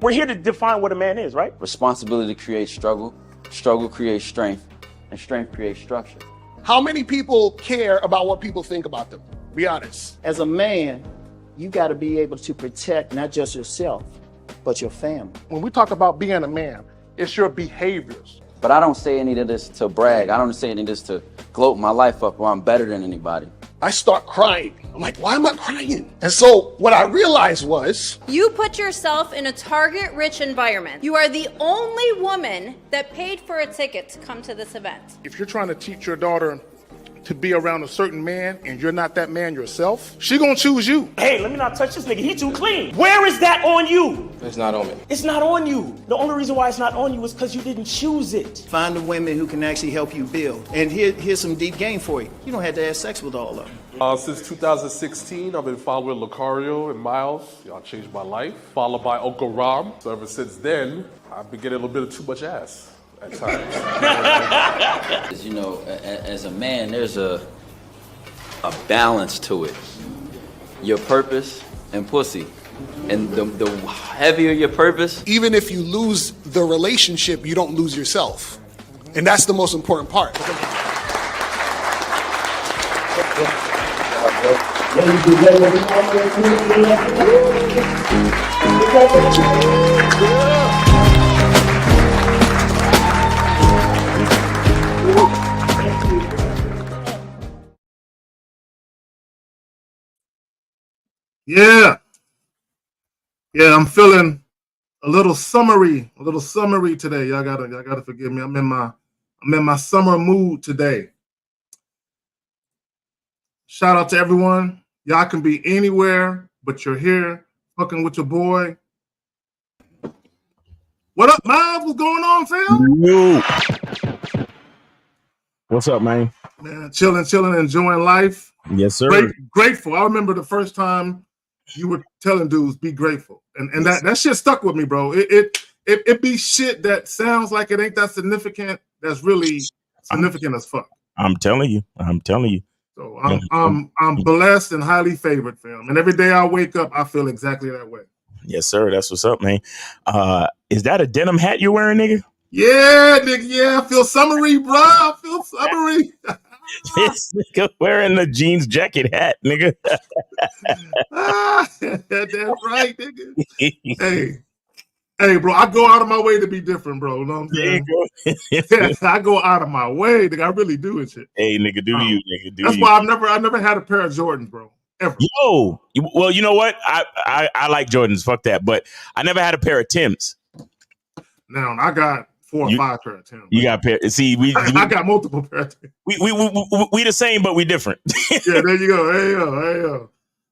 We're here to define what a man is, right? Responsibility creates struggle, struggle creates strength, and strength creates structure. How many people care about what people think about them? Be honest. As a man, you got to be able to protect not just yourself, but your family. When we talk about being a man, it's your behaviors. But I don't say any of this to brag. I don't say any of this to gloat my life up or I'm better than anybody. I start crying. I'm like, why am I crying? And so what I realized was, you put yourself in a target-rich environment. You are the only woman that paid for a ticket to come to this event. if you're trying to teach your daughter to be around a certain man and you're not that man yourself, she gonna choose you. Hey, let me not touch this nigga. He too clean. Where is that on you? It's not on me. It's not on you. The only reason why it's not on you is because you didn't choose it. Find the women who can actually help you build. And here's some deep game for you. You don't have to have sex with all of them. Since 2016, I've been following Lucario and Miles. Y'all changed my life. Followed by Uncle Ram. So ever since then, I've been getting a little bit of too much ass at times. You know, as a man, there's a balance to it. Your purpose and pussy. And the heavier your purpose. Even if you lose the relationship, you don't lose yourself. And that's the most important part. Yeah, I'm feeling a little summery today. Y'all gotta forgive me. I'm in my summer mood today. Shout out to everyone. Y'all can be anywhere, but you're here fucking with your boy. What up, Miles? What's going on, fam? What's up, man? Man, chilling, enjoying life. Yes, sir. Grateful. I remember the first time you were telling dudes be grateful, and that shit stuck with me, bro. It be shit that sounds like it ain't that significant. That's really significant as fuck. I'm telling you. So I'm blessed and highly favored, fam. And every day I wake up, I feel exactly that way. Yes, sir. That's what's up, man. Is that a denim hat you're wearing, nigga? Yeah, nigga. Yeah, I feel summery, bro. I feel summery. This nigga wearing the jeans jacket hat, nigga. That's right, nigga. Hey, bro, I go out of my way to be different, bro. You know what I'm saying? Yeah, I go out of my way, nigga. I really do it, shit. Hey, nigga, do you, nigga? That's why I never had a pair of Jordans, bro. Ever. Yo, well, you know what? I like Jordans. Fuck that. But I never had a pair of Timbs. Now I got 4 or 5 pair of Timbs. You got pair. See, I got multiple pair of Timbs. We the same, but we different. Yeah, there you go. There you go.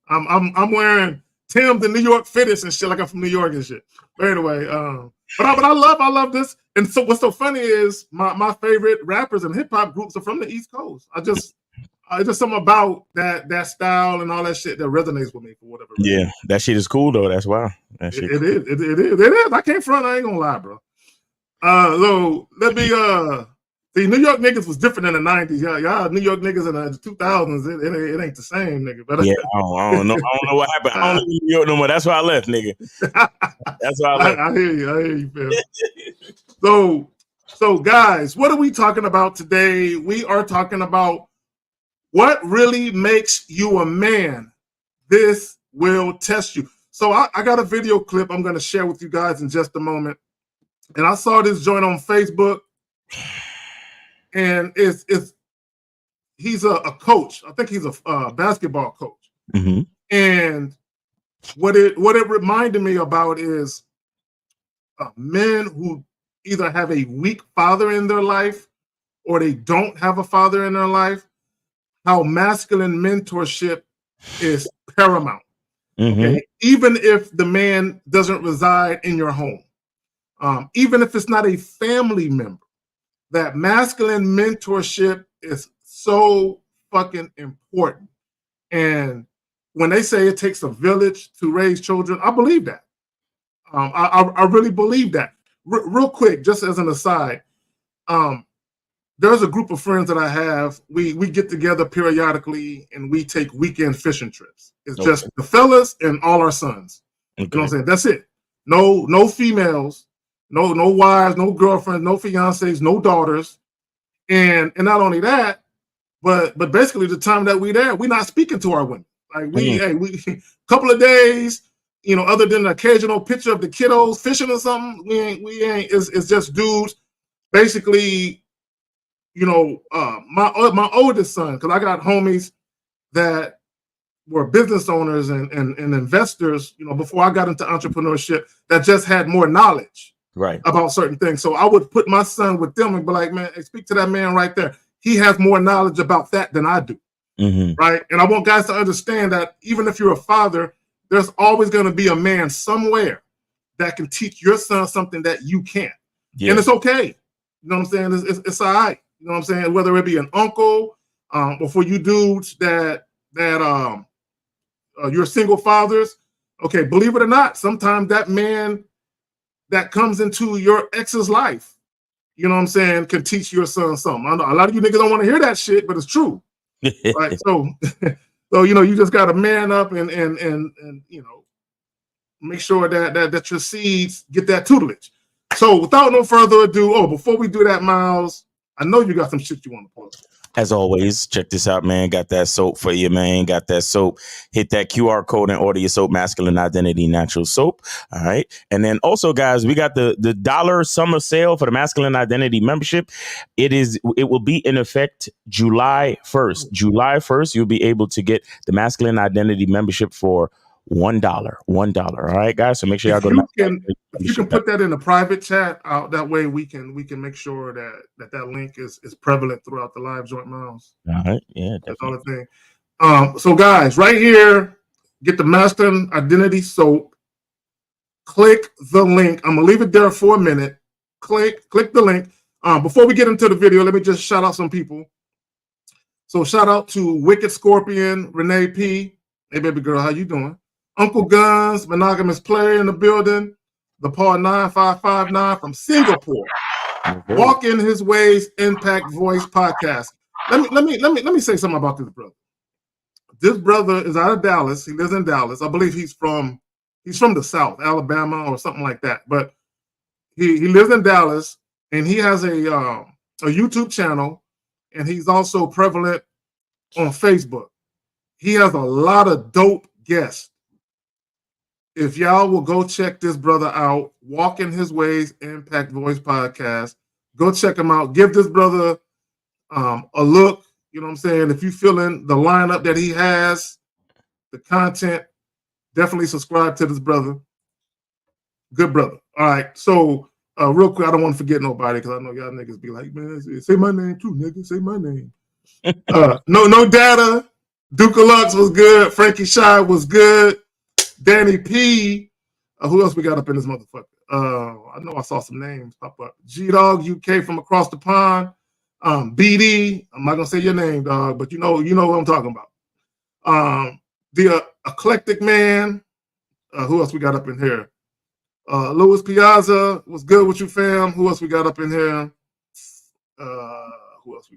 I'm wearing Tim's and New York fitteds and shit like I'm from New York and shit. But anyway, but I love this. And so what's so funny is my favorite rappers and hip hop groups are from the East Coast. Just something about that style and all that shit that resonates with me for whatever reason. Yeah, that shit is cool though. That's why. That shit it is. I can't front. I ain't gonna lie, bro. So let me see. New York niggas was different in the 90s. Y'all New York niggas in the 2000s. It ain't the same, nigga. But yeah, I don't know what happened. I don't live in New York no more. That's why I left, nigga. That's why I left. I hear you, Phil. So guys, what are we talking about today? We are talking about what really makes you a man. This will test you. So I got a video clip I'm going to share with you guys in just a moment. And I saw this joint on Facebook. And he's a coach. I think he's a basketball coach. Mm-hmm. And what it reminded me about is men who either have a weak father in their life or they don't have a father in their life, how masculine mentorship is paramount. Mm-hmm. Okay? Even if the man doesn't reside in your home, even if it's not a family member, that masculine mentorship is so fucking important. And when they say it takes a village to raise children, I believe that. I really believe that. Real quick, just as an aside, there's a group of friends that I have. We get together periodically and we take weekend fishing trips. It's just the fellas and all our sons. Okay. You know what I'm saying? That's it. no females, no wives, no girlfriends, no fiancés, no daughters, and not only that, but basically the time that we there, we're not speaking to our women. Like we couple of days, other than an occasional picture of the kiddos fishing or something, we ain't. It's just dudes. Basically, my oldest son, because I got homies that were business owners and investors, before I got into entrepreneurship, that just had more knowledge about certain things. So I would put my son with them and be like, man, hey, speak to that man right there. He has more knowledge about that than I do. Right. And I want guys to understand that even if you're a father, there's always going to be a man somewhere that can teach your son something that you can't. Yeah. And it's okay. You know what I'm saying? It's all right. You know what I'm saying? Whether it be an uncle, or for you dudes that you're single fathers. Okay, believe it or not, sometimes that man that comes into your ex's life, you know what I'm saying, can teach your son something. I know a lot of you niggas don't want to hear that shit, but it's true. Right? So you just got to man up and make sure that your seeds get that tutelage. So without no further ado, before we do that, Miles, I know you got some shit you want to post. As always, check this out, man. Got that soap for you, man. Got that soap. Hit that QR code and order your soap, Masculine Identity Natural Soap. All right. And then also, guys, we got the $1 summer sale for the Masculine Identity membership. It will be in effect July 1st. July 1st, you'll be able to get the Masculine Identity membership for $1. $1. All right, guys. So make sure y'all go to you can put that in the private chat. That way we can make sure that link is prevalent throughout the live joint, Miles. All right. Yeah, that's all the thing. So guys, right here, get the Masculine Identity soap. Click the link. I'm gonna leave it there for a minute. Click the link. Before we get into the video, let me just shout out some people. So shout out to Wicked Scorpion, Renee P. Hey baby girl, how you doing? Uncle Guns, monogamous player in the building. The Paul 9559 from Singapore. Walking His Ways Impact Voice Podcast. Let me say something about this brother. This brother is out of Dallas. He lives in Dallas. I believe he's from the South, Alabama or something like that. But he lives in Dallas, and he has a YouTube channel, and he's also prevalent on Facebook. He has a lot of dope guests. If y'all will go check this brother out, Walking His Ways Impact Voice Podcast, go check him out. Give this brother a look. You know what I'm saying? If you're feeling the lineup that he has, the content, definitely subscribe to this brother. Good brother. All right. So real quick, I don't want to forget nobody because I know y'all niggas be like, man, say my name too, nigga. Say my name. No data. Duke Lux was good. Frankie Shy was good. Danny P. Who else we got up in this motherfucker? I know I saw some names pop up. G-Dog UK from across the pond. BD. I'm not gonna say your name, dog, but you know what I'm talking about. The Eclectic Man. Who else we got up in here? Louis Piazza was good with you, fam. Who else we got up in here? Who else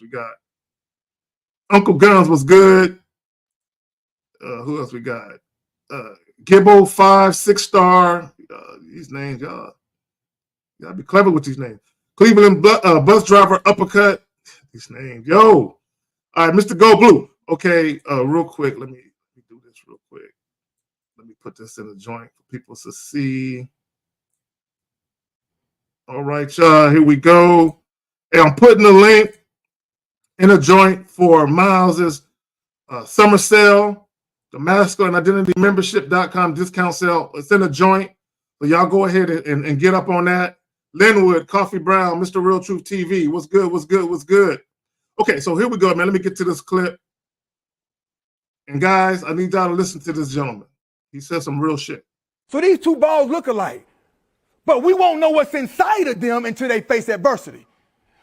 we got? Uncle Guns was good. Who else we got? Gibbo 5, 6-star. These names, y'all be clever with these names. Cleveland bus driver uppercut. These names, yo. All right, Mr. Go Blue. Okay, real quick, let me do this real quick. Let me put this in a joint for people to see. All right, y'all, here we go. Hey, I'm putting the link in a joint for Miles's summer sale. The masculineidentitymembership.com discount sale. It's in a joint. So y'all go ahead and get up on that. Linwood, Coffee Brown, Mr. Real Truth TV. What's good? Okay, so here we go, man. Let me get to this clip. And guys, I need y'all to listen to this gentleman. He said some real shit. So these two balls look alike. But we won't know what's inside of them until they face adversity.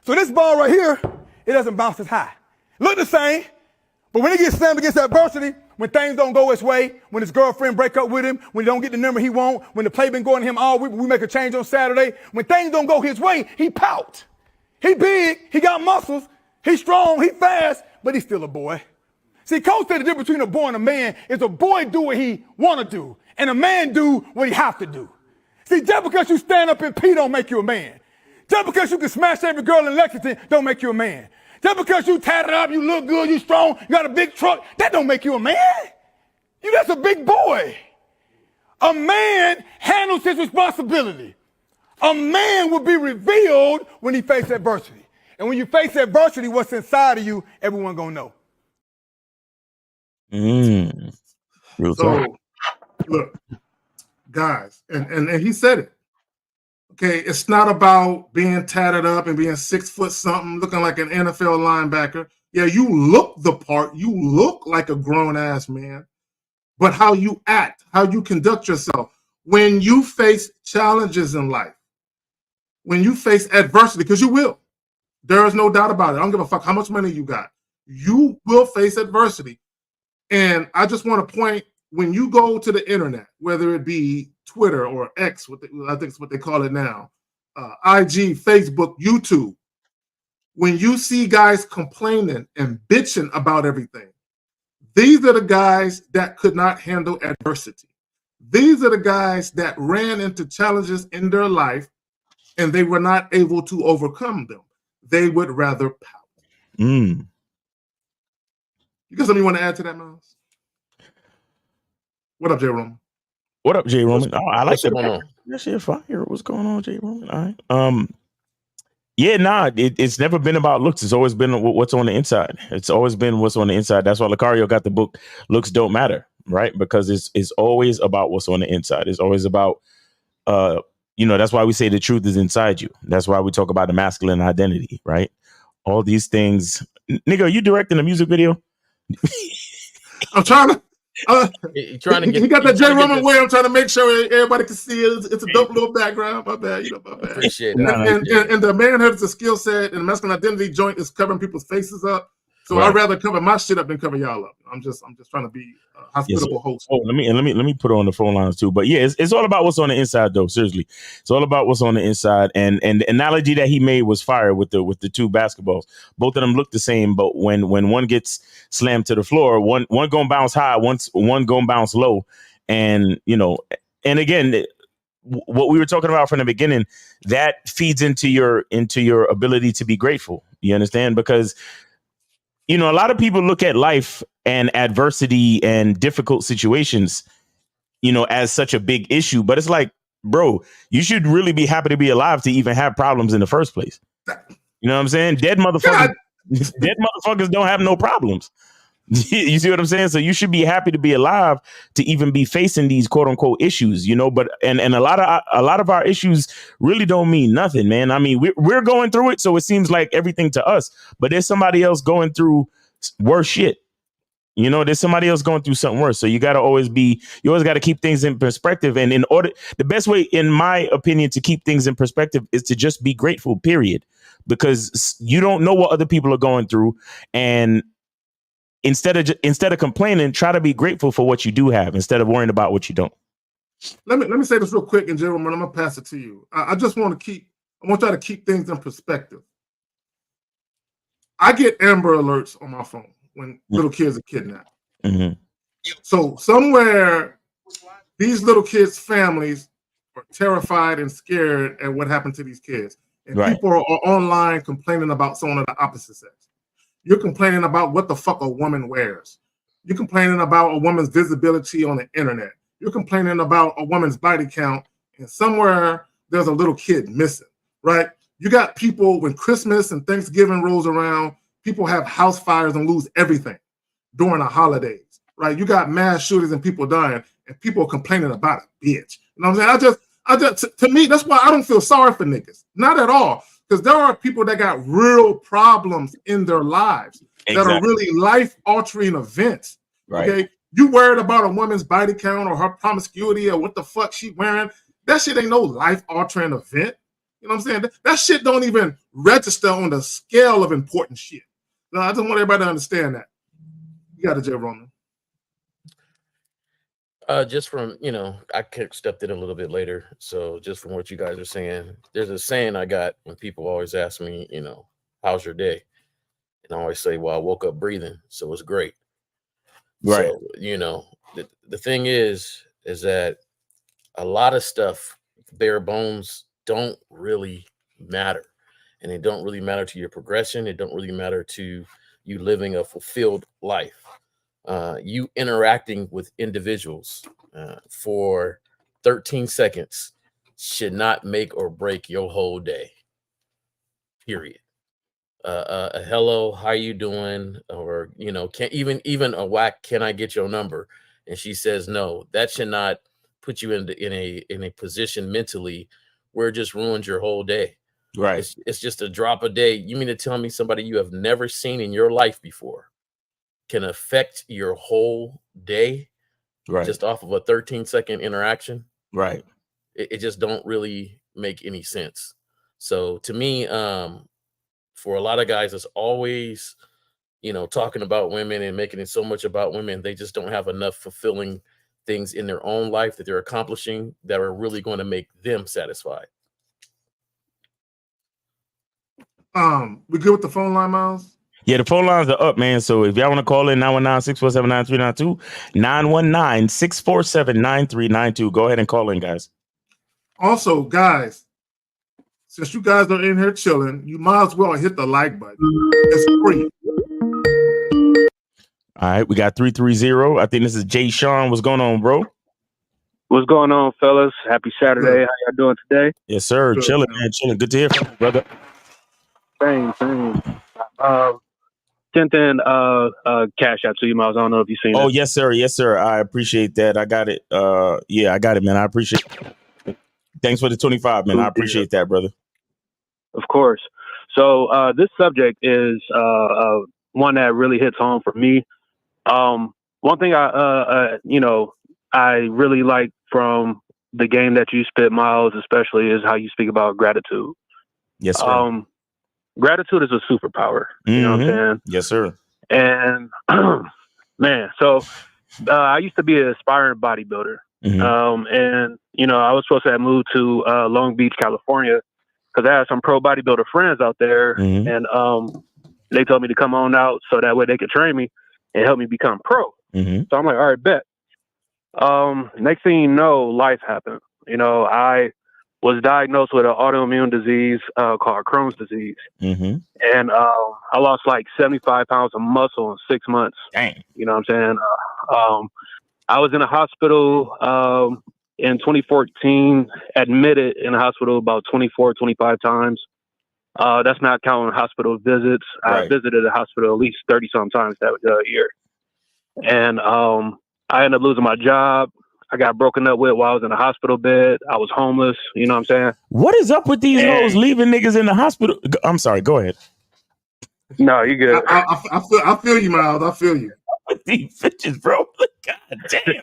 So this ball right here, it doesn't bounce as high. Look the same, but when it gets slammed against adversity, when things don't go his way, when his girlfriend break up with him, when he don't get the number he want, when the play been going to him all week, we make a change on Saturday, when things don't go his way, he pout. He big, he got muscles, he strong, he fast, but he's still a boy. See, Coach said the difference between a boy and a man is a boy do what he want to do, and a man do what he have to do. See, just because you stand up and pee don't make you a man. Just because you can smash every girl in Lexington don't make you a man. Just because you tatted up, you look good, you strong, you got a big truck, that don't make you a man. You just a big boy. A man handles his responsibility. A man will be revealed when he faces adversity. And when you face adversity, what's inside of you, everyone gonna know. Real So, talk. look, guys, and he said it. Okay, it's not about being tatted up and being 6 foot something, looking like an NFL linebacker. Yeah, you look the part. You look like a grown ass man. But how you act, how you conduct yourself, when you face challenges in life, when you face adversity, because you will. There is no doubt about it. I don't give a fuck how much money you got. You will face adversity. And I just want to point, when you go to the internet, whether it be Twitter or X, I think it's what they call it now, IG, Facebook, YouTube, when you see guys complaining and bitching about everything, these are the guys that could not handle adversity. These are the guys that ran into challenges in their life and they were not able to overcome them. They would rather pout. You got something you want to add to that, Miles? What up, J. Roman? What up, J. Roman? Oh, I like that. What's going on? That shit fire. What's going on, J. Roman? All right. Yeah, nah, it's never been about looks. It's always been what's on the inside. It's always been what's on the inside. That's why Lucario got the book Looks Don't Matter, right? Because it's always about what's on the inside. It's always about, that's why we say the truth is inside you. That's why we talk about the masculine identity, right? All these things. Nigga, are you directing a music video? I'm trying to. Trying to get. He got that J. Roman way. I'm trying to make sure everybody can see it. It's a dope little background. My bad. My bad. Appreciate it. And the manhood is a skill set, and the masculine identity joint is covering people's faces up. So Right. I'd rather cover my shit up than cover y'all up. I'm just trying to be a hospitable host. Oh, let me put her on the phone lines too. But yeah, it's all about what's on the inside, though. Seriously, it's all about what's on the inside. And the analogy that he made was fire with the two basketballs. Both of them look the same, but when one gets slammed to the floor, one gonna bounce high, one gonna bounce low. And and again, what we were talking about from the beginning, that feeds into your ability to be grateful. You understand? Because a lot of people look at life and adversity and difficult situations, as such a big issue. But it's like, bro, you should really be happy to be alive to even have problems in the first place. You know what I'm saying? Dead motherfuckers don't have no problems. You see what I'm saying? So you should be happy to be alive to even be facing these quote unquote issues, but and a lot of our issues really don't mean nothing, man. I mean, we're going through it, so it seems like everything to us, but there's somebody else going through worse shit. There's somebody else going through something worse. So you always got to keep things in perspective. And the best way, in my opinion, to keep things in perspective is to just be grateful, period, because you don't know what other people are going through. And instead of complaining, try to be grateful for what you do have instead of worrying about what you don't. Let me say this real quick, and gentlemen, I'm gonna pass it to you. I want y'all to keep things in perspective. I get Amber Alerts on my phone when little kids are kidnapped. Mm-hmm. So somewhere, these little kids' families are terrified and scared at what happened to these kids, and Right. people are online complaining about someone of the opposite sex. You're complaining about what the fuck a woman wears. You're complaining about a woman's visibility on the internet. You're complaining about a woman's body count, and somewhere there's a little kid missing, right? You got people, when Christmas and Thanksgiving rolls around, people have house fires and lose everything during the holidays, right? You got mass shootings and people dying, and people are complaining about a bitch. You know what I'm saying? I just, to me, that's why I don't feel sorry for niggas. Not at all. Because there are people that got real problems in their lives that are really life-altering events. Right. Okay, you worried about a woman's body count or her promiscuity or what the fuck she wearing? That shit ain't no life-altering event. You know what I'm saying? That shit don't even register on the scale of important shit. No, I just want everybody to understand that. You got it, J. Roman. Just from, I stepped in a little bit later. So just from what you guys are saying, there's a saying I got when people always ask me, how's your day? And I always say, well, I woke up breathing, so it's great. Right. So, the thing is, is that a lot of stuff, bare bones, don't really matter. And it don't really matter to your progression. It don't really matter to you living a fulfilled life. You interacting with individuals for 13 seconds should not make or break your whole day, period. A hello, how you doing? Or, you know, can't even a whack, can I get your number? And she says no. That should not put you in a position mentally where it just ruins your whole day. Right. It's just a drop a day. You mean to tell me somebody you have never seen in your life before can affect your whole day, Right. just off of a 13-second interaction? Right. It just don't really make any sense. So to me, for a lot of guys, it's always, you know, talking about women and making it so much about women. They just don't have enough fulfilling things in their own life that they're accomplishing that are really going to make them satisfied. We good with the phone line, Miles? Yeah, the phone lines are up, man. So if y'all want to call in 919-647-9392, 919-647-9392. Go ahead and call in, guys. Also, guys, since you guys are in here chilling, you might as well hit the like button. It's free. All right, we got 330. I think this is Jay Sean. What's going on, bro? What's going on, fellas? Happy Saturday. Good. How y'all doing today? Yes, sir. Good, Chilling, man. man. Chilling. Good to hear from you, brother. Same. Sent in cash out to you, Miles. I don't know if you've seen Oh, it. yes, sir. Yes, sir. I appreciate that. I got it. Yeah, I got it, man. I appreciate it. Thanks for the 25, man. I appreciate that, brother. Of course. So this subject is one that really hits home for me. One thing I really like from the game that you spit, Miles, especially, is how you speak about gratitude. Yes, sir. Gratitude is a superpower. You know what I'm saying? Yes, sir. And man, so I used to be an aspiring bodybuilder. And, you know, I was supposed to have moved to Long Beach, California, because I had some pro bodybuilder friends out there. And they told me to come on out so that way they could train me and help me become pro. So I'm like, all right, bet. Next thing you know, life happened. You know, I was diagnosed with an autoimmune disease called Crohn's disease. And I lost like 75 pounds of muscle in 6 months. Dang. You know what I'm saying? I was in a hospital in 2014, admitted in a hospital about 24, 25 times. That's not counting hospital visits. Right. I visited the hospital at least 30 some times that year. And I ended up losing my job. I got broken up with while I was in a hospital bed. I was homeless. You know what I'm saying? What is up with these hoes leaving niggas in the hospital? I'm sorry. Go ahead. No, you good. I feel you, Miles. I feel you. With these bitches, bro. God damn.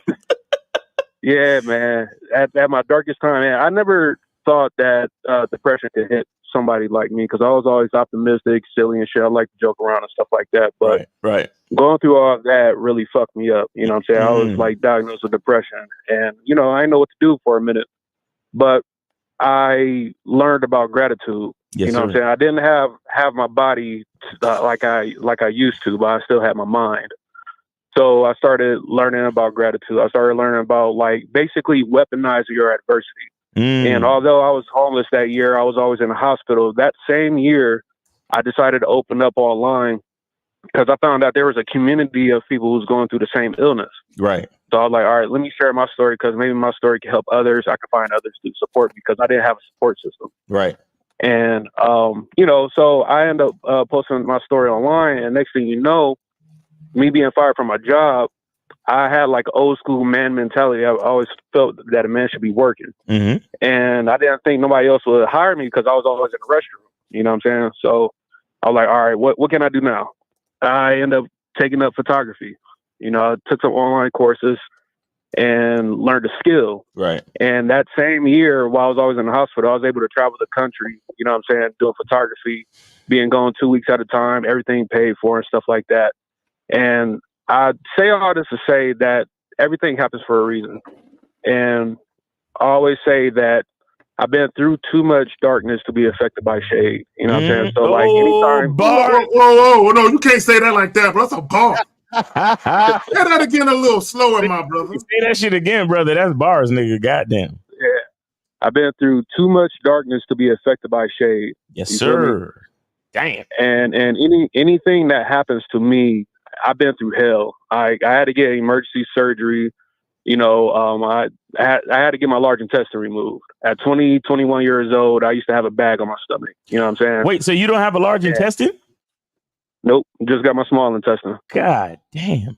Yeah, man. At my darkest time, man, I never thought that depression could hit somebody like me, because I was always optimistic, silly and shit. I like to joke around and stuff like that. But right. Going through all of that really fucked me up. You know what I'm saying? I was like diagnosed with depression, and, you know, I didn't know what to do for a minute. But I learned about gratitude. Yes, you know what I'm saying? I didn't have my body like I used to, but I still had my mind. So I started learning about gratitude. I started learning about, like, basically weaponizing your adversity. And although I was homeless that year, I was always in the hospital. That same year, I decided to open up online because I found out there was a community of people who was going through the same illness. Right. So I was like, all right, let me share my story, because maybe my story can help others. I can find others to support, because I didn't have a support system. Right. And, you know, so I ended up posting my story online. And next thing you know, me being fired from my job, I had like old school man mentality. I always felt that a man should be working. And I didn't think nobody else would hire me because I was always in the restroom. You know what I'm saying? So I was like, all right, what can I do now? I ended up taking up photography. You know, I took some online courses and learned a skill. Right. And that same year, while I was always in the hospital, I was able to travel the country, you know what I'm saying, doing photography, being gone 2 weeks at a time, everything paid for and stuff like that. And I say all this to say that everything happens for a reason. And I always say that I've been through too much darkness to be affected by shade. You know what I'm saying? So, like, anytime. Whoa, no, you can't say that like that, bro. That's a bar. that again a little slower, my brother. Say that shit again, brother. That's bars, nigga. Goddamn. Yeah. I've been through too much darkness to be affected by shade. Yes, You feel me? sir. Damn. And anything that happens to me, I've been through hell. I had to get emergency surgery. You know, I had to get my large intestine removed at 21 years old. I used to have a bag on my stomach. You know what I'm saying? Wait, so you don't have a large intestine? Nope, just got my small intestine. God damn.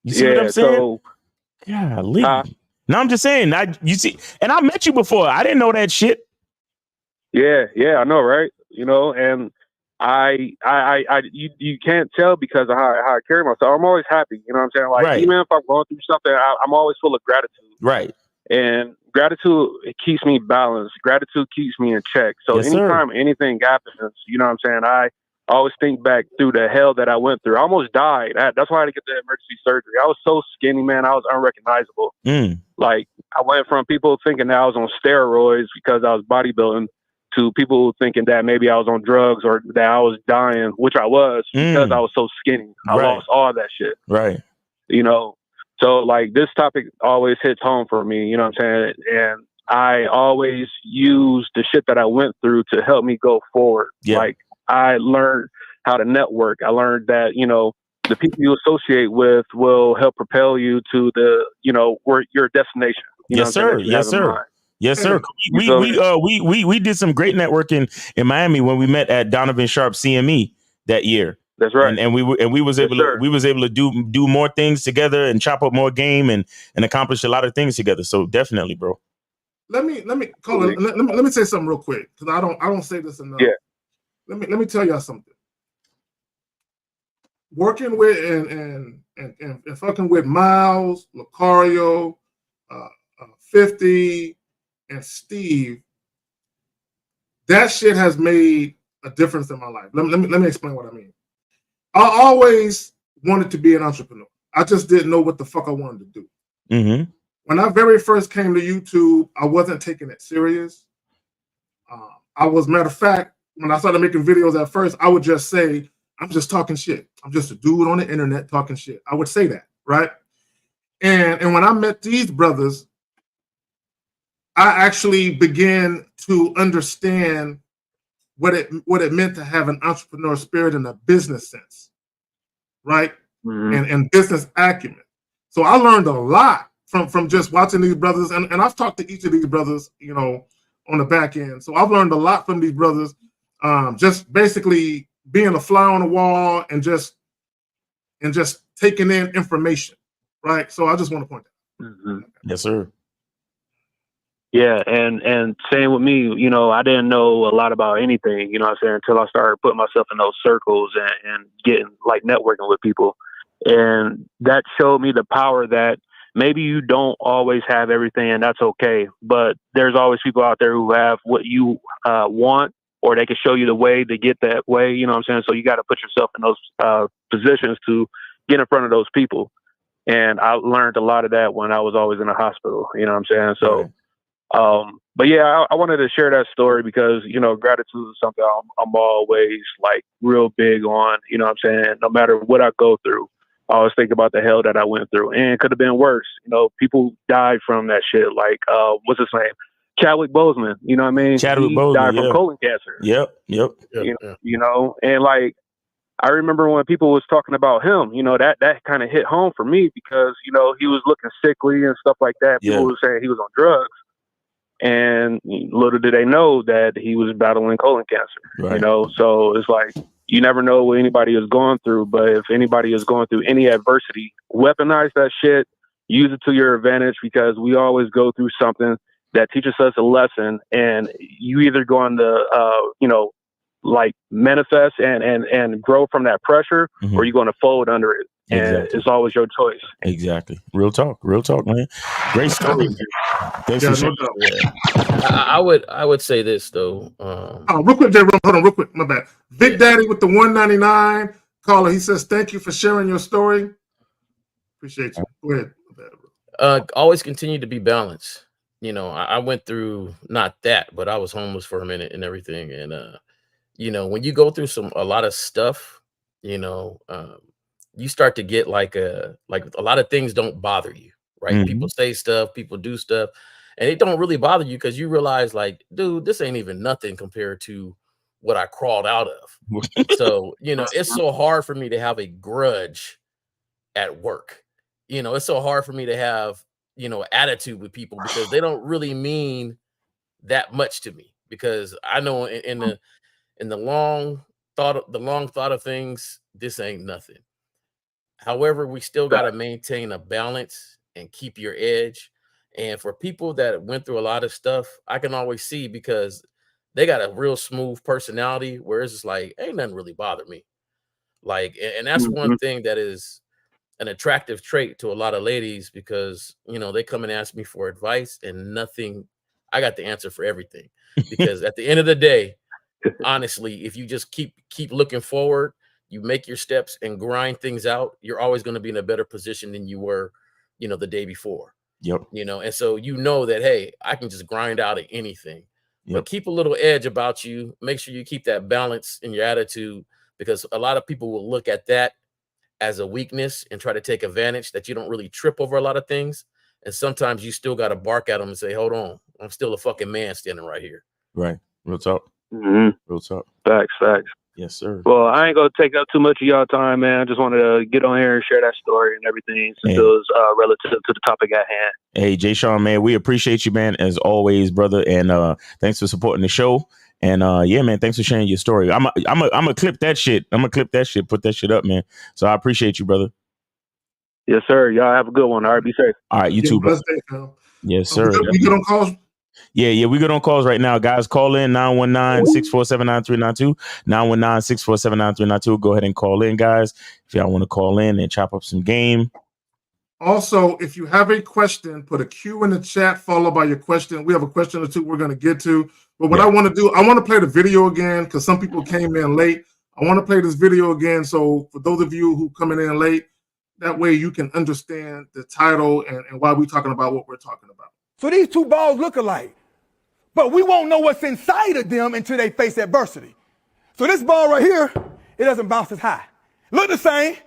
You see what I'm saying? So, golly. No, I'm just saying. You see, and I met you before. I didn't know that shit. yeah, I know, right? You know, and you can't tell because of how I carry myself. I'm always happy. You know what I'm saying? Like, right. Even if I'm going through something, I'm always full of gratitude. Right. And gratitude, it keeps me balanced. Gratitude keeps me in check. So yes, anytime sir. anything happens, you know what I'm saying? I always think back through the hell that I went through. I almost died. That's why I had to get the emergency surgery. I was so skinny, man. I was unrecognizable. Like, I went from people thinking that I was on steroids because I was bodybuilding to people thinking that maybe I was on drugs or that I was dying, which I was because I was so skinny. I lost all that shit. Right. You know, so like this topic always hits home for me, you know what I'm saying? And I always use the shit that I went through to help me go forward. Yeah. Like, I learned how to network. I learned that, you know, the people you associate with will help propel you to the, you know, where your destination. You yes, know sir. Yes, sir. Yes, sir. We did some great networking in Miami when we met at Donovan Sharp CME that year. That's right. And we was able to do more things together and chop up more game and accomplish a lot of things together. So definitely, bro. Let me let me say something real quick because I don't say this enough. Yeah. Let me tell y'all something. Working with and fucking with Miles, Lucario, 50, and Steve, that shit has made a difference in my life. Let me explain what I mean. I always wanted to be an entrepreneur. I just didn't know what the fuck I wanted to do. Mm-hmm. When I very first came to YouTube, I wasn't taking it serious. I was, matter of fact, when I started making videos at first, I would just say, I'm just talking shit. I'm just a dude on the internet talking shit. I would say that, right? And when I met these brothers, I actually began to understand what it meant to have an entrepreneur spirit in a business sense, right? Mm-hmm. And business acumen. So I learned a lot from just watching these brothers, and I've talked to each of these brothers, you know, on the back end. So I've learned a lot from these brothers, just basically being a fly on the wall and just taking in information, right? So I just want to point that out. Mm-hmm. Yes, sir. Yeah, and same with me, you know, I didn't know a lot about anything, you know what I'm saying, until I started putting myself in those circles and getting, like, networking with people. And that showed me the power that maybe you don't always have everything, and that's okay. But there's always people out there who have what you want, or they can show you the way to get that way, you know what I'm saying? So you got to put yourself in those positions to get in front of those people. And I learned a lot of that when I was always in the hospital, you know what I'm saying? So, but yeah, I wanted to share that story because, you know, gratitude is something I'm always like real big on, you know what I'm saying? No matter what I go through, I always think about the hell that I went through, and it could have been worse. You know, people died from that shit. Like, what's his name? Chadwick Boseman, you know what I mean? Chadwick he Boseman died from colon cancer. Yep. You know, and like, I remember when people was talking about him, you know, that kind of hit home for me because, you know, he was looking sickly and stuff like that. People were saying he was on drugs. And little did they know that he was battling colon cancer, you know? So it's like, you never know what anybody is going through, but if anybody is going through any adversity, weaponize that shit, use it to your advantage, because we always go through something that teaches us a lesson, and you either going to, you know, like manifest and grow from that pressure, or you're going to fold under it. And it's always your choice. Exactly. Real talk, man. Great story. Thanks for sharing. I would say this though. Real quick, J. Hold on, real quick. My bad. Big Daddy with the 199 caller. He says, "Thank you for sharing your story. Appreciate you." Go ahead. My bad, bro. Always continue to be balanced. You know, I went through not that, but I was homeless for a minute and everything. And you know, when you go through a lot of stuff, you know, you start to get like a lot of things don't bother you, right? People say stuff, people do stuff, and it don't really bother you because you realize, like, dude, this ain't even nothing compared to what I crawled out of. So, you know, it's so hard for me to have a grudge at work. You know, it's so hard for me to have, you know, attitude with people because they don't really mean that much to me, because I know in the long thought of things, this ain't nothing. However, we still got to maintain a balance and keep your edge. And for people that went through a lot of stuff, I can always see because they got a real smooth personality where it's just like, ain't nothing really bother me. Like, and that's one thing that is an attractive trait to a lot of ladies, because, you know, they come and ask me for advice and nothing, I got the answer for everything. Because at the end of the day, honestly, if you just keep looking forward, you make your steps and grind things out, you're always going to be in a better position than you were, you know, the day before. Yep. You know, and so you know that, hey, I can just grind out at anything. But keep a little edge about you. Make sure you keep that balance in your attitude, because a lot of people will look at that as a weakness and try to take advantage that you don't really trip over a lot of things. And sometimes you still got to bark at them and say, hold on, I'm still a fucking man standing right here. Right. Real talk. Real talk. Facts. Yes, sir. Well, I ain't gonna take up too much of y'all time, man. I just wanted to get on here and share that story and everything, since it was relative to the topic at hand. Hey, Jay Sean, man, we appreciate you, man, as always, brother. And thanks for supporting the show. And yeah, man, thanks for sharing your story. I'm gonna clip that shit. I'm gonna clip that shit, put that shit up, man. So I appreciate you, brother. Yes, sir. Y'all have a good one. All right, be safe. All right, you too, bro. Yes, sir. We good on calls? Yeah, we good on calls right now. Guys, call in 919-647-9392. 919-647-9392. Go ahead and call in, guys, if y'all want to call in and chop up some game. Also, if you have a question, put a Q in the chat followed by your question. We have a question or two we're going to get to. But what I want to do, I want to play the video again because some people came in late. I want to play this video again. So for those of you who coming in late, that way you can understand the title and why we're talking about what we're talking about. So these two balls look alike, but we won't know what's inside of them until they face adversity. So this ball right here, it doesn't bounce as high. Look the same,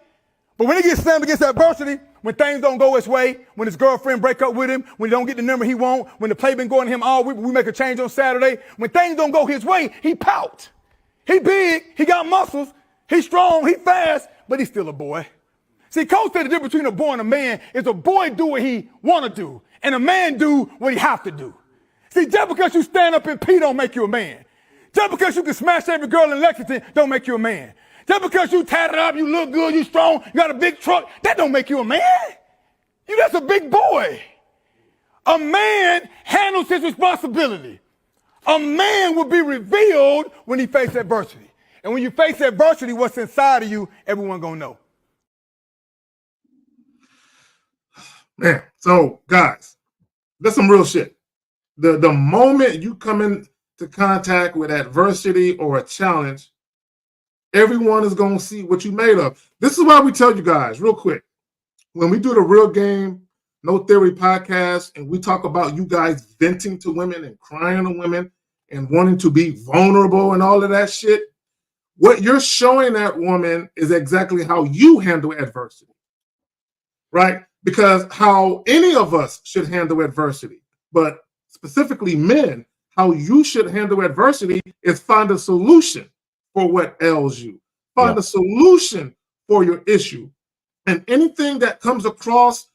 but when it gets slammed against adversity, when things don't go his way, when his girlfriend break up with him, when he don't get the number he want, when the play been going to him all week, we make a change on Saturday, when things don't go his way, he pout. He big, he got muscles, he's strong, he fast, but he's still a boy. See, Coach said the difference between a boy and a man is a boy do what he want to do, and a man do what he have to do. See, just because you stand up and pee don't make you a man. Just because you can smash every girl in Lexington don't make you a man. Just because you tatted up, you look good, you strong, you got a big truck, that don't make you a man. You just a big boy. A man handles his responsibility. A man will be revealed when he faces adversity. And when you face adversity, what's inside of you, everyone gonna know. Man, so guys, that's some real shit. The moment you come into contact with adversity or a challenge, everyone is going to see what you made of. This is why we tell you guys real quick, when we do the Real Game No Theory podcast and we talk about you guys venting to women and crying to women and wanting to be vulnerable and all of that shit, what you're showing that woman is exactly how you handle adversity, right? Because how any of us should handle adversity, but specifically men, how you should handle adversity is find a solution for what ails you. Find a solution for your issue. And anything that comes across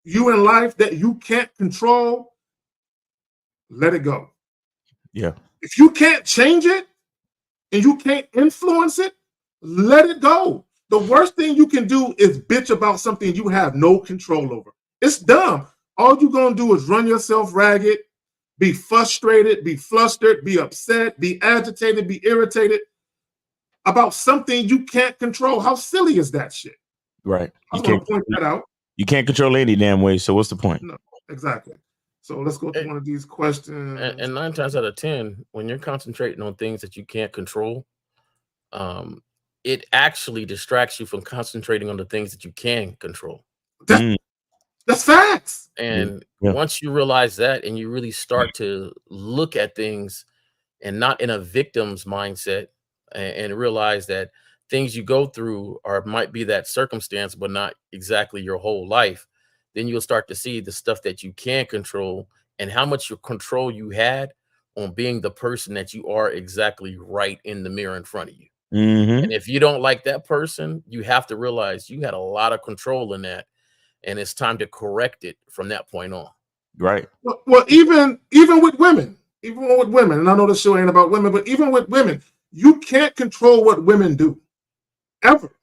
you in life that you can't control, let it go. Yeah. If you can't change it and you can't influence it, let it go. The worst thing you can do is bitch about something you have no control over. It's dumb. All you're going to do is run yourself ragged, be frustrated, be flustered, be upset, be agitated, be irritated about something you can't control. How silly is that shit? Right. I want to point that out. You can't control any damn way, so what's the point? No, exactly. So let's go to one of these questions. And 9 times out of 10, when you're concentrating on things that you can't control, it actually distracts you from concentrating on the things that you can control. That's facts. And once you realize that and you really start to look at things and not in a victim's mindset and realize that things you go through might be that circumstance, but not exactly your whole life, then you'll start to see the stuff that you can control and how much control you had on being the person that you are exactly right in the mirror in front of you. And if you don't like that person, you have to realize you had a lot of control in that, and it's time to correct it from that point on. Right. Well, even with women, and I know this show ain't about women, but even with women, you can't control what women do, ever.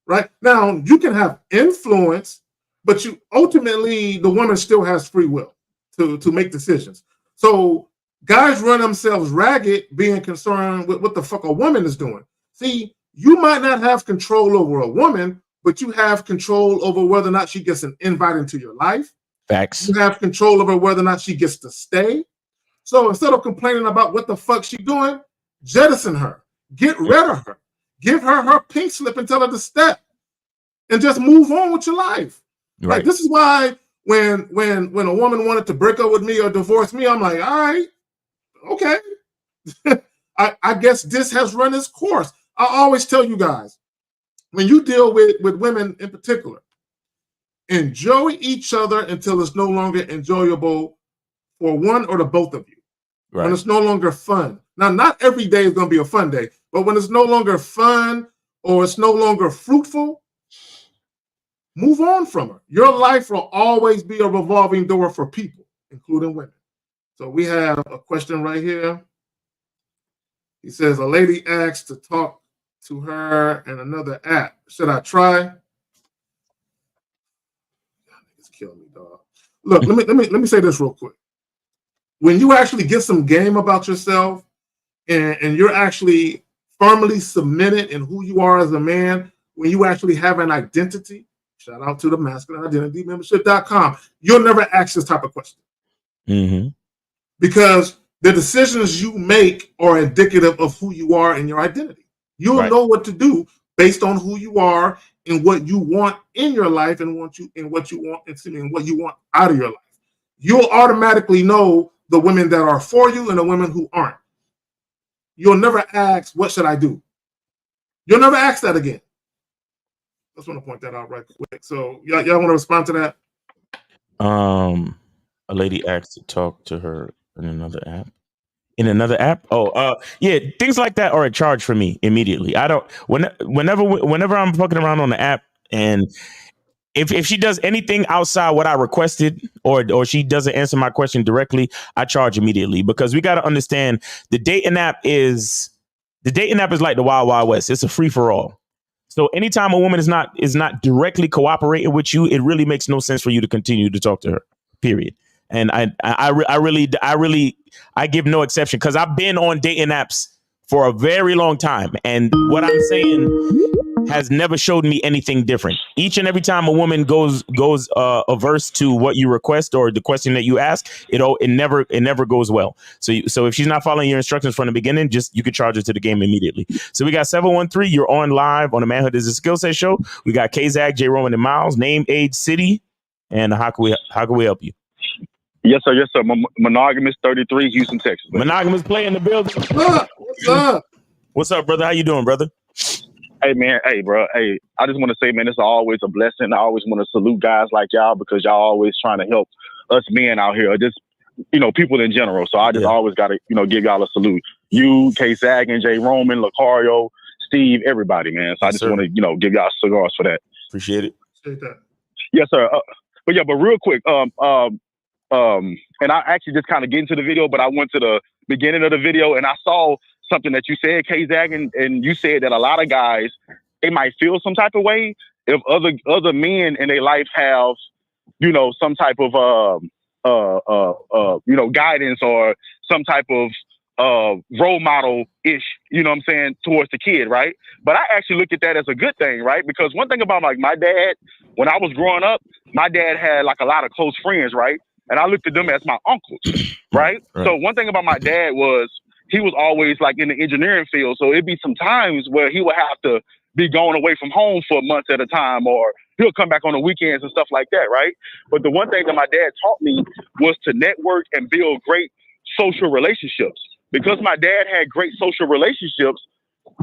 Right? Now, you can have influence, but you ultimately, the woman still has free will to make decisions. So guys run themselves ragged being concerned with what the fuck a woman is doing. See, you might not have control over a woman, but you have control over whether or not she gets an invite into your life. Facts. You have control over whether or not she gets to stay. So instead of complaining about what the fuck she doing, jettison her. Get rid of her. Give her her pink slip and tell her to step. And just move on with your life. Right. Like, this is why when a woman wanted to break up with me or divorce me, I'm like, all right, okay. I guess this has run its course. I always tell you guys, when you deal with women in particular, enjoy each other until it's no longer enjoyable for one or the both of you. Right. When it's no longer fun. Now, not every day is going to be a fun day, but when it's no longer fun or it's no longer fruitful, move on from her. Your life will always be a revolving door for people, including women. So we have a question right here. He says, a lady asked to talk to her in another app. Should I try? It's killing me, dog. Look, let me say this real quick. When you actually get some game about yourself and you're actually firmly submitted in who you are as a man, when you actually have an identity, shout out to the masculineidentity.membership.com, you'll never ask this type of question. Because the decisions you make are indicative of who you are and your identity. You'll know what to do based on who you are and what you want in your life and what you want out of your life. You'll automatically know the women that are for you and the women who aren't. You'll never ask, what should I do? You'll never ask that again. I just want to point that out right quick. So y'all want to respond to that? A lady asked to talk to her in another app. In another app? Yeah, things like that are a charge for me immediately. I don't. Whenever I'm fucking around on the app, and if she does anything outside what I requested, or she doesn't answer my question directly, I charge immediately, because we got to understand the dating app is like the Wild Wild West. It's a free for all. So anytime a woman is not directly cooperating with you, it really makes no sense for you to continue to talk to her. Period. And I really give no exception, because I've been on dating apps for a very long time, and what I'm saying has never showed me anything different. Each and every time a woman goes averse to what you request or the question that you ask, it never goes well. So if she's not following your instructions from the beginning, you could charge her to the game immediately. So we got 713. You're on live on the Manhood is a Skill Set show. We got K-Zag, J. Roman, and Miles. Name, age, city, and how can we help you? Yes, sir. Yes, sir. Monogamous 33, Houston, Texas. Monogamous play in the building. What's up? What's up, brother? How you doing, brother? Hey, man. Hey, bro. Hey, I just want to say, man, it's always a blessing. I always want to salute guys like y'all, because y'all always trying to help us men out here, or just, people in general. So I just always got to, give y'all a salute. You, K-Zag, and J. Roman, Lucario, Steve, everybody, man. So I just want to, give y'all cigars for that. Appreciate it. Appreciate that. Yes, sir. But real quick, and I actually just kind of get into the video, but I went to the beginning of the video and I saw something that you said, K-Zag, and you said that a lot of guys, they might feel some type of way if other men in their life have, some type of guidance or some type of role model-ish, towards the kid, right? But I actually look at that as a good thing, right? Because one thing about my dad, when I was growing up, my dad had like a lot of close friends, right? And I looked at them as my uncles, right? So one thing about my dad was he was always like in the engineering field. So it'd be some times where he would have to be going away from home for months at a time, or he'll come back on the weekends and stuff like that, right? But the one thing that my dad taught me was to network and build great social relationships. Because my dad had great social relationships,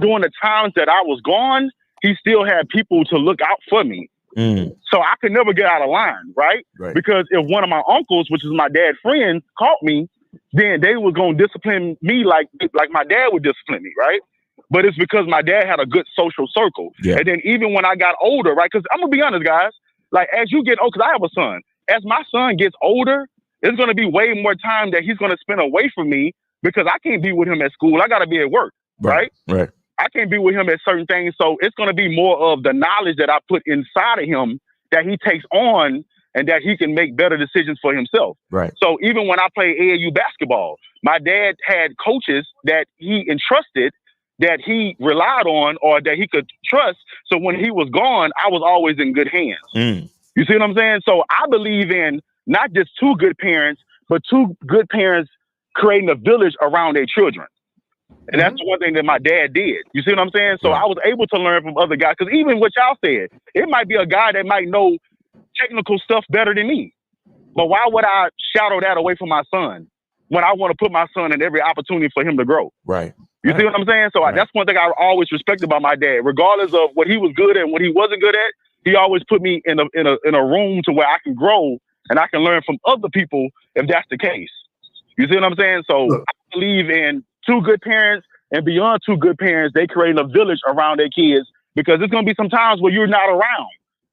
during the times that I was gone, he still had people to look out for me. So I could never get out of line, right? Because if one of my uncles, which is my dad's friends, caught me, then they were going to discipline me like my dad would discipline me, right? But it's because my dad had a good social circle. Yeah. And then even when I got older, right? Because I'm going to be honest, guys, like as you get old, because I have a son, as my son gets older, there's going to be way more time that he's going to spend away from me because I can't be with him at school. I got to be at work, right? Right. I can't be with him at certain things. So it's going to be more of the knowledge that I put inside of him that he takes on and that he can make better decisions for himself. Right. So even when I played AAU basketball, my dad had coaches that he entrusted, that he relied on, or that he could trust. So when he was gone, I was always in good hands. You see what I'm saying? So I believe in not just two good parents, but two good parents creating a village around their children. And that's the one thing that my dad did. You see what I'm saying? So I was able to learn from other guys. Because even what y'all said, it might be a guy that might know technical stuff better than me. But why would I shadow that away from my son when I want to put my son in every opportunity for him to grow? Right. You see what I'm saying? So that's one thing I always respected about my dad. Regardless of what he was good at and what he wasn't good at, he always put me in a room to where I can grow and I can learn from other people if that's the case. You see what I'm saying? So I believe in two good parents, and beyond two good parents, they create a village around their kids, because there's going to be some times where you're not around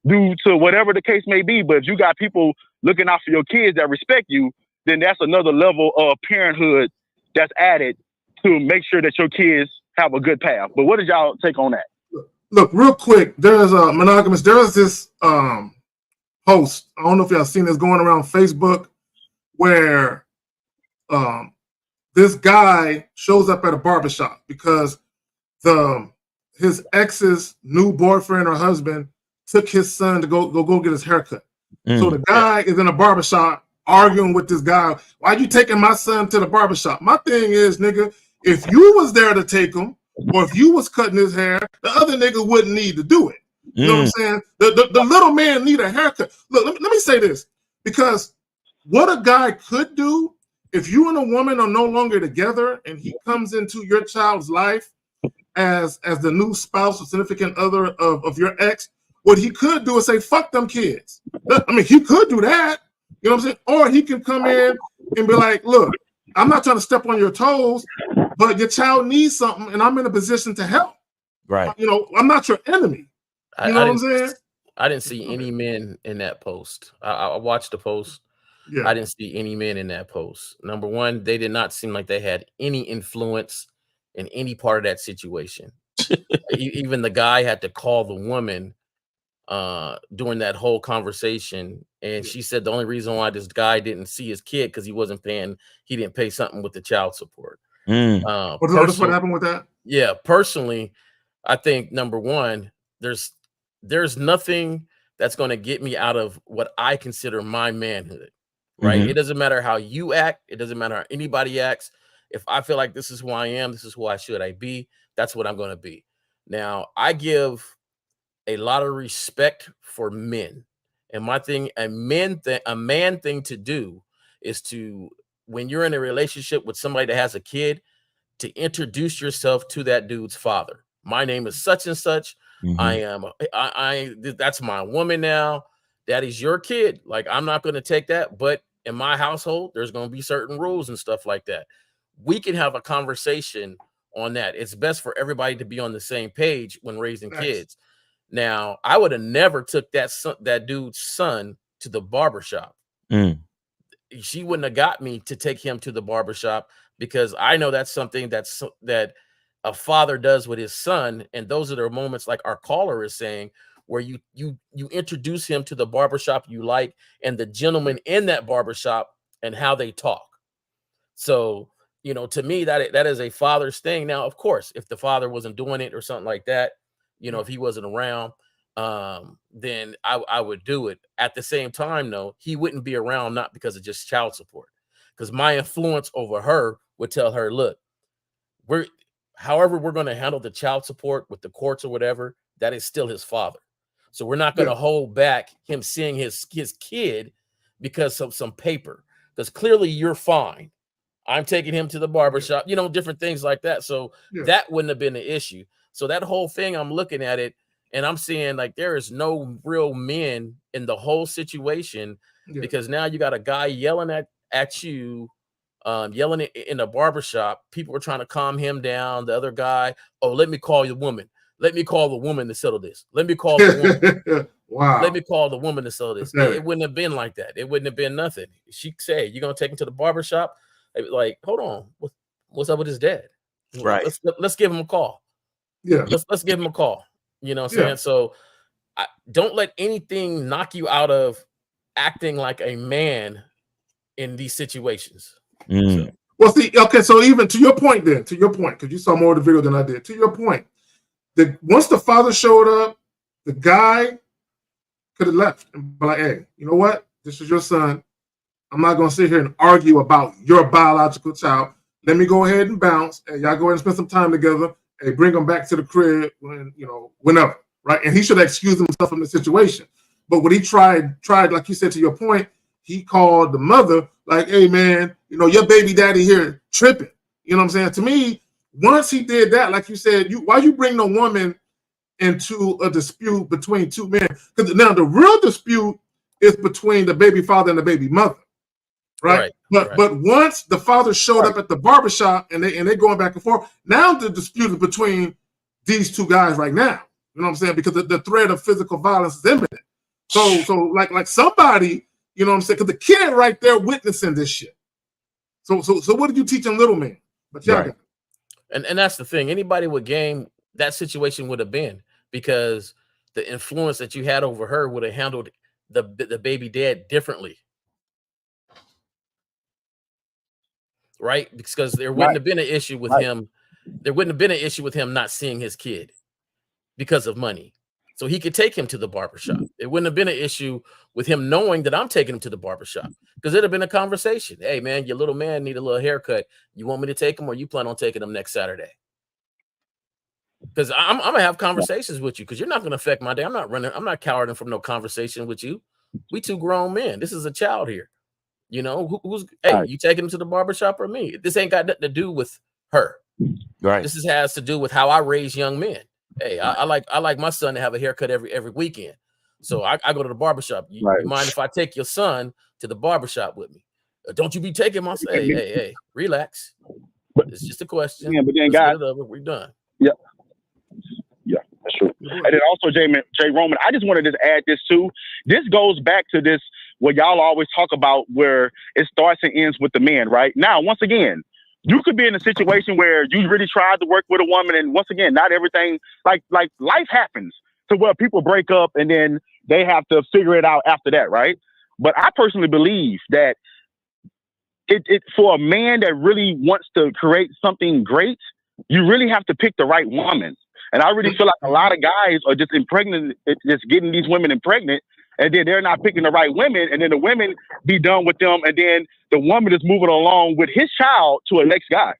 due to whatever the case may be. But if you got people looking out for your kids that respect you, then that's another level of parenthood that's added to make sure that your kids have a good path. But what did y'all take on that? Look, real quick, there's a monogamous. There's this post. I don't know if y'all seen this going around Facebook, where this guy shows up at a barbershop because his ex's new boyfriend or husband took his son to go get his haircut. So the guy is in a barbershop arguing with this guy. Why you taking my son to the barbershop? My thing is, nigga, if you was there to take him, or if you was cutting his hair, the other nigga wouldn't need to do it. You know what I'm saying? The little man need a haircut. Look, let me say this, because what a guy could do, if you and a woman are no longer together and he comes into your child's life as the new spouse or significant other of your ex, what he could do is say, fuck them kids. I mean, he could do that. You know what I'm saying? Or he can come in and be like, look, I'm not trying to step on your toes, but your child needs something and I'm in a position to help. Right. You know, I'm not your enemy. You know what I'm saying? I didn't see any men in that post. I watched the post. Yeah. I didn't see any men in that post. Number one, they did not seem like they had any influence in any part of that situation. Even the guy had to call the woman during that whole conversation, and she said the only reason why this guy didn't see his kid because he didn't pay something with the child support. What happened with that? Yeah, personally, I think number one, there's nothing that's going to get me out of what I consider my manhood. Right. It doesn't matter how you act. It doesn't matter how anybody acts. If I feel like this is who I am, this is who I be, that's what I'm going to be. Now, I give a lot of respect for men. And my thing, a man thing to do is to, when you're in a relationship with somebody that has a kid, to introduce yourself to that dude's father. My name is such and such. That's my woman now. That is your kid. Like, I'm not going to take that. But in my household, there's going to be certain rules and stuff like that. We can have a conversation on that. It's best for everybody to be on the same page when raising kids. Now, I would have never took that dude's son to the barbershop. She wouldn't have got me to take him to the barbershop, because I know that's something that a father does with his son. And those are the moments, like our caller is saying, where you introduce him to the barbershop you like and the gentleman in that barbershop and how they talk. So, you know, to me, that is a father's thing. Now, of course, if the father wasn't doing it or something like that, you know, if he wasn't around, then I would do it. At the same time, though, he wouldn't be around, not because of just child support, because my influence over her would tell her, look, however we're going to handle the child support with the courts or whatever, that is still his father. So we're not going to hold back him seeing his kid because of some paper, because clearly you're fine. I'm taking him to the barbershop, you know, different things like that. So that wouldn't have been the issue. So that whole thing, I'm looking at it and I'm seeing like there is no real men in the whole situation because now you got a guy yelling at you, yelling in a barbershop. People were trying to calm him down. The other guy, oh, let me call the woman. Let me call the woman to settle this. Let me call the woman. Wow. Let me call the woman to settle this. It wouldn't have been like that. It wouldn't have been nothing. She said, you're going to take him to the barbershop? Like, hold on. What's up with his dad? Right. Let's give him a call. Yeah. Let's give him a call. You know what I'm saying? So don't let anything knock you out of acting like a man in these situations. So. Well, see, okay, so even to your point, because you saw more of the video than I did. To your point, once the father showed up, the guy could have left and be like, hey, you know what? This is your son. I'm not going to sit here and argue about your biological child. Let me go ahead and bounce. Hey, y'all go ahead and spend some time together. Hey, bring him back to the crib whenever, right? And he should have excused himself from the situation. But what he tried, like you said, to your point, he called the mother like, hey, man, your baby daddy here tripping. You know what I'm saying? To me, once he did that, like you said, why you bring the woman into a dispute between two men? Because now the real dispute is between the baby father and the baby mother, right? But once the father showed up at the barbershop and they going back and forth, now the dispute is between these two guys right now. You know what I'm saying? Because the threat of physical violence is imminent. So like somebody, you know what I'm saying? Because the kid right there witnessing this shit. So what did you teach them, little man? But and that's the thing. Anybody with game, that situation would have been because the influence that you had over her would have handled the baby dad differently. Right? Because there wouldn't have been an issue with him. There wouldn't have been an issue with him not seeing his kid because of money. So he could take him to the barbershop. It wouldn't have been an issue with him knowing that I'm taking him to the barbershop because it'd have been a conversation. Hey, man, your little man need a little haircut. You want me to take him or you plan on taking him next Saturday? Because I'm going to have conversations with you because you're not going to affect my day. I'm not cowarding from no conversation with you. We two grown men. This is a child here. Hey, you taking him to the barbershop or me? This ain't got nothing to do with her. Right. This has to do with how I raise young men. Hey, I like my son to have a haircut every weekend. So I go to the barbershop. You mind if I take your son to the barbershop with me? Don't you be taking my son. Hey, relax. It's just a question. Yeah, but then guys, we're done. Yeah. Yeah, that's true. And then also, Jay Roman, I just wanted to add this too. This goes back to this, what y'all always talk about, where it starts and ends with the man, right? Now, once again, you could be in a situation where you really tried to work with a woman, and once again, not everything, like life happens to where people break up and then they have to figure it out after that, right? But I personally believe that it for a man that really wants to create something great, you really have to pick the right woman. And I really feel like a lot of guys are just just getting these women impregnant, and then they're not picking the right women, and then the women be done with them, and then the woman is moving along with his child to a next guy.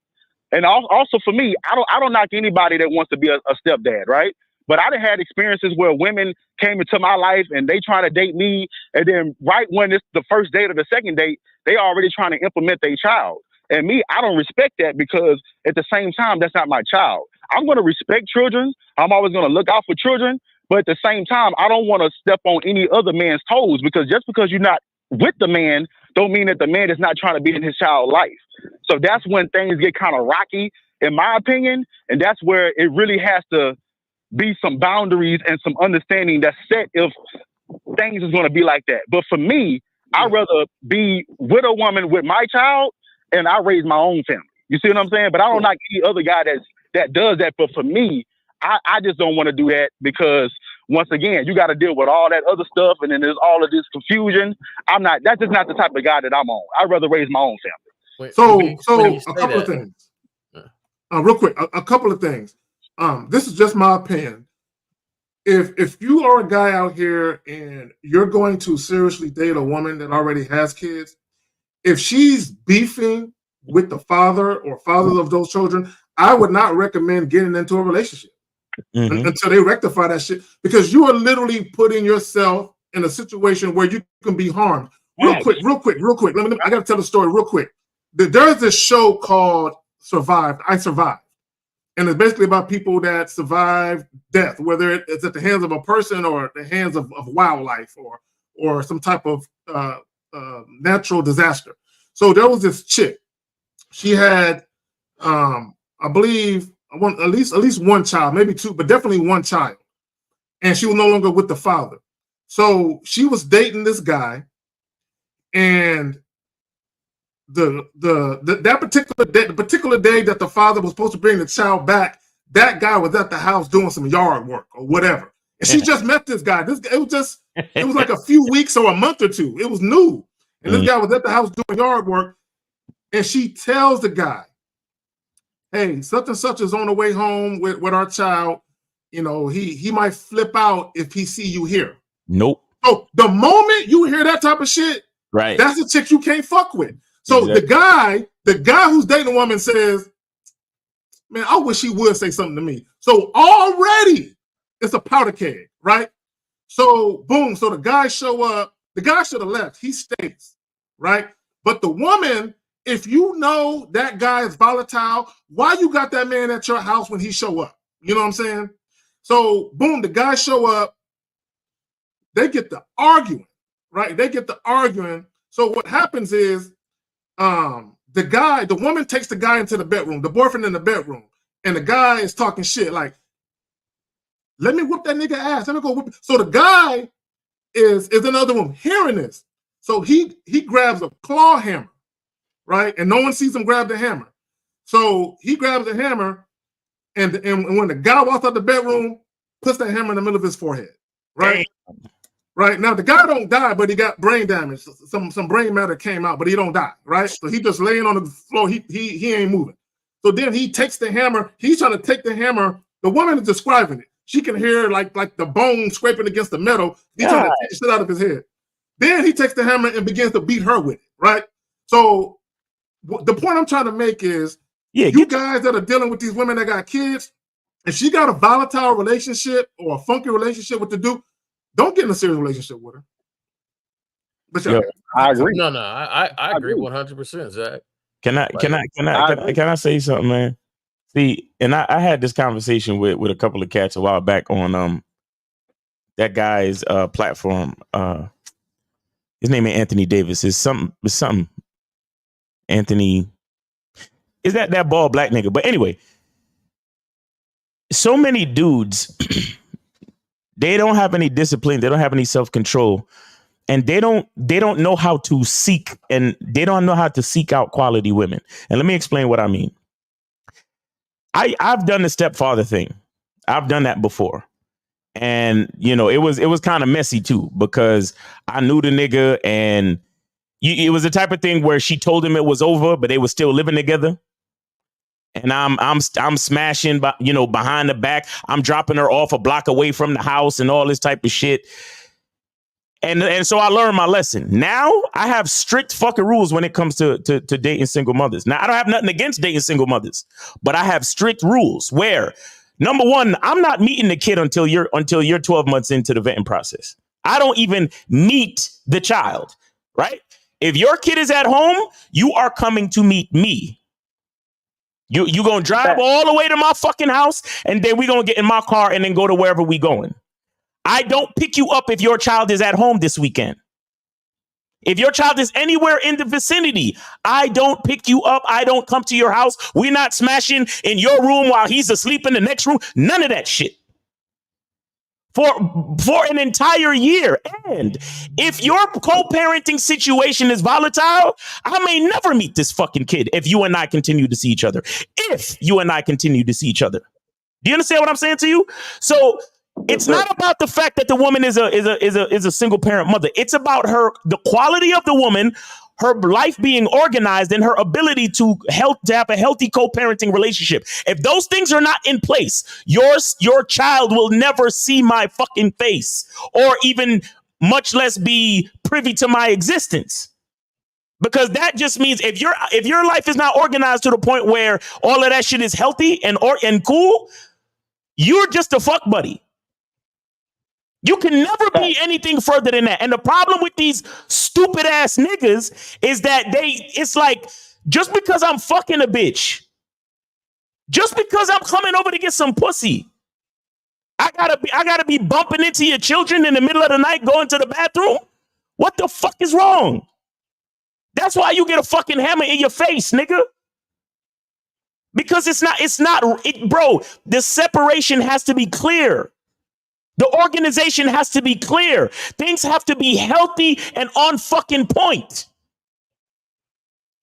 And also for me, I don't knock anybody that wants to be a stepdad, right? But I done had experiences where women came into my life and they trying to date me, and then right when it's the first date or the second date, they already trying to implement their child. And me, I don't respect that because at the same time, that's not my child. I'm going to respect children. I'm always going to look out for children. But at the same time, I don't want to step on any other man's toes, because just because you're not with the man don't mean that the man is not trying to be in his child's life. So that's when things get kind of rocky, in my opinion. And that's where it really has to be some boundaries and some understanding that's set if things is going to be like that. But for me, I'd rather be with a woman with my child and I raise my own family. You see what I'm saying? But I don't like any other guy that does that. But for me, I just don't want to do that, because once again, you got to deal with all that other stuff, and then there's all of this confusion. That's just not the type of guy that I'm on. I'd rather raise my own family. So a couple of things. Real quick, a couple of things. This is just my opinion. If you are a guy out here and you're going to seriously date a woman that already has kids, if she's beefing with the father or fathers of those children, I would not recommend getting into a relationship until they rectify that shit, because you are literally putting yourself in a situation where you can be harmed. Real quick. I got to tell the story real quick. there's this show called Survived. I Survived. And it's basically about people that survive death, whether it's at the hands of a person or at the hands of wildlife or some type of natural disaster. So there was this chick. She had, I believe, at least one child, maybe two, but definitely one child. And she was no longer with the father. So she was dating this guy, and the particular day that the father was supposed to bring the child back, that guy was at the house doing some yard work or whatever. And she just met this guy. It was like a few weeks or a month or two. It was new. And this guy was at the house doing yard work. And she tells the guy, hey, such and such is on the way home with our child. You know, he might flip out if he see you here. Nope. So the moment you hear that type of shit, right, that's a chick you can't fuck with. So exactly. the guy who's dating a woman says, man, I wish he would say something to me. So already it's a powder keg, right? So boom, so the guy show up. The guy should have left. He stays, right? But the woman, if you know that guy is volatile, why you got that man at your house when he show up? You know what I'm saying? So boom, the guy show up. They get to arguing, right? They get to arguing. So what happens is the woman takes the guy into the bedroom, the boyfriend in the bedroom, and the guy is talking shit like, let me whoop that nigga ass. Let me go whoop. So the guy is in another room hearing this. So he grabs a claw hammer, right? And no one sees him grab the hammer. So he grabs the hammer, and when the guy walks out the bedroom, puts that hammer in the middle of his forehead, right? Right now, the guy don't die, but he got brain damage. Some brain matter came out, but he don't die, right? So he just laying on the floor. He ain't moving. So then he takes the hammer. He's trying to take the hammer. The woman is describing it. She can hear like the bone scraping against the metal. He's trying to take the shit out of his head. Then he takes the hammer and begins to beat her with it, right? So the point I'm trying to make is, you guys that are dealing with these women that got kids, if she got a volatile relationship or a funky relationship with the dude, don't get in a serious relationship with her. But I agree. No, I agree 100%, Zach. Can I say something, man? See, and I had this conversation with a couple of cats a while back on that guy's platform. His name is Anthony Davis. It's something. Anthony is that bald black nigga. But anyway, so many dudes, they don't have any discipline. They don't have any self-control. And they don't know how to seek, and they don't know how to seek out quality women. And let me explain what I mean. I've done the stepfather thing. I've done that before. And, you know, it was kind of messy, too, because I knew the nigga, and it was the type of thing where she told him it was over, but they were still living together. And I'm smashing, behind the back. I'm dropping her off a block away from the house and all this type of shit. And so I learned my lesson. Now I have strict fucking rules when it comes to dating single mothers. Now I don't have nothing against dating single mothers, but I have strict rules where, number one, I'm not meeting the kid until you're 12 months into the vetting process. I don't even meet the child, right? If your kid is at home, you are coming to meet me. You gonna drive all the way to my fucking house, and then we gonna get in my car and then go to wherever we going. I don't pick you up if your child is at home this weekend. If your child is anywhere in the vicinity, I don't pick you up. I don't come to your house. We're not smashing in your room while he's asleep in the next room. None of that shit. For an entire year. And if your co-parenting situation is volatile, I may never meet this fucking kid if you and I continue to see each other. If you and I continue to see each other. Do you understand what I'm saying to you? So it's not about the fact that the woman is a single parent mother. It's about the quality of the woman, her life being organized, and her ability to have a healthy co-parenting relationship. If those things are not in place, your child will never see my fucking face, or even much less be privy to my existence. Because that just means if your life is not organized to the point where all of that shit is healthy and cool, you're just a fuck buddy. You can never be anything further than that. And the problem with these stupid ass niggas is that it's like Just because I'm fucking a bitch. Just because I'm coming over to get some pussy. I gotta be bumping into your children in the middle of the night going to the bathroom? What the fuck is wrong? That's why you get a fucking hammer in your face, nigga. Because bro, the separation has to be clear. The organization has to be clear. Things have to be healthy and on fucking point.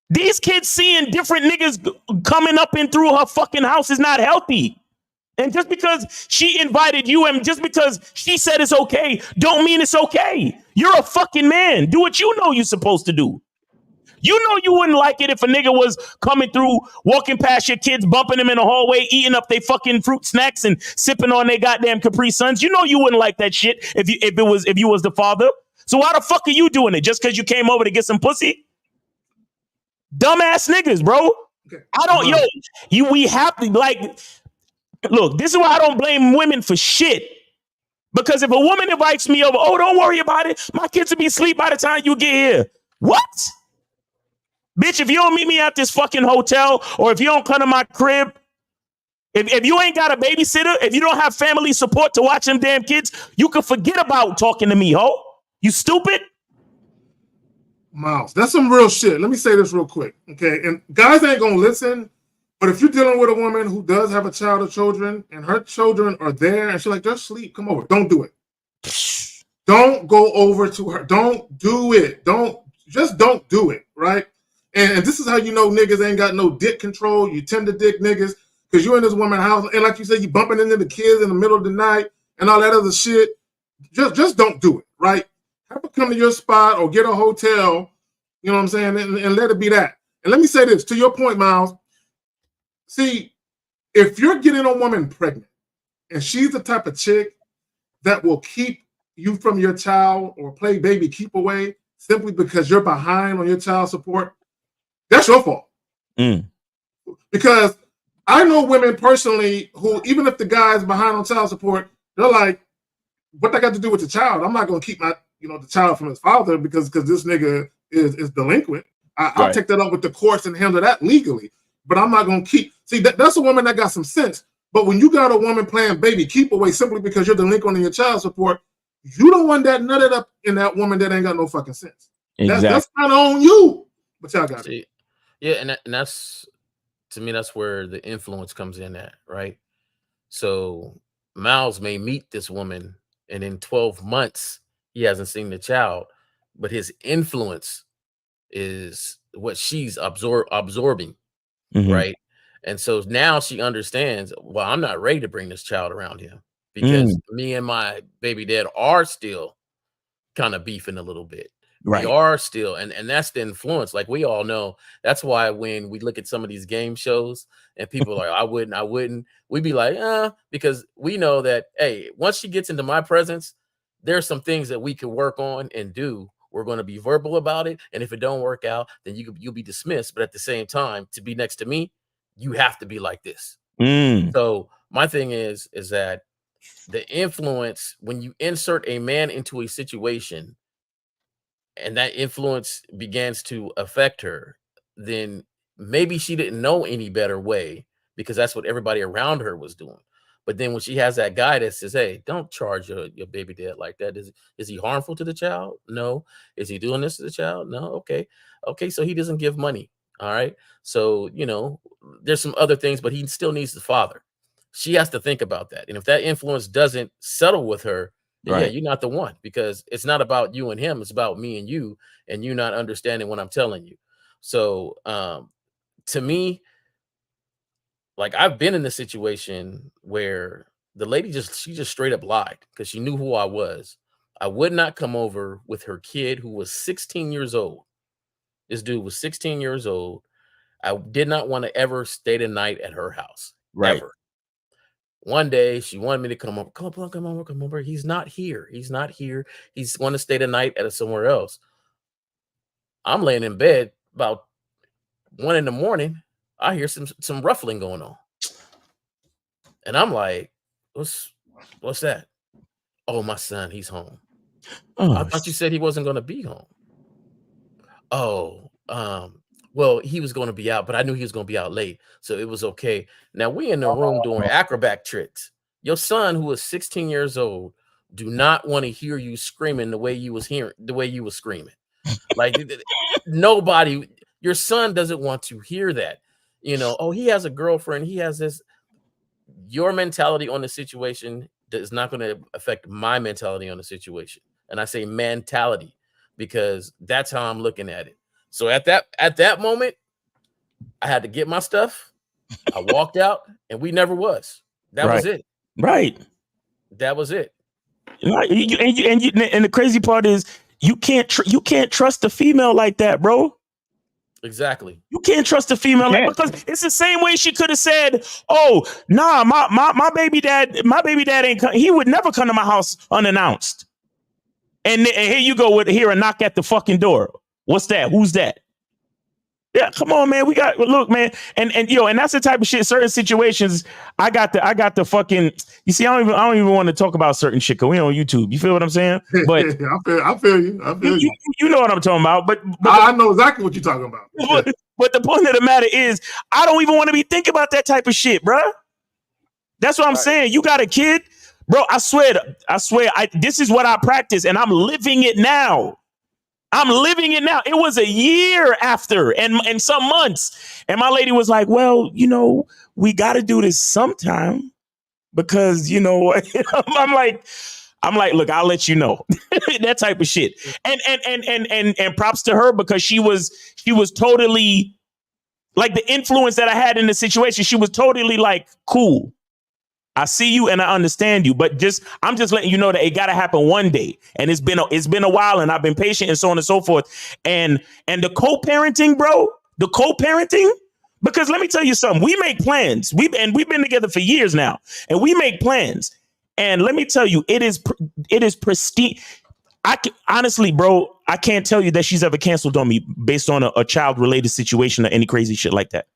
These kids seeing different niggas coming up and through her fucking house is not healthy. And just because she invited you and just because she said it's okay, don't mean it's okay. You're a fucking man. Do what you know you're supposed to do. You know you wouldn't like it if a nigga was coming through, walking past your kids, bumping them in the hallway, eating up their fucking fruit snacks and sipping on their goddamn Capri Suns. You know you wouldn't like that shit if you was the father. So why the fuck are you doing it? Just because you came over to get some pussy? Dumbass niggas, bro. Okay. We have to, like, look, this is why I don't blame women for shit. Because if a woman invites me over, oh, don't worry about it. My kids will be asleep by the time you get here. What? Bitch, if you don't meet me at this fucking hotel or if you don't come to my crib, if you ain't got a babysitter, if you don't have family support to watch them damn kids, you can forget about talking to me, ho. You stupid? Miles, that's some real shit. Let me say this real quick, okay? And guys ain't gonna listen, but if you're dealing with a woman who does have a child or children and her children are there and she's like, they're asleep, come over. Don't do it. Don't go over to her. Don't do it. Don't do it, right? And this is how you know niggas ain't got no dick control. You tender dick niggas because you're in this woman's house. And like you said, you bumping into the kids in the middle of the night and all that other shit. Just don't do it, right? Have her come to your spot or get a hotel, you know what I'm saying, and let it be that. And let me say this, to your point, Miles. See, if you're getting a woman pregnant and she's the type of chick that will keep you from your child or play baby keep away simply because you're behind on your child support, that's your fault. Because I know women personally who, even if the guy's behind on child support, they're like, what that got to do with the child? I'm not going to keep my, the child from his father because this nigga is delinquent. I'll take that up with the courts and handle that legally. But I'm not going to keep. See, that's a woman that got some sense. But when you got a woman playing baby keep away simply because you're delinquent in your child support, you don't want that nutted up in that woman that ain't got no fucking sense. Exactly. That's kind of on you. But y'all got it. Yeah, and that's, to me, that's where the influence comes in at, right? So Miles may meet this woman, and in 12 months, he hasn't seen the child, but his influence is what she's absorbing, right? And so now she understands, well, I'm not ready to bring this child around him because me and my baby dad are still kind of beefing a little bit. Right. We are still, and that's the influence. Like we all know, that's why when we look at some of these game shows and people are like, I wouldn't, we'd be like, because we know that, hey, once she gets into my presence, there's some things that we can work on and do. We're going to be verbal about it. And if it don't work out, then you'll be dismissed. But at the same time, to be next to me, you have to be like this. So my thing is that the influence, when you insert a man into a situation, and that influence begins to affect her, then maybe she didn't know any better way because that's what everybody around her was doing. But then when she has that guy that says, hey, don't charge your baby dad like that. Is he harmful to the child? No. Is he doing this to the child? No. Okay. So he doesn't give money. All right. So, there's some other things, but he still needs the father. She has to think about that. And if that influence doesn't settle with her, yeah, you're not the one, because it's not about you and him. It's about me and you not understanding what I'm telling you. So to me, like I've been in a situation where the lady she just straight up lied because she knew who I was. I would not come over with her kid who was 16 years old. This dude was 16 years old. I did not want to ever stay the night at her house. Ever. One day she wanted me to come over. Come over. He's not here. He's going to stay the night at somewhere else. I'm laying in bed about 1 a.m. I hear some ruffling going on. And I'm like, what's that? Oh, my son, he's home. I thought you said he wasn't going to be home. Oh, Well, he was going to be out, but I knew he was going to be out late, so it was okay. Now we in the room doing acrobat tricks. Your son, who is 16 years old, do not want to hear you screaming the way you was screaming. Like nobody, your son doesn't want to hear that. You know, oh, he has a girlfriend, he has this. Your mentality on the situation is not going to affect my mentality on the situation. And I say mentality because that's how I'm looking at it. So at that moment, I had to get my stuff. I walked out, and we never was. That was it. Right. That was it. And the crazy part is you can't trust a female like that, bro. Exactly. You can't trust a female because it's the same way she could have said, "Oh, nah, my baby dad ain't come. He would never come to my house unannounced." And here you go with a knock at the fucking door. What's that? Who's that? Yeah, come on, man. Look, man, and that's the type of shit. Certain situations, I got the fucking. You see, I don't even want to talk about certain shit because we on YouTube. You feel what I'm saying? But I feel you. You know what I'm talking about. But I know exactly what you're talking about. But the point of the matter is, I don't even want to be thinking about that type of shit, bro. That's what I'm saying. You got a kid, bro. I swear. This is what I practice, and I'm living it now. It was a year after and some months. And my lady was like, well, we got to do this sometime because, I'm like, look, I'll let you know. That type of shit. And props to her because she was totally like the influence that I had in the situation. She was totally like, cool. I see you and I understand you, but I'm just letting you know that it got to happen one day. And it's been a while and I've been patient and so on and so forth. And the co-parenting, bro, because let me tell you something. We make plans. We've been together for years now and we make plans. And let me tell you, it is pristine. Honestly, bro, I can't tell you that she's ever canceled on me based on a child related situation or any crazy shit like that.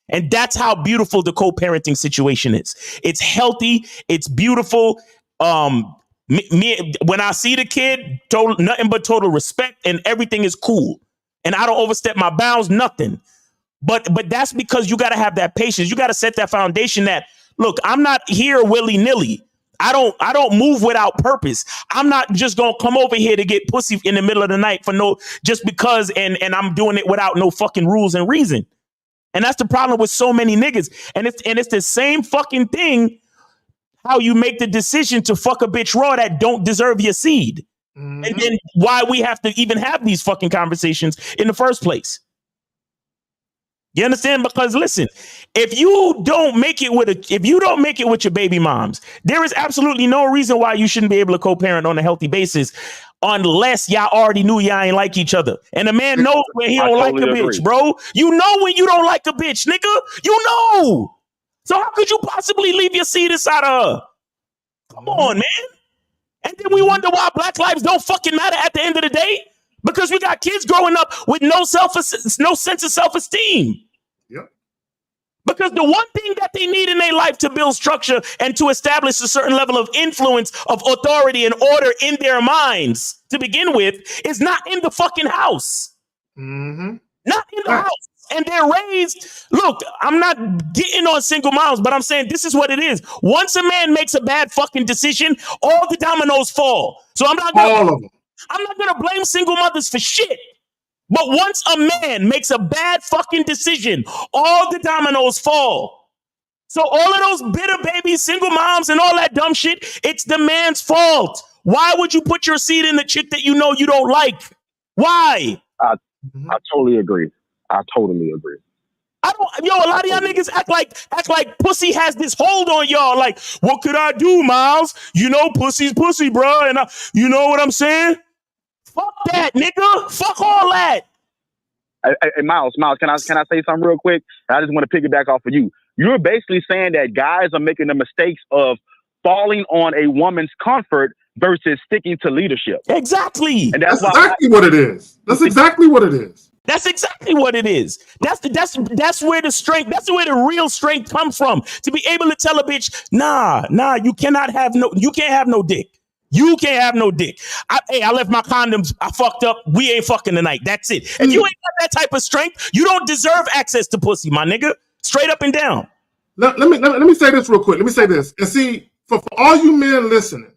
And that's how beautiful the co-parenting situation is. It's healthy. It's beautiful. Me, when I see the kid, nothing but total respect and everything is cool. And I don't overstep my bounds, nothing. But that's because you got to have that patience. You got to set that foundation that, look, I'm not here willy-nilly. I don't move without purpose. I'm not just going to come over here to get pussy in the middle of the night just because and I'm doing it without no fucking rules and reason. And that's the problem with so many niggas. And it's the same fucking thing how you make the decision to fuck a bitch raw that don't deserve your seed. Mm-hmm. And then why we have to even have these fucking conversations in the first place. You understand? Because listen, if you don't make it with your baby moms, there is absolutely no reason why you shouldn't be able to co-parent on a healthy basis unless y'all already knew y'all ain't like each other. And a man knows when he don't like a bitch, bro. You know when you don't like a bitch, nigga. You know. So how could you possibly leave your seed inside of her? Come on, man. And then we wonder why black lives don't fucking matter at the end of the day. Because we got kids growing up with no sense of self-esteem. Yep. Because the one thing that they need in their life to build structure and to establish a certain level of influence, of authority and order in their minds to begin with is not in the fucking house. Mm-hmm. Not in the house. And they're raised. Look, I'm not getting on single moms, but I'm saying this is what it is. Once a man makes a bad fucking decision, all the dominoes fall. So I'm not gonna blame single mothers for shit. But once a man makes a bad fucking decision, all the dominoes fall. So all of those bitter babies, single moms, and all that dumb shit, it's the man's fault. Why would you put your seed in the chick that you know you don't like? Why? I totally agree. I totally agree. A lot of y'all niggas act like pussy has this hold on y'all. Like, what could I do, Miles? Pussy's pussy, bro. And you know what I'm saying? Fuck that, nigga. Fuck all that. Hey, Miles, can I say something real quick? I just want to piggyback off of you. You're basically saying that guys are making the mistakes of falling on a woman's comfort versus sticking to leadership. Exactly. And that's exactly what it is. That's exactly what it is. That's exactly what it is. That's where the strength, that's where the real strength comes from. To be able to tell a bitch, nah, you can't have no dick. You can't have no dick. I left my condoms. I fucked up. We ain't fucking tonight. That's it. If you ain't got that type of strength, you don't deserve access to pussy, my nigga. Straight up and down. Let me say this real quick. Let me say this. And see, for all you men listening,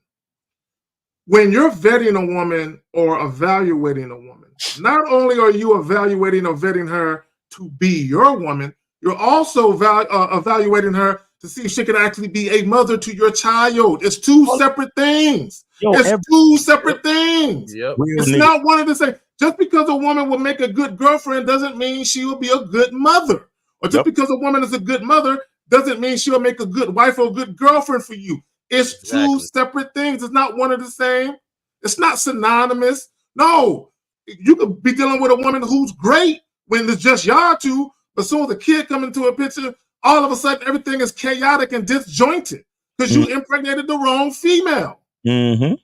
when you're vetting a woman or evaluating a woman, not only are you evaluating or vetting her to be your woman, you're also evaluating her to see if she can actually be a mother to your child. It's two separate things. It's two separate things. Yep. It's not one of the same. Just because a woman will make a good girlfriend doesn't mean she will be a good mother. Or just because a woman is a good mother doesn't mean she'll make a good wife or a good girlfriend for you. It's two separate things. It's not one of the same. It's not synonymous. No. You could be dealing with a woman who's great when it's just y'all two, but as soon as a kid comes into a picture, all of a sudden everything is chaotic and disjointed because you impregnated the wrong female. And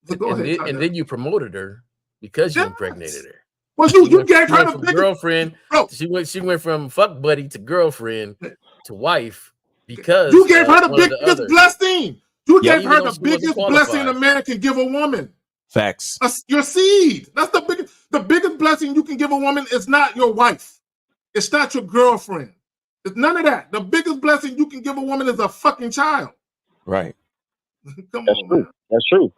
then you promoted her because you impregnated her. Well, you gave her the girlfriend. Bro. She went from fuck buddy to girlfriend to wife because you gave her the biggest blessing. You gave her the biggest blessing a man can give a woman. Facts. Your seed. That's the biggest blessing you can give a woman is not your wife. It's not your girlfriend. It's none of that. The biggest blessing you can give a woman is a fucking child. Right. That's true.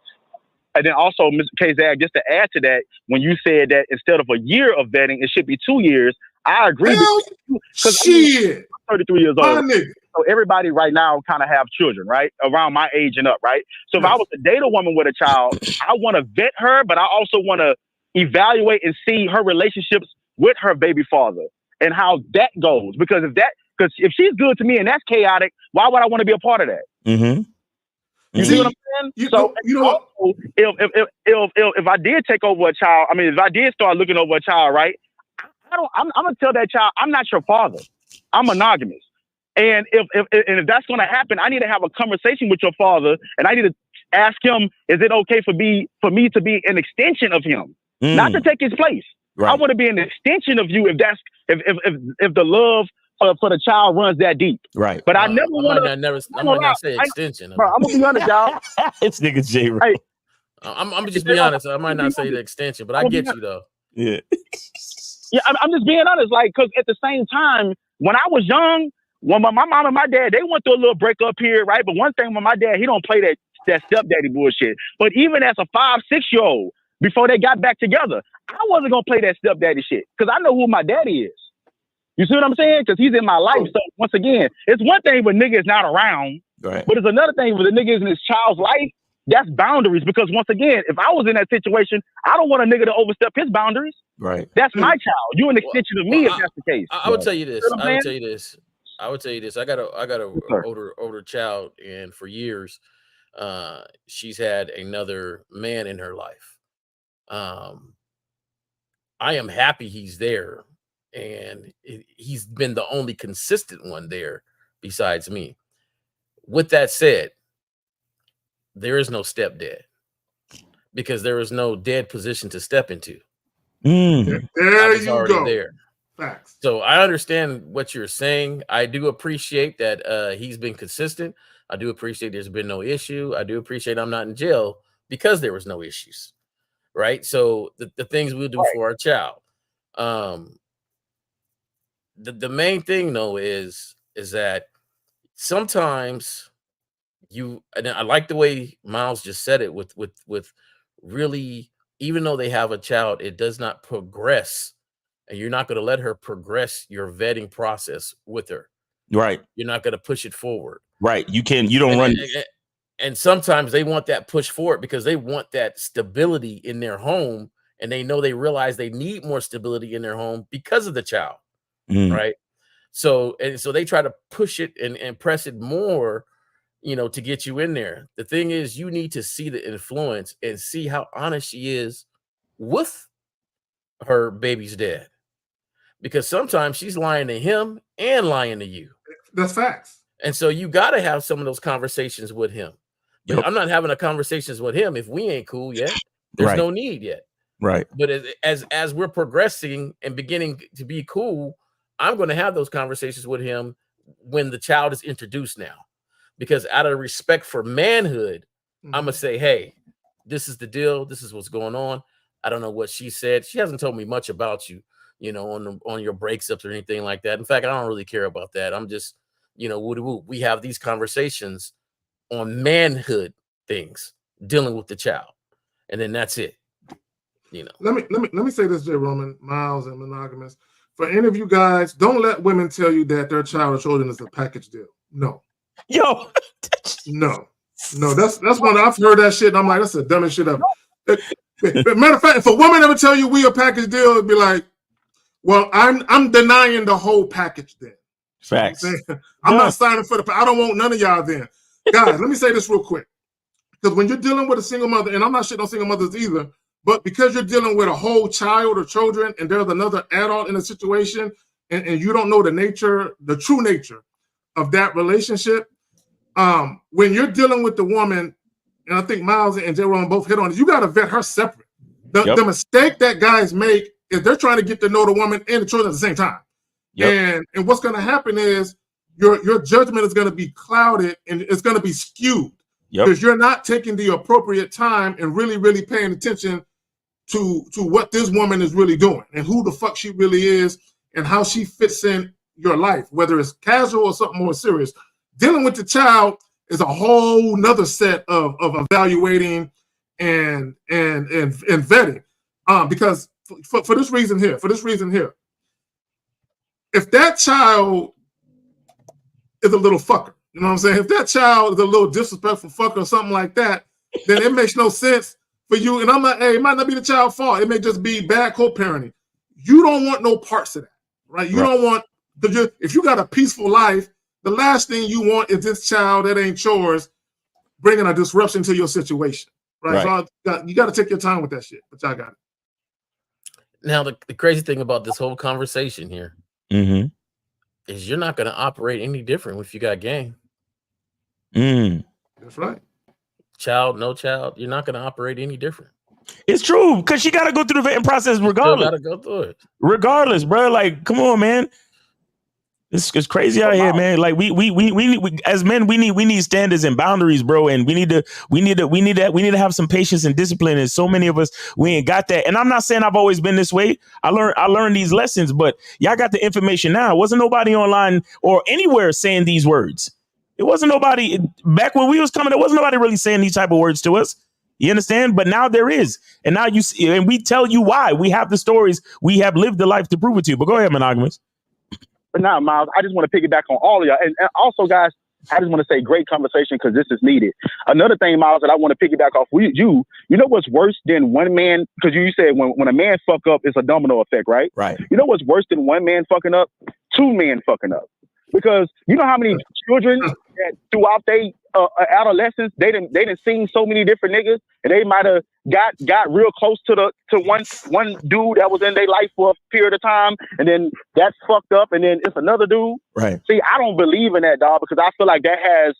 And then also, Mr. K-Zag, just to add to that, when you said that instead of a year of vetting, it should be 2 years, I agree. Because I'm 33 years old. So everybody right now kind of have children, right? Around my age and up, right? So if I was to date a woman with a child, I want to vet her, but I also want to evaluate and see her relationships with her baby father and how that goes. Because if she's good to me and that's chaotic, why would I want to be a part of that? You see what I'm saying? So if I did take over a child, I mean, if I did start looking over a child, right? I'm gonna tell that child, I'm not your father. I'm monogamous. And if that's gonna happen, I need to have a conversation with your father, and I need to ask him, is it okay for me to be an extension of him, not to take his place? Right. I want to be an extension of you if the love for the child runs that deep. Right. But I never want to. I might not say extension. Bro, I'm gonna be honest, y'all. It's nigga J. Hey, I'm gonna just be honest. I might not say the extension, but I get you though. Yeah. Yeah, I'm just being honest. Like, because at the same time, when I was young, when my mom and my dad, they went through a little breakup here, right? But one thing with my dad, he don't play that stepdaddy bullshit. But even as a 5-6 year old, before they got back together, I wasn't gonna play that stepdaddy shit because I know who my daddy is. You see what I'm saying? Because he's in my life. So once again, it's one thing when nigga is not around, right? But it's another thing when the nigga is in his child's life. That's boundaries. Because once again, if I was in that situation, I don't want a nigga to overstep his boundaries. Right. That's my child. You an extension of me if that's the case. I would tell you this. I would tell you this. I got a older child, and for years, she's had another man in her life. I am happy he's there, and he's been the only consistent one there besides me. With that said, there is no stepdad because there is no dead position to step into. There you go. There. Facts. So I understand what you're saying. I do appreciate that he's been consistent. I do appreciate there's been no issue. I do appreciate I'm not in jail because there was no issues. Right. So the things we'll do for our child. The main thing though is that sometimes and I like the way Miles just said it with really, even though they have a child, it does not progress, and you're not going to let her progress your vetting process with her. Right. You're not going to push it forward. Right. You don't run. And sometimes they want that push forward because they want that stability in their home, and they realize they need more stability in their home because of the child. Right. So they try to push it and press it more, to get you in there. The thing is, you need to see the influence and see how honest she is with her baby's dad, because sometimes she's lying to him and lying to you. That's facts. And so you got to have some of those conversations with him. But I'm not having conversations with him if we ain't cool yet. There's no need yet. Right. But as we're progressing and beginning to be cool, I'm going to have those conversations with him when the child is introduced now. Because out of respect for manhood, I'm going to say, hey, this is the deal. This is what's going on. I don't know what she said. She hasn't told me much about you, you know, on your breakups or anything like that. In fact, I don't really care about that. I'm just, you know, we have these conversations on manhood things, dealing with the child, and then that's it. You know. Let me say this, J. Roman, Miles, and Monogamous. For any of you guys, don't let women tell you that their child or children is a package deal. No. Yo. No. That's one I've heard that shit. And I'm like, that's the dumbest shit ever. Matter of fact, if a woman ever tell you we a package deal, it'd be like, well, I'm denying the whole package then. Facts. I'm not signing for the. I don't want none of y'all then, guys. Let me say this real quick, because when you're dealing with a single mother, and I'm not shitting on single mothers either. But because you're dealing with a whole child or children, and there's another adult in a situation, and you don't know the true nature of that relationship, when you're dealing with the woman, and I think Miles and J. Ron both hit on it, you got to vet her separate. The mistake that guys make is they're trying to get to know the woman and the children at the same time. Yep. And what's going to happen is your judgment is going to be clouded and it's going to be skewed because you're not taking the appropriate time and really, really paying attention to what this woman is really doing and who the fuck she really is and how she fits in your life, whether it's casual or something more serious. Dealing with the child is a whole nother set of evaluating and vetting. Because for this reason here, if that child is a little fucker, you know what I'm saying? If that child is a little disrespectful fucker or something like that, then it makes no sense for you. And I'm like, hey, it might not be the child's fault. It may just be bad co-parenting. You don't want no parts of that, right? You don't want, if you got a peaceful life, the last thing you want is this child that ain't yours bringing a disruption to your situation, right? So you got to take your time with that shit, but y'all got it. Now, the crazy thing about this whole conversation here is you're not going to operate any different if you got game. That's right. Child, no child, you're not going to operate any different. It's true, because she got to go through the vetting process regardless. Got to go through it. Regardless, bro. Like, come on, man. It's crazy out here, man. Like we as men, we need standards and boundaries, bro. And we need to have some patience and discipline. And so many of us, we ain't got that. And I'm not saying I've always been this way. I learned these lessons, but y'all got the information now. Wasn't nobody online or anywhere saying these words. It wasn't nobody back when we was coming. There wasn't nobody really saying these type of words to us. You understand? But now there is. And now you see, and we tell you why. We have the stories. We have lived the life to prove it to you. But go ahead, Monogamous. But now, Miles, I just want to piggyback on all of y'all. And also, guys, I just want to say great conversation because this is needed. Another thing, Miles, that I want to piggyback off with you know what's worse than one man? Because you said when a man fuck up, it's a domino effect, right? Right. You know what's worse than one man fucking up? Two men fucking up. Because you know how many children that throughout their adolescence, they didn't seen so many different niggas, and they might have got real close to one dude that was in their life for a period of time, and then that's fucked up, and then it's another dude. Right. See, I don't believe in that, dog, because I feel like that has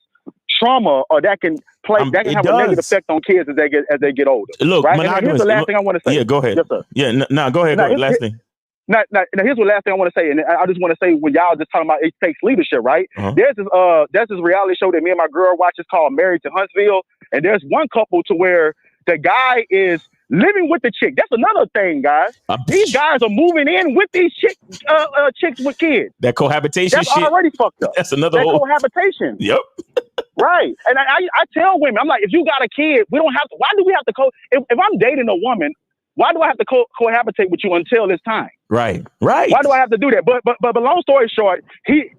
trauma, or that can have a negative effect on kids as they get older. Look, right? And here's the last thing I want to say. Yeah, go ahead. Yes, sir. Yeah, go ahead. Last thing. Now, here's the last thing I want to say, and I just want to say when y'all just talking about it takes leadership, right? There's this reality show that me and my girl watch. It's called Married to Huntsville, and there's one couple to where the guy is living with the chick. That's another thing, guys. These guys are moving in with these chicks with kids. That cohabitation that's shit already fucked up. That's another whole cohabitation. Yep. Right. And I tell women, I'm like, if you got a kid, we don't have to. Why do we have to if I'm dating a woman? Why do I have to cohabitate with you until it's time? Right. Why do I have to do that? But long story short, he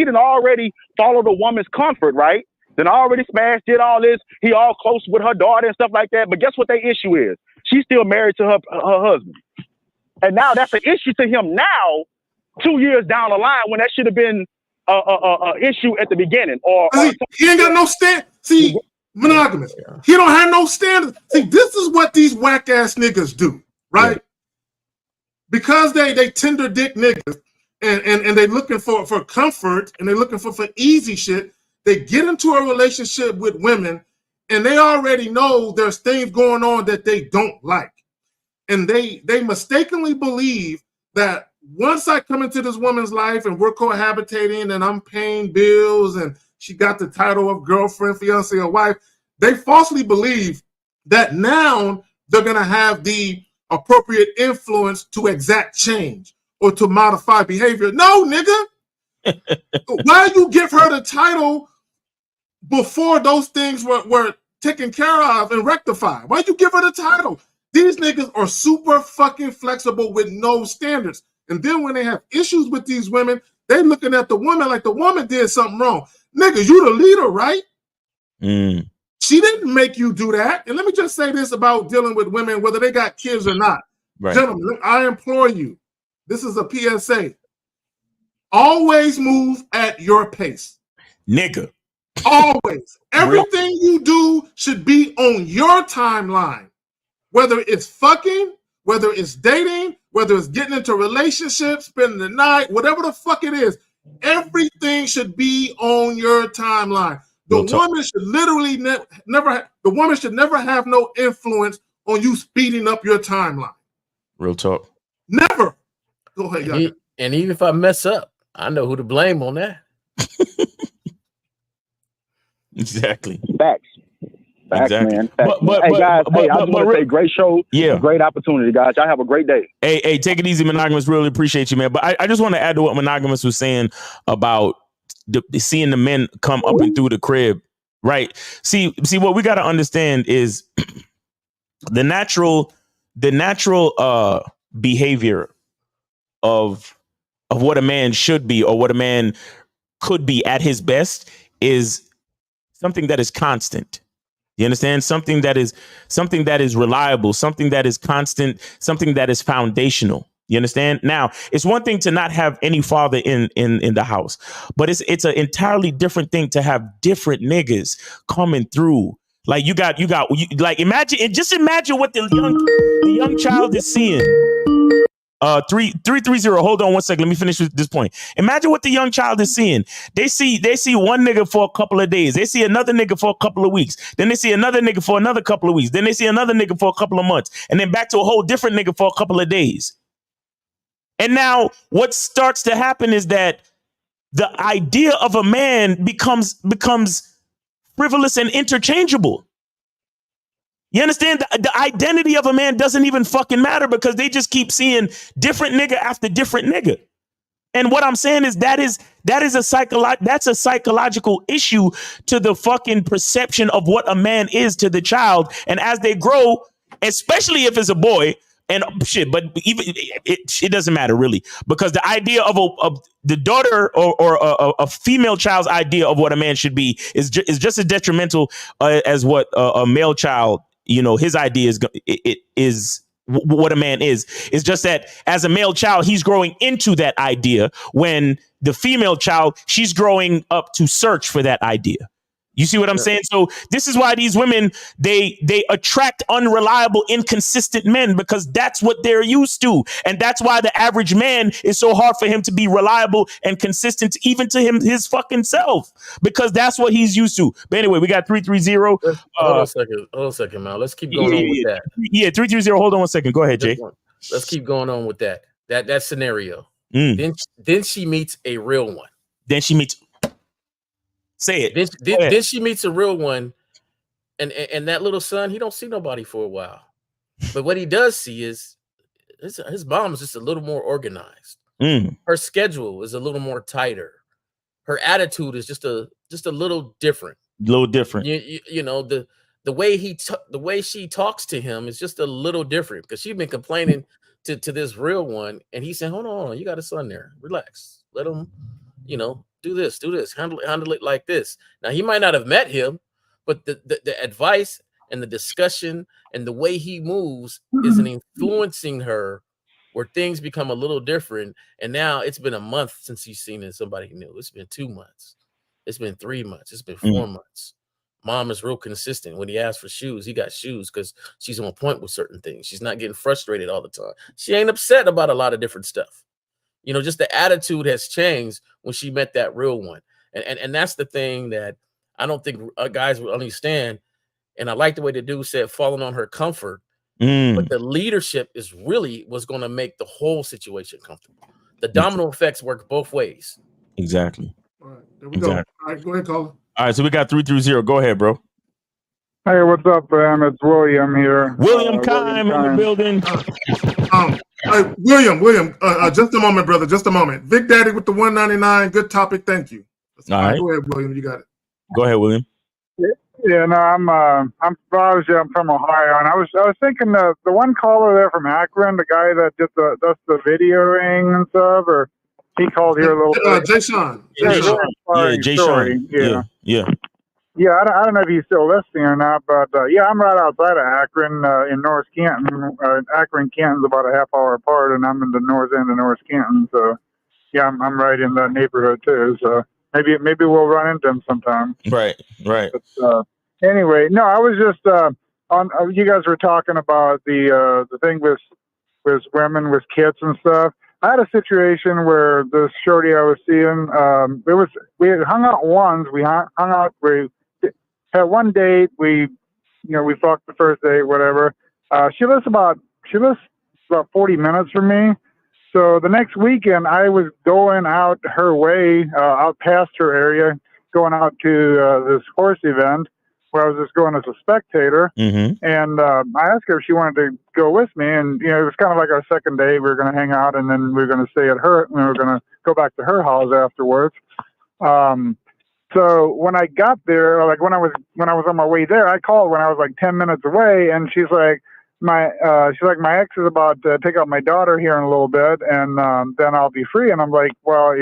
done already followed a woman's comfort, right? Then already smashed, did all this. He all close with her daughter and stuff like that. But guess what their issue is? She's still married to her husband. And now that's an issue to him now, 2 years down the line, when that should have been a issue at the beginning. He ain't got no stand. See, monogamous. He don't have no standards. See, this is what these whack ass niggas do, right? Yeah. Because they tender dick niggas and they looking for comfort and they're looking for easy shit. They get into a relationship with women and they already know there's things going on that they don't like. And they mistakenly believe that once I come into this woman's life and we're cohabitating and I'm paying bills and she got the title of girlfriend, fiance, or wife, they falsely believe that now they're going to have the appropriate influence to exact change or to modify behavior. No, nigga. Why you give her the title before those things were taken care of and rectified? Why you give her the title? These niggas are super fucking flexible with no standards. And then when they have issues with these women, they looking at the woman like the woman did something wrong. Nigga, you the leader, right? She didn't make you do that. And let me just say this about dealing with women, whether they got kids or not. Right. Gentlemen, I implore you, this is a PSA. Always move at your pace. Nigga. Always. Everything you do should be on your timeline. Whether it's fucking, whether it's dating, whether it's getting into relationships, spending the night, whatever the fuck it is, everything should be on your timeline. The woman should literally never have no influence on you speeding up your timeline. Real talk. Never. Go ahead, and even if I mess up, I know who to blame on that. Exactly. Facts, exactly. Man. Facts. But guys, I just want to say, great show. Yeah. Great opportunity, guys. Y'all have a great day. Hey, take it easy, Monogamous. Really appreciate you, man. But I just want to add to what Monogamous was saying about seeing the men come up and through the crib, right? See, what we got to understand is the natural behavior of what a man should be or what a man could be at his best is something that is constant. You understand? Something that is reliable, something that is constant, something that is foundational. You understand? Now, it's one thing to not have any father in the house, but it's an entirely different thing to have different niggas coming through. Like you got imagine what the young child is seeing. 330. Hold on one second. Let me finish with this point. Imagine what the young child is seeing. They see one nigga for a couple of days. They see another nigga for a couple of weeks. Then they see another nigga for another couple of weeks. Then they see another nigga for a couple of months. And then back to a whole different nigga for a couple of days. And now what starts to happen is that the idea of a man becomes frivolous and interchangeable. You understand? The identity of a man doesn't even fucking matter because they just keep seeing different nigga after different nigga. And what I'm saying is that's a psychological issue to the fucking perception of what a man is to the child. And as they grow, especially if it's a boy and shit, but even it doesn't matter really, because the idea of the daughter or a female child's idea of what a man should be is just as detrimental as what a male child. You know, his idea is what a man is. It's just that as a male child, he's growing into that idea when the female child, she's growing up to search for that idea. You see what I'm saying? So this is why these women, they attract unreliable, inconsistent men because that's what they're used to. And that's why the average man is so hard for him to be reliable and consistent, even to his fucking self, because that's what he's used to. But anyway, we got 330. Hold on a second, man. Let's keep going on with that. Yeah, 330. Hold on one second. Go ahead, Jay. Let's keep going on with that scenario. Then she meets a real one. Then she meets. Say it. Then she meets a real one, and that little son, he don't see nobody for a while. But what he does see is his mom is just a little more organized. Her schedule is a little more tighter. Her attitude is just a little different. You know, the way she talks to him is just a little different because she's been complaining to this real one, and he's saying, hold on, you got a son there. Relax. Let him, do this, handle it like this. Now he might not have met him, but the advice and the discussion and the way he moves is influencing her where things become a little different. And now it's been a month since he's seen somebody new. It's been 2 months. It's been 3 months. It's been 4 months. Mom is real consistent. When he asked for shoes, he got shoes because she's on point with certain things. She's not getting frustrated all the time. She ain't upset about a lot of different stuff. Just the attitude has changed when she met that real one. And that's the thing that I don't think guys will understand. And I like the way the dude said, falling on her comfort. But the leadership is really what's going to make the whole situation comfortable. The domino effects work both ways. Exactly. All right, there we go. All right, go ahead, caller. All right, so we got 330. Go ahead, bro. Hey, what's up, fam? It's William here. William Kime in the building. William, just a moment, brother. Just a moment. Vic Daddy with the 199. Good topic. Thank you. All right. Go ahead, William. You got it. Go ahead, William. Yeah, no, I'm from Ohio, and I was thinking the one caller there from Akron, the guy that does the videoing and stuff, or he called here a little bit. Jay Sean. Jay Sean. Yeah, I don't know if he's still listening or not, but yeah, I'm right outside of Akron in North Canton. Akron, Canton's about a half hour apart, and I'm in the north end of North Canton. So yeah, I'm right in that neighborhood too. So maybe we'll run into him sometime. Right. But, anyway, no, I was just on. You guys were talking about the thing with women with kids and stuff. I had a situation where this shorty I was seeing, we had hung out once. We hung out. We had one date. We fucked the first date, whatever. She lives about 40 minutes from me. So the next weekend, I was going out her way, out past her area, going out to this horse event where I was just going as a spectator. Mm-hmm. And I asked her if she wanted to go with me. And, it was kind of like our second day. We were going to hang out, and then we were going to stay at her, and we were going to go back to her house afterwards. So when I got there, like when I was on my way there, I called when I was like 10 minutes away, and she's like, my ex is about to take out my daughter here in a little bit, and then I'll be free. And I'm like, well,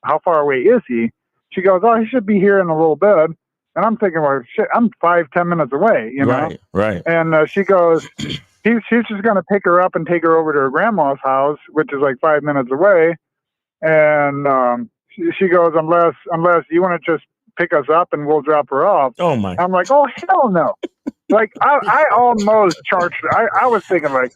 how far away is he? She goes, oh, he should be here in a little bit. And I'm thinking, well, shit, I'm 5-10 minutes away, Right. And she goes, she's just going to pick her up and take her over to her grandma's house, which is like 5 minutes away. And she goes, unless you want to just pick us up and we'll drop her off. Oh my! I'm like, oh hell no! Like I almost charged her. I was thinking like,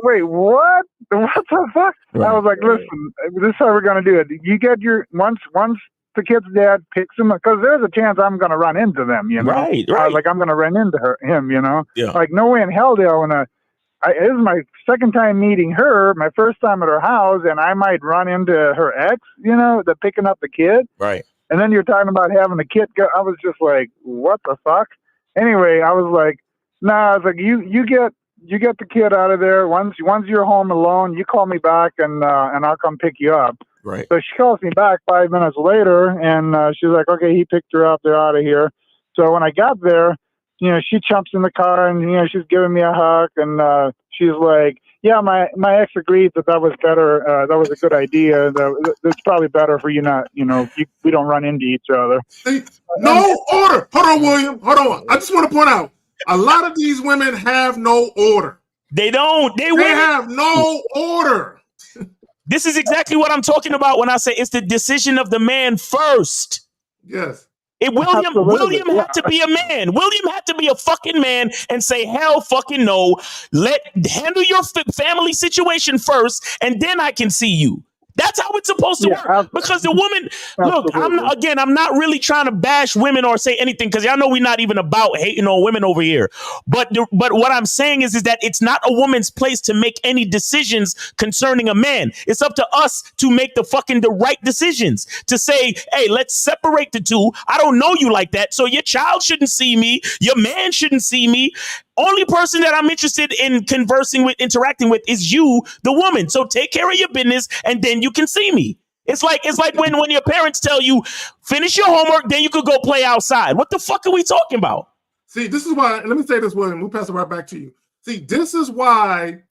wait, what? What the fuck? Right. I was like, listen, this is how we're gonna do it. You get your once the kid's dad picks him, because there's a chance I'm gonna run into them. Right. Like I'm gonna run into him. Yeah. Like no way in hell they're gonna. This is my second time meeting her, my first time at her house, and I might run into her ex, the picking up the kid. Right. And then you're talking about having a kid go. I was just like, what the fuck? Anyway, I was like, nah, I was like, you get the kid out of there. Once you're home alone, you call me back and I'll come pick you up. Right. So she calls me back 5 minutes later, and she's like, okay, he picked her up. They're out of here. So when I got there, she jumps in the car and, she's giving me a hug, and she's like, yeah, my ex agreed that was better. That was a good idea. That's probably better for you not, we don't run into each other. See, no order. Hold on, William. Hold on. I just want to point out, a lot of these women have no order. They don't. They have no order. This is exactly what I'm talking about when I say it's the decision of the man first. Yes. William had to be a man. William had to be a fucking man and say, hell fucking no. Handle your family situation first, and then I can see you. That's how it's supposed to work. Because the woman, look, I'm not really trying to bash women or say anything, because y'all know we're not even about hating on women over here. But what I'm saying is that it's not a woman's place to make any decisions concerning a man. It's up to us to make the right decisions, to say, hey, let's separate the two. I don't know you like that, so your child shouldn't see me. Your man shouldn't see me. Only person that I'm interested in interacting with is you, the woman. So take care of your business, and then you can see me. It's like when your parents tell you, finish your homework, then you could go play outside. What the fuck are we talking about? See, this is why, and let me say this, William, we'll pass it right back to you. See, this is why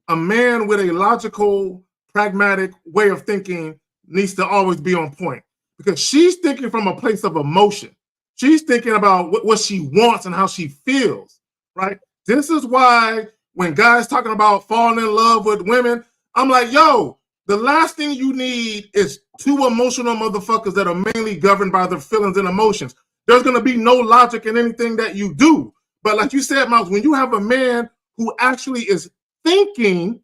a man with a logical, pragmatic way of thinking needs to always be on point. Because she's thinking from a place of emotion. She's thinking about what she wants and how she feels. Right? This is why when guys talking about falling in love with women, I'm like, yo, the last thing you need is two emotional motherfuckers that are mainly governed by their feelings and emotions. There's going to be no logic in anything that you do. But like you said, Miles, when you have a man who actually is thinking,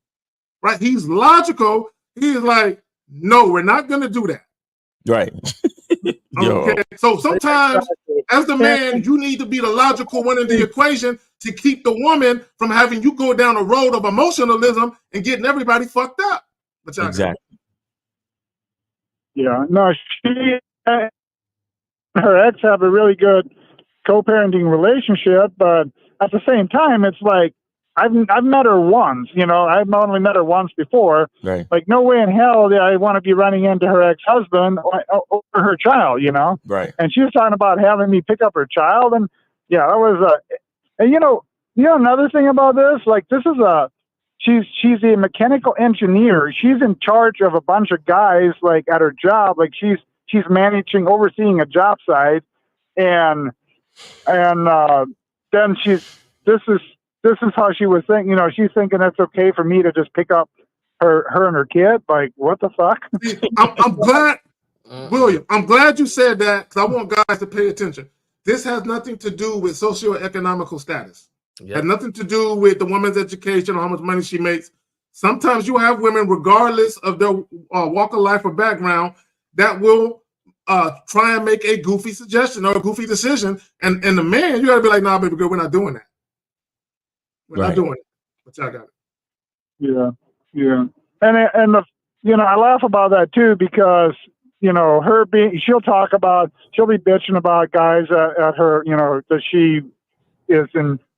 right, he's logical, he's like, no, we're not going to do that. Right. Okay. So sometimes as the man, you need to be the logical one in the equation to keep the woman from having you go down a road of emotionalism and getting everybody fucked up. Exactly. Yeah. No, her ex have a really good co-parenting relationship, but at the same time, it's like I've met her once. You know, I've only met her once before. Right. Like, no way in hell that I want to be running into her ex-husband over her child. You know. Right. And she was talking about having me pick up her child, and yeah, that was and you know another thing about this, like this is she's a mechanical engineer. She's in charge of a bunch of guys, like at her job. Like she's overseeing a job site, and then this is how she was thinking. You know, she's thinking it's okay for me to just pick up her and her kid. Like, what the fuck? I'm glad, William. I'm glad you said that because I want guys to pay attention. This has nothing to do with socioeconomical status. Yep. Has nothing to do with the woman's education or how much money she makes. Sometimes you have women, regardless of their walk of life or background, that will try and make a goofy suggestion or a goofy decision. And the man, you got to be like, nah, baby girl, we're not doing that. We're not doing it. But y'all got it. Yeah, yeah. And I laugh about that too because, you know, she'll be bitching about guys at her, you know, that she is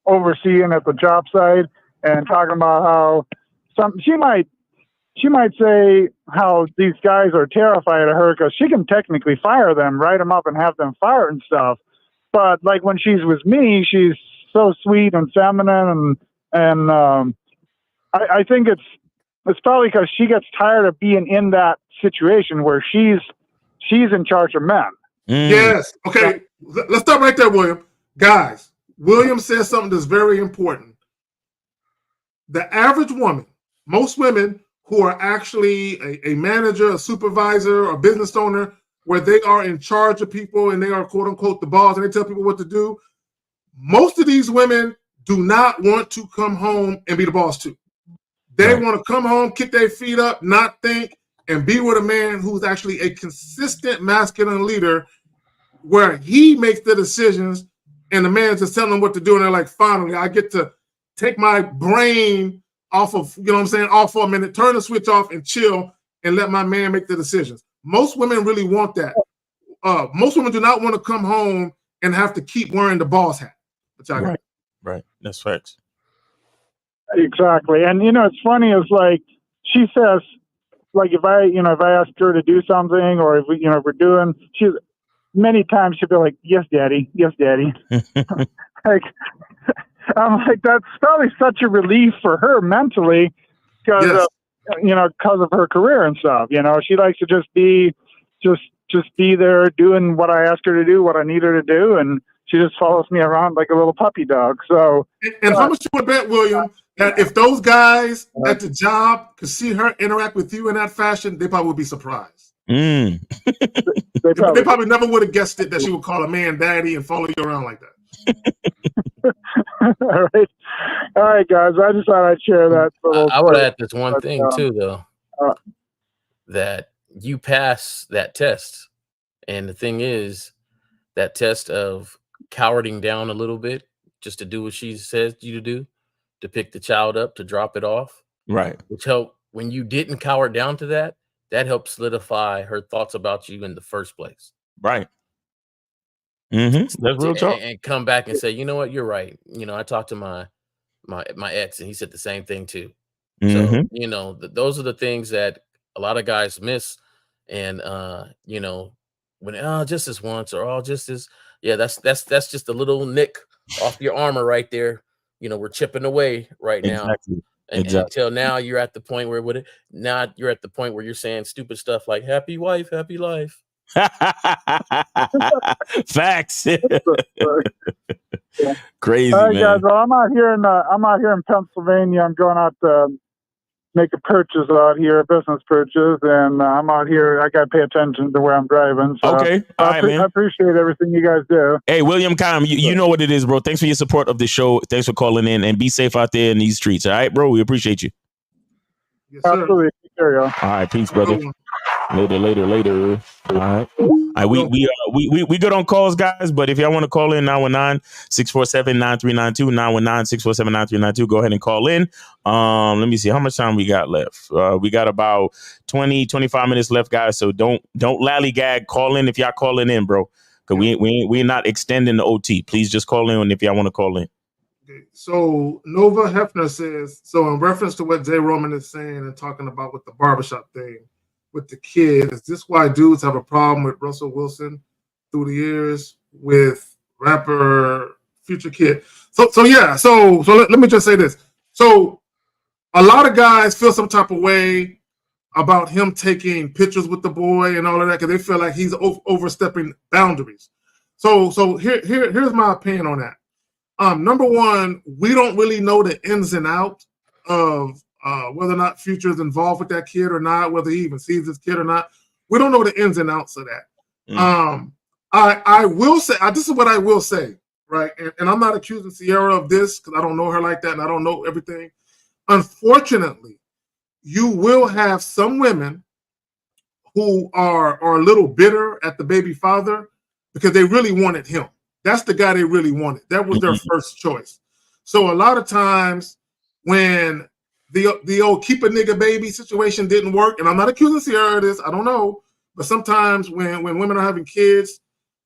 overseeing at the job site and talking about how she might say how these guys are terrified of her because she can technically fire them, write them up and have them fired and stuff. But like when she's with me, she's so sweet and feminine and I think it's probably because she gets tired of being in that situation where she's in charge of men. Yes. Okay. Let's stop right there, William. Guys, William says something that's very important. The average woman, most women who are actually a manager, a supervisor, or business owner, where they are in charge of people and they are quote unquote the boss and they tell people what to do. Most of these women do not want to come home and be the boss too. They want to come home, kick their feet up, not think, and be with a man who's actually a consistent masculine leader where he makes the decisions and the man just telling them what to do. And they're like, finally, I get to take my brain off of, you know what I'm saying, off for a minute, turn the switch off and chill and let my man make the decisions. Most women really want that. Most women do not want to come home and have to keep wearing the boss hat. Right. That's facts. Exactly. And, you know, it's funny is like, she says, like, if I ask her to do something or if we're doing, many times she'll be like, yes, daddy. Yes, daddy. Like, I'm like, that's probably such a relief for her mentally because, because of her career and stuff. You know, she likes to just be there doing what I ask her to do, what I need her to do. And she just follows me around like a little puppy dog. So, and how much you would bet, William, that if those guys at the job could see her interact with you in that fashion, they probably would be surprised. They probably never would have guessed it that she would call a man daddy and follow you around like that. All right, guys. I just thought I'd share that. I would add this one thing too, though, that you pass that test, and the thing is, that test of cowarding down a little bit just to do what she says you to do, to pick the child up, to drop it off, right? Which helped when you didn't cower down to that. That helped solidify her thoughts about you in the first place, right? That's real talk. And come back and say, you know what, you're right. You know, I talked to my ex, and he said the same thing too. So you know, those are the things that a lot of guys miss. And you know, when just this once or just this, that's just a little nick off your armor right there. You know, we're chipping away right now. And until now, you're at the point where you're at the point where you're saying stupid stuff like "happy wife, happy life." Facts. Crazy. All right, man. guys. Well, I'm out here in Pennsylvania. I'm going out to make a purchase out here, a business purchase, and I'm out here. I got to pay attention to where I'm driving. So okay. All right, man. I appreciate everything you guys do. Hey, William Kime, you know what it is, bro. Thanks for your support of the show. Thanks for calling in, and be safe out there in these streets. All right, bro. We appreciate you. Yes, absolutely. There you go. All right, peace, brother. Later. All right. We good on calls, guys. But if y'all want to call in, 919-647-9392, 919-647-9392. Go ahead and call in. Let me see how much time we got left. We got about 20-25 minutes left, guys. So don't lollygag. Call in if y'all calling in, bro. because we're not extending the OT. Please just call in if y'all want to call in. Okay. So Nova Hefner says, so in reference to what Jay Roman is saying and talking about with the barbershop thing with the kid, is this why dudes have a problem with Russell Wilson through the years with rapper Future Kid? So let me just say this. So a lot of guys feel some type of way about him taking pictures with the boy and all of that because they feel like he's overstepping boundaries. So here's my opinion on that. Number one, we don't really know the ins and outs of whether or not Future is involved with that kid or not, whether he even sees this kid or not. We don't know the ins and outs of that. I will say, this is what I will say, right? And I'm not accusing Sierra of this because I don't know her like that and I don't know everything. Unfortunately, you will have some women who are a little bitter at the baby father because they really wanted him. That's the guy they really wanted. That was their first choice. So a lot of times when the old keep a nigga baby situation didn't work, and I'm not accusing Sierra of this, I don't know, but sometimes when women are having kids,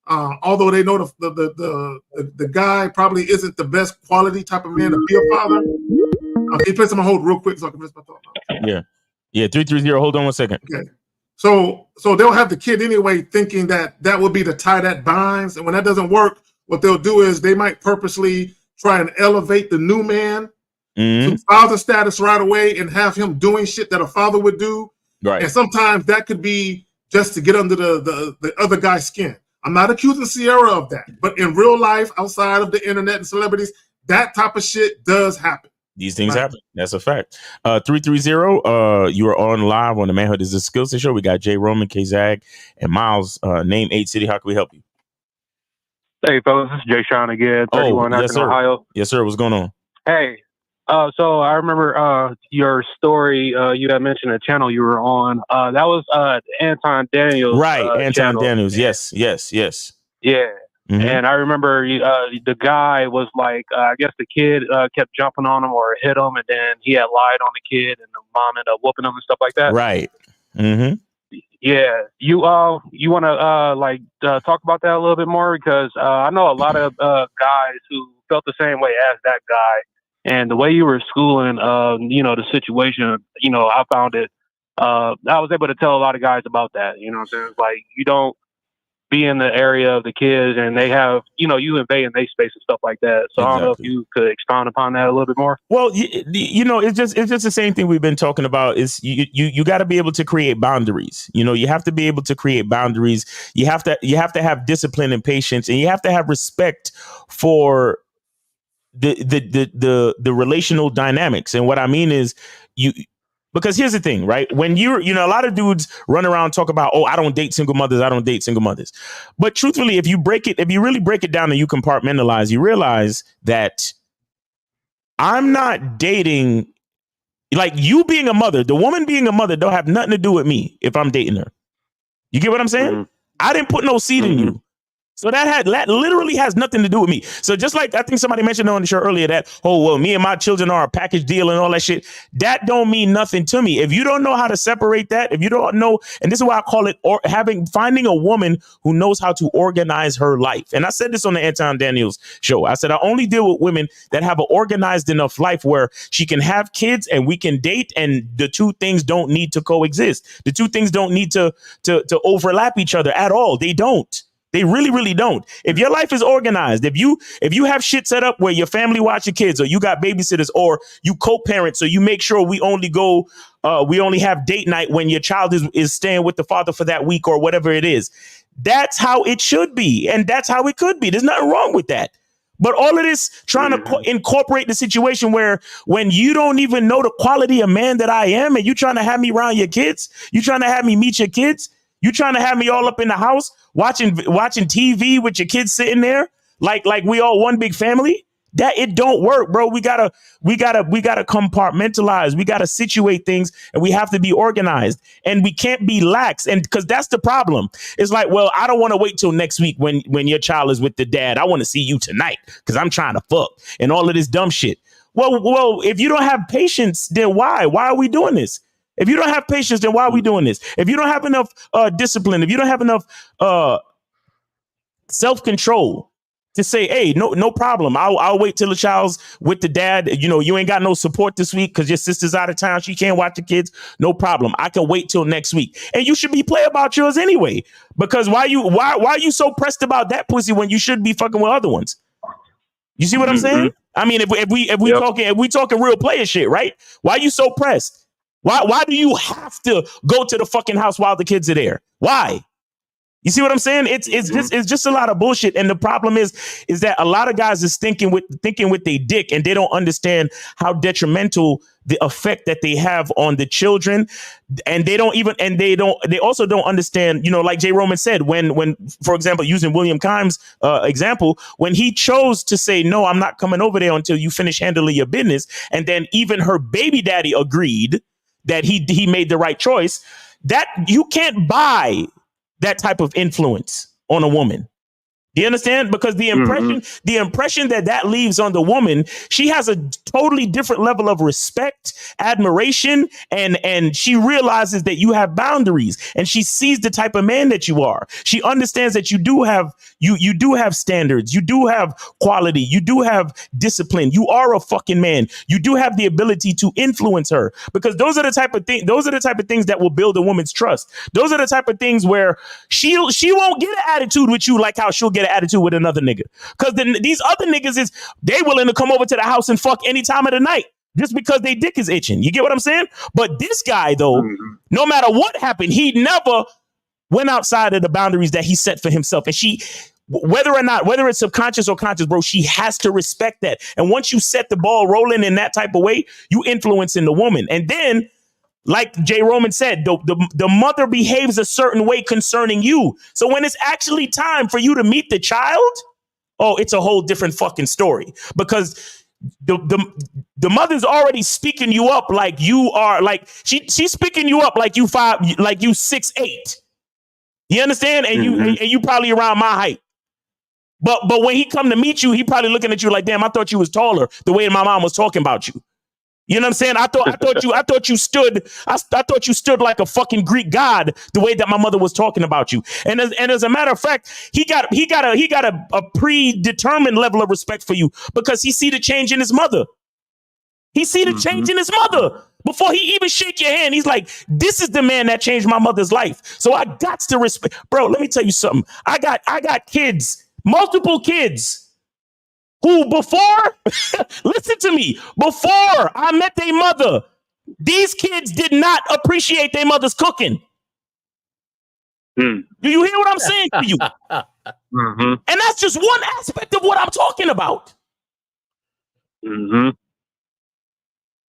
although they know the guy probably isn't the best quality type of man to be a father. Can you place him on hold real quick so I can finish my thought? Yeah, 330. Hold on 1 second. Okay. So they'll have the kid anyway, thinking that would be the tie that binds, and when that doesn't work, what they'll do is they might purposely try and elevate the new man to father status right away and have him doing shit that a father would do. Right. And sometimes that could be just to get under the other guy's skin. I'm not accusing Sierra of that, but in real life, outside of the internet and celebrities, that type of shit does happen. These things happen. That's a fact. 330, you are on live on the Manhood is a Skillset show. We got Jay Roman, K-Zag, and Miles. Name 8 City. How can we help you? Hey, fellas, this is Jay Sean again, 31 yes, sir. Ohio. Yes, sir. What's going on? Hey, so I remember your story. You had mentioned a channel you were on. That was Anton Daniels. Right, Anton channel. Daniels. Yes. Yeah. Mm-hmm. And I remember the guy was like, I guess the kid kept jumping on him or hit him, and then he had lied on the kid, and the mom ended up whooping him and stuff like that. Right. Mm-hmm. Yeah, you want to talk about that a little bit more, because I know a lot of guys who felt the same way as that guy, and the way you were schooling, the situation, I found it. I was able to tell a lot of guys about that. You know what I'm saying? It's like, you don't be in the area of the kids, and they have, you invading their space and stuff like that. So exactly. I don't know if you could expound upon that a little bit more. Well, it's just the same thing we've been talking about. Is you got to be able to create boundaries. You have to be able to create boundaries. You have to have discipline and patience, and you have to have respect for the relational dynamics. And what I mean is because here's the thing, right? When a lot of dudes run around and talk about, I don't date single mothers. I don't date single mothers. But truthfully, if you really break it down and you compartmentalize, you realize that I'm not dating, like, you being a mother, the woman being a mother don't have nothing to do with me if I'm dating her. You get what I'm saying? Mm-hmm. I didn't put no seed in you. So that literally has nothing to do with me. So just like I think somebody mentioned on the show earlier that, me and my children are a package deal and all that shit, that don't mean nothing to me. If you don't know how to separate that, if you don't know, and this is why I call it finding a woman who knows how to organize her life. And I said this on the Anton Daniels show. I said, I only deal with women that have an organized enough life where she can have kids and we can date, and the two things don't need to coexist. The two things don't need to overlap each other at all. They don't. They really, really don't. If your life is organized, if you have shit set up where your family watch your kids, or you got babysitters, or you co-parent, so you make sure we only have date night when your child is staying with the father for that week or whatever it is. That's how it should be. And that's how it could be. There's nothing wrong with that. But all of this trying to incorporate the situation where when you don't even know the quality of man that I am, and you trying to have me around your kids, you trying to have me meet your kids, you trying to have me all up in the house watching TV with your kids sitting there like we all one big family. That it don't work, bro. We gotta compartmentalize. We gotta situate things, and we have to be organized, and we can't be lax. And because that's the problem. It's like, well, I don't want to wait till next week when your child is with the dad. I want to see you tonight because I'm trying to fuck and all of this dumb shit. Well, if you don't have patience, then why? Why are we doing this? If you don't have patience, then why are we doing this? If you don't have enough discipline, if you don't have enough self-control to say, hey, no problem. I'll wait till the child's with the dad. You know, you ain't got no support this week because your sister's out of town. She can't watch the kids. No problem. I can wait till next week. And you should be play about yours anyway. Because why are you so pressed about that pussy when you should be fucking with other ones? You see what I'm saying? I mean, if we talking real player shit, right? Why are you so pressed? Why do you have to go to the fucking house while the kids are there? Why? You see what I'm saying? It's just a lot of bullshit. And the problem is that a lot of guys is thinking with their dick, and they don't understand how detrimental the effect that they have on the children. And they also don't understand, you know, like Jay Roman said, when, for example, using William Kimes' example, when he chose to say, no, I'm not coming over there until you finish handling your business. And then even her baby daddy agreed that he made the right choice, that you can't buy that type of influence on a woman. Do you understand? Because the impression that leaves on the woman, she has a totally different level of respect, admiration, and she realizes that you have boundaries, and she sees the type of man that you are. She understands that you do have standards, you do have quality, you do have discipline. You are a fucking man. You do have the ability to influence her, because those are the type of things that will build a woman's trust. Those are the type of things where she won't get an attitude with you like how she'll get an attitude with another nigga. Because then these other niggas they willing to come over to the house and fuck any time of the night just because they dick is itching. You get what I'm saying? But this guy, though, no matter what happened, he never went outside of the boundaries that he set for himself. And she, whether it's subconscious or conscious, bro, she has to respect that. And once you set the ball rolling in that type of way, you influencing the woman. And then, like Jay Roman said, the mother behaves a certain way concerning you. So when it's actually time for you to meet the child, it's a whole different fucking story, because the mother's already speaking you up like you are, like she's speaking you up like you 6'8". You understand? And you probably around my height. But when he come to meet you, he probably looking at you like, damn, I thought you was taller the way my mom was talking about you. You know what I'm saying? I thought you stood like a fucking Greek god the way that my mother was talking about you. And as a matter of fact, he got a predetermined level of respect for you because he see the change in his mother. He see the change in his mother before he even shake your hand. He's like, this is the man that changed my mother's life. So I got to respect, bro. Let me tell you something. I got kids, multiple kids, who before, listen to me, before I met their mother, these kids did not appreciate their mother's cooking. Do you hear what I'm saying to you? And that's just one aspect of what I'm talking about.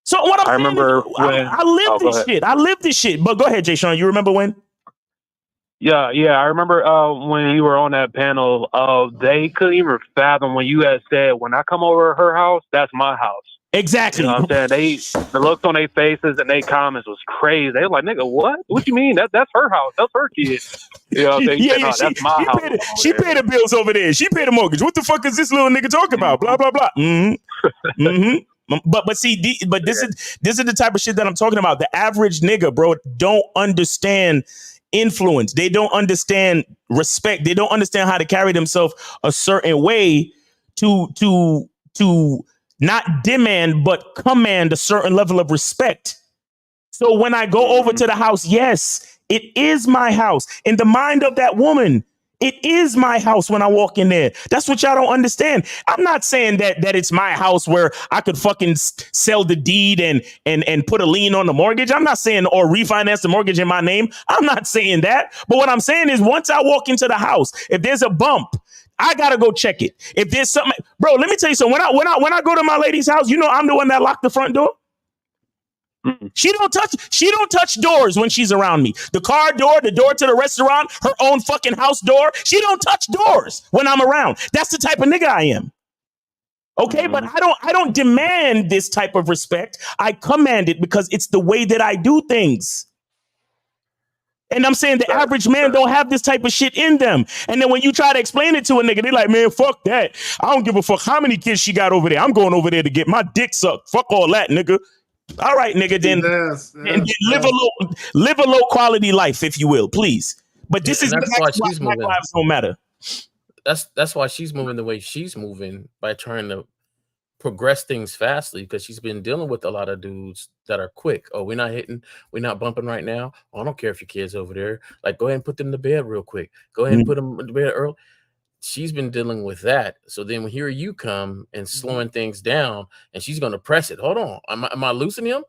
So what I'm saying is, I live this shit. I live this shit. But go ahead, Jay Sean. You remember when? Yeah. I remember when you were on that panel, they couldn't even fathom when you had said, when I come over to her house, that's my house. Exactly. You know what I'm saying? The looks on their faces and their comments was crazy. They were like, nigga, what? What you mean? That's her house. That's her kid. You know what I'm saying? That's my house. She paid the bills over there. She paid the mortgage. What the fuck is this little nigga talking about? Blah, blah, blah. But see, this is the type of shit that I'm talking about. The average nigga, bro, don't understand influence. They don't understand respect. They don't understand how to carry themselves a certain way to not demand but command a certain level of respect. So when I go over to the house, yes, it is my house. In the mind of that woman, it is my house when I walk in there. That's what y'all don't understand. I'm not saying that it's my house where I could fucking sell the deed and put a lien on the mortgage. I'm not saying, or refinance the mortgage in my name. I'm not saying that. But what I'm saying is, once I walk into the house, if there's a bump, I gotta go check it. If there's something, bro, let me tell you something. When I go to my lady's house, you know I'm the one that locked the front door. She don't touch doors when she's around me. The car door, the door to the restaurant, her own fucking house door. She don't touch doors when I'm around. That's the type of nigga I am. Okay, but I don't demand this type of respect. I command it because it's the way that I do things. And I'm saying the average man don't have this type of shit in them. And then when you try to explain it to a nigga, they're like, man, fuck that. I don't give a fuck how many kids she got over there. I'm going over there to get my dick sucked. Fuck all that, nigga. All right, nigga, then live a low quality life, if you will, please. But this is why Black lives don't matter. that's why she's moving the way she's moving, by trying to progress things fastly, because she's been dealing with a lot of dudes that are quick. Oh, we're not hitting, we're not bumping right now. Oh, I don't care if your kid's over there. Like, go ahead and put them to bed real quick. Go ahead and put them to bed early. She's been dealing with that. So then here you come and slowing things down, and she's going to press it. Hold on. Am I losing him?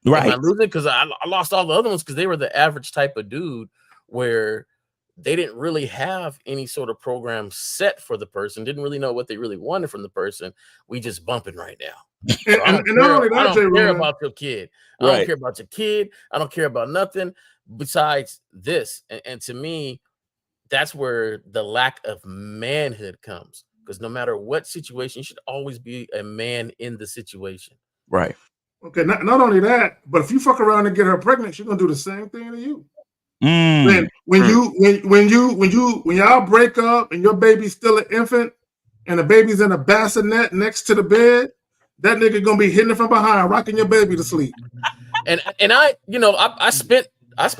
Right. Am I losing? Because I lost all the other ones because they were the average type of dude where they didn't really have any sort of program set for the person, didn't really know what they really wanted from the person. We just bumping right now. So I don't care about your kid. I don't care about your kid. I don't care about nothing besides this. And to me, that's where the lack of manhood comes. Because no matter what situation, you should always be a man in the situation. Right. Okay, not only that, but if you fuck around and get her pregnant, she's gonna do the same thing to you. When y'all break up and your baby's still an infant and the baby's in a bassinet next to the bed, that nigga gonna be hitting it from behind, rocking your baby to sleep. And I spent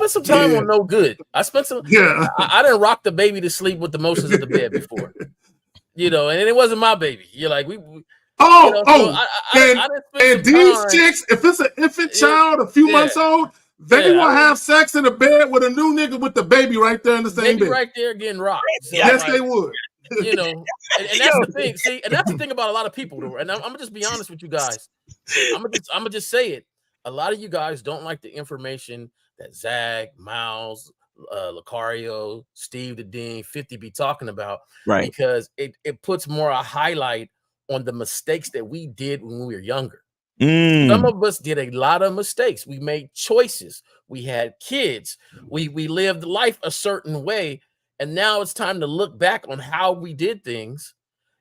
some time on no good. I didn't rock the baby to sleep with the motions of the bed before. And it wasn't my baby. You're like, and these chicks, if it's an infant child, a few months old, they will have sex in the bed with a new nigga with the baby right there in the same bed. Right there getting rocked. So yes, they would. And that's the thing. See, and that's the thing about a lot of people, though. And I'm gonna just be honest with you guys. I'm gonna just say it. A lot of you guys don't like the information that Zag, Miles, Lucario, Steve the Dean, 50 be talking about, right? Because it puts more a highlight on the mistakes that we did when we were younger. Some of us did a lot of mistakes. We made choices. We had kids. We lived life a certain way. And now it's time to look back on how we did things.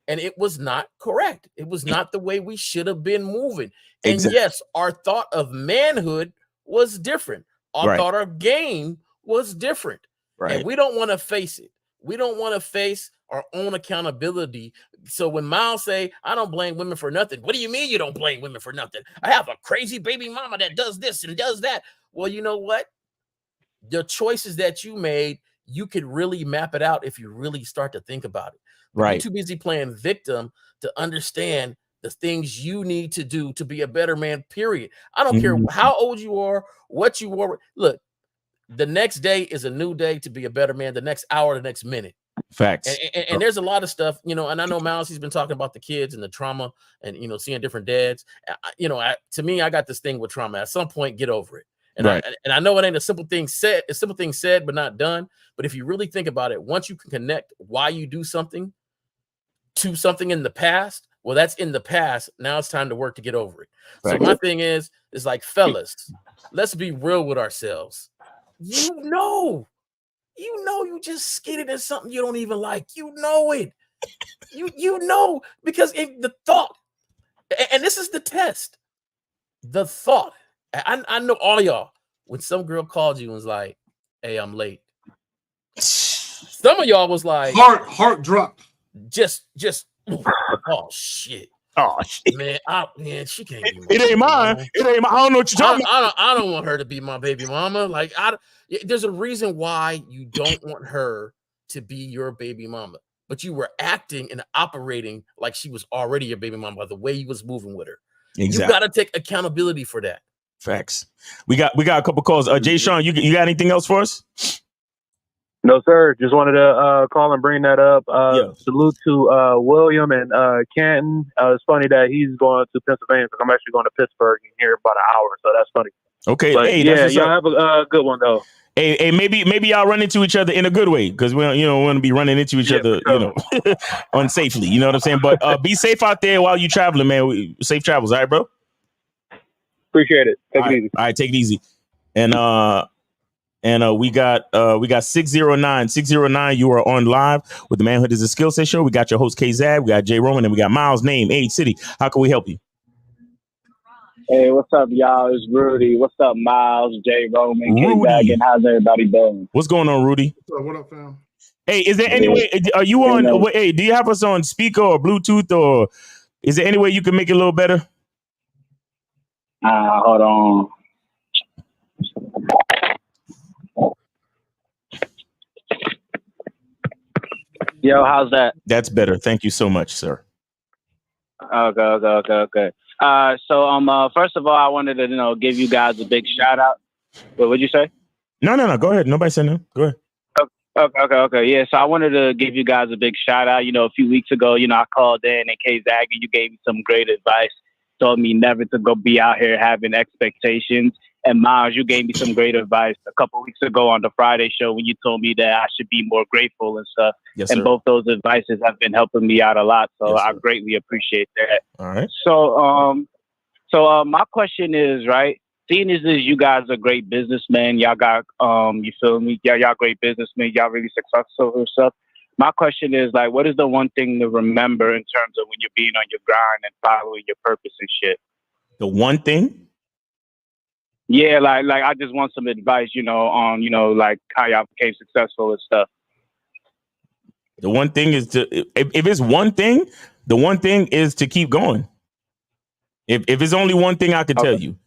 And it was not correct. It was not the way we should have been moving. And yes, our thought of manhood was different. Our thought of game was different. Right. And we don't want to face it. We don't want to face our own accountability. So when Miles say, I don't blame women for nothing. What do you mean you don't blame women for nothing? I have a crazy baby mama that does this and does that. Well, you know what? The choices that you made, you could really map it out if you really start to think about it. But you're too busy playing victim to understand the things you need to do to be a better man, period. I don't care how old you are, what you are. Look, the next day is a new day to be a better man, the next hour, the next minute. Facts. And there's a lot of stuff, and I know Miles, he's been talking about the kids and the trauma and, seeing different dads. To me, I got this thing with trauma. At some point, get over it. And I know it ain't a simple thing said. It's simple thing said, but not done. But if you really think about it, once you can connect why you do something to something in the past, well, that's in the past. Now it's time to work to get over it. So my thing is like, fellas, let's be real with ourselves. You just skidded at something you don't even like. You know it. You know, because the thought, and this is the test. The thought. I know all y'all, when some girl called you and was like, hey, I'm late. Some of y'all was like, heart drop. Just oh shit. Oh shit. Man, she can't be it ain't mine. Mama. It ain't mine. I don't know what you're talking about. I don't want her to be my baby mama. Like, there's a reason why you don't want her to be your baby mama. But you were acting and operating like she was already your baby mama by the way you was moving with her. Exactly. You got to take accountability for that. Facts. We got a couple calls. Jay Sean, you got anything else for us? No, sir. Just wanted to call and bring that up. Salute to William and Canton. It's funny that he's going to Pennsylvania because I'm actually going to Pittsburgh in here about an hour, so that's funny. Okay, but y'all have a good one though. Hey, maybe y'all run into each other in a good way because we want to be running into each other, unsafely. You know what I'm saying? But be safe out there while you traveling, man. Safe travels, all right, bro. Appreciate it. Take it easy. All right, take it easy. And we got 609. 609, you are on live with the Manhood is a Skill Set show. We got your host K-Zab, we got Jay Roman, and we got Miles, name, age, city. How can we help you? Hey, what's up, y'all? It's Rudy. What's up, Miles, Jay Roman, K-Zab, and how's everybody doing? What's going on, Rudy? What up, fam? Hey, is there any way, are you on, hey, do you have us on speaker or Bluetooth, or is there any way you can make it a little better? Hold on. Yo, how's that? That's better. Thank you so much, sir. Okay. So first of all, I wanted to give you guys a big shout out. What would you say? No. Go ahead. Nobody said no. Go ahead. Okay. Yeah. So I wanted to give you guys a big shout out. A few weeks ago, I called in and K-Zag, and you gave me some great advice. Told me never to go be out here having expectations. And Miles, you gave me some great advice a couple weeks ago on the Friday show when you told me that I should be more grateful and stuff. Yes, and sir. both those advices have been helping me out a lot. So Yes, I sir. greatly appreciate that. All right. So my question is, right, seeing as you guys are great businessmen, y'all got, you feel me? Y'all great businessmen, y'all really successful and stuff. My question is, like, what is the one thing to remember in terms of when you're being on your grind and following your purpose and shit? The one thing? Yeah, like I just want some advice, on, like how y'all became successful and stuff. The one thing is if it's one thing, the one thing is to keep going. If it's only one thing I could tell you,